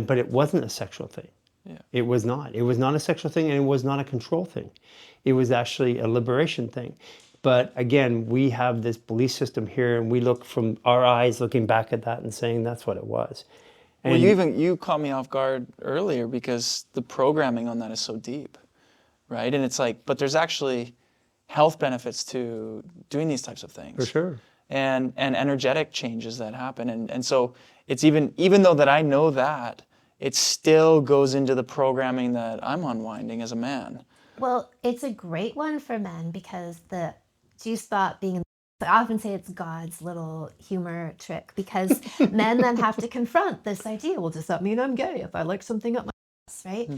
But it wasn't a sexual thing. Yeah. It was not. It was not a sexual thing, and it was not a control thing. It was actually a liberation thing. But again, we have this belief system here, and we look from our eyes looking back at that and saying that's what it was. And Well, you caught me off guard earlier because the programming on that is so deep, right? And it's like, but there's actually health benefits to doing these types of things. for sure. And energetic changes that happen. And so it's even though that I know that, it still goes into the programming that I'm unwinding as a man. Well, it's a great one for men because the G-spot being, I often say it's God's little humor trick, because men then have to confront this idea. Well, does that mean I'm gay if I like something up my ass, right?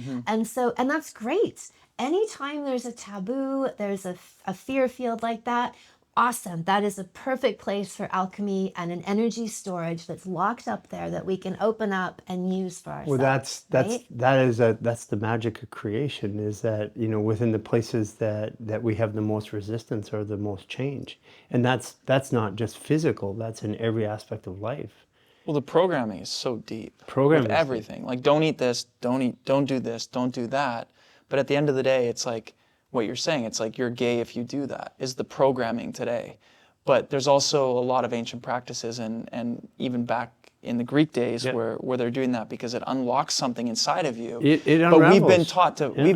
And that's great. Anytime there's a taboo, there's a fear field like that, awesome. That is a perfect place for alchemy and an energy storage that's locked up there that we can open up and use for ourselves. Well, right? that's the magic of creation, is that, within the places that we have the most resistance or the most change. And that's not just physical, that's in every aspect of life. Well, the programming is so deep. Programming With is everything. Like, don't eat this, don't do this, don't do that. But at the end of the day, it's like what you're saying. It's like you're gay if you do that, is the programming today. But there's also a lot of ancient practices and even back in the Greek days where they're doing that because it unlocks something inside of you. It but we've unravels.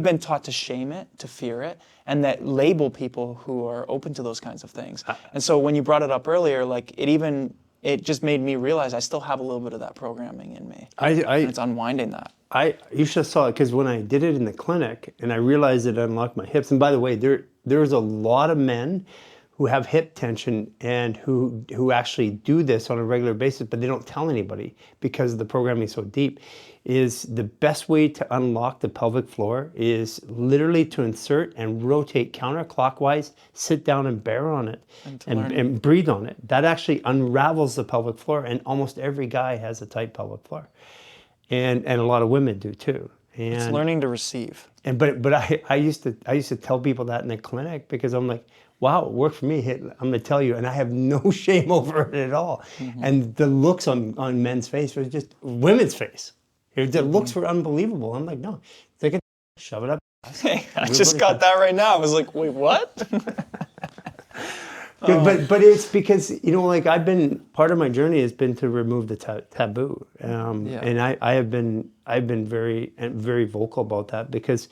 been taught to shame it, to fear it, and that label people who are open to those kinds of things. And so when you brought it up earlier, like it just made me realize I still have a little bit of that programming in me. And it's unwinding that. You should have saw it, because when I did it in the clinic and I realized it unlocked my hips, and by the way, there's a lot of men who have hip tension and who actually do this on a regular basis, but they don't tell anybody because the programming is so deep. Is the best way to unlock the pelvic floor is literally to insert and rotate counterclockwise, sit down and bear on it and breathe on it. That actually unravels the pelvic floor, and almost every guy has a tight pelvic floor. And a lot of women do too. And It's learning to receive. but I used to tell people that in the clinic, because I'm like, wow, it worked for me. I'm going to tell you, and I have no shame over it at all. And the looks on men's face was just women's face. The looks were unbelievable. I'm like, no, take it, shove it up. Hey, I just got that right now. I was like, wait, what? But it's because, like, part of my journey has been to remove the taboo. And I've been very, very vocal about that, because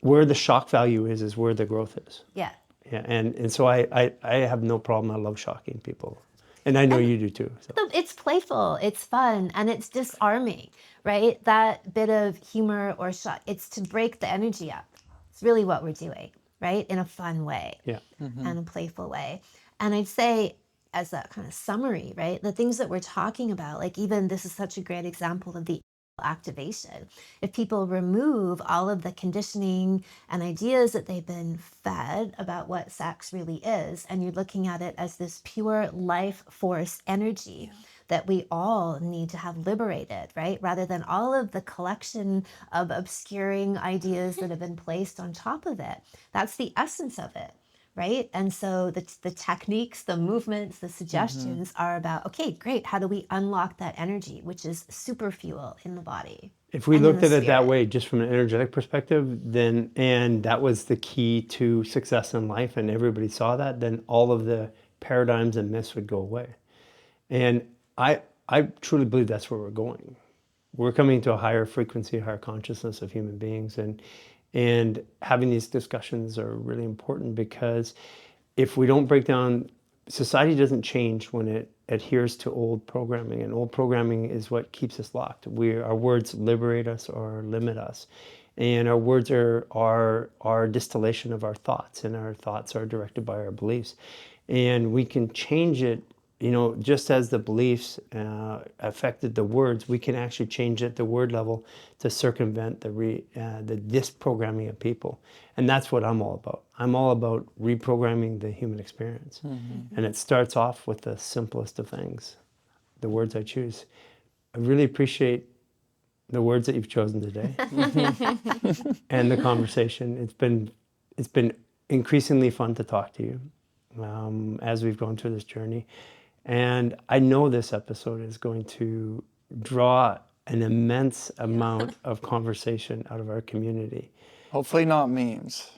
where the shock value is where the growth is. Yeah. Yeah. And so I have no problem. I love shocking people. And I know you do too. So. It's playful, it's fun, and it's disarming, right? That bit of humor or shock, it's to break the energy up. It's really what we're doing, right? In a fun way Yeah. and a playful way. And I'd say, as a kind of summary, right, the things that we're talking about, like even this is such a great example of the activation. If people remove all of the conditioning and ideas that they've been fed about what sex really is, and you're looking at it as this pure life force energy that we all need to have liberated, right? Rather than all of the collection of obscuring ideas that have been placed on top of it. That's the essence of it. Right. And so the techniques, the movements, the suggestions are about, okay, great. How do we unlock that energy, which is super fuel in the body? If we and in looked the at it that spirit? way, just from an energetic perspective, then, and that was the key to success in life, and everybody saw that, then all of the paradigms and myths would go away. And I truly believe that's where we're going. We're coming to a higher frequency, higher consciousness of human beings, and having these discussions are really important, because if we don't break down, society doesn't change when it adheres to old programming, and old programming is what keeps us locked. Our words liberate us or limit us, and our words are distillation of our thoughts, and our thoughts are directed by our beliefs, and we can change it. Just as the beliefs affected the words, we can actually change it at the word level to circumvent the disprogramming of people. And that's what I'm all about. I'm all about reprogramming the human experience. And it starts off with the simplest of things, the words I choose. I really appreciate the words that you've chosen today and the conversation. It's been increasingly fun to talk to you as we've gone through this journey. And I know this episode is going to draw an immense amount of conversation out of our community. Hopefully not memes.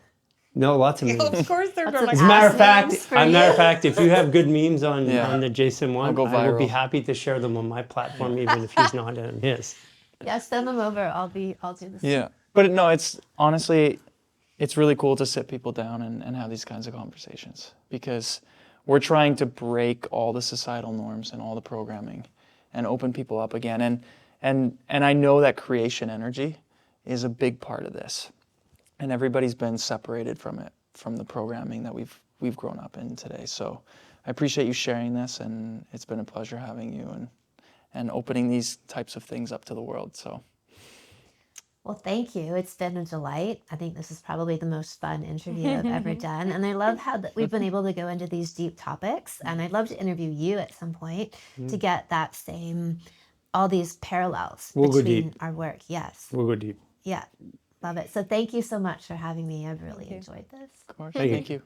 No, lots of memes. Of course they're Lots gonna. of As a matter of fact, memes for you. if you have good memes on the Jason one, go I will be viral. happy to share them on my platform, even if he's not on his. Yeah, send them over. I'll do the same. Yeah. But no, it's honestly, it's really cool to sit people down and have these kinds of conversations, because we're trying to break all the societal norms and all the programming and open people up again. And I know that creation energy is a big part of this. And everybody's been separated from it, from the programming that we've grown up in today. So I appreciate you sharing this, and it's been a pleasure having you and opening these types of things up to the world. So. Well, thank you. It's been a delight. I think this is probably the most fun interview I've ever done. And I love how we've been able to go into these deep topics. And I'd love to interview you at some point to get that same, all these parallels We'll go between deep. our work. Yes. We'll go deep. Yeah. Love it. So thank you so much for having me. I've really enjoyed this. Of course. Thank you. Thank you.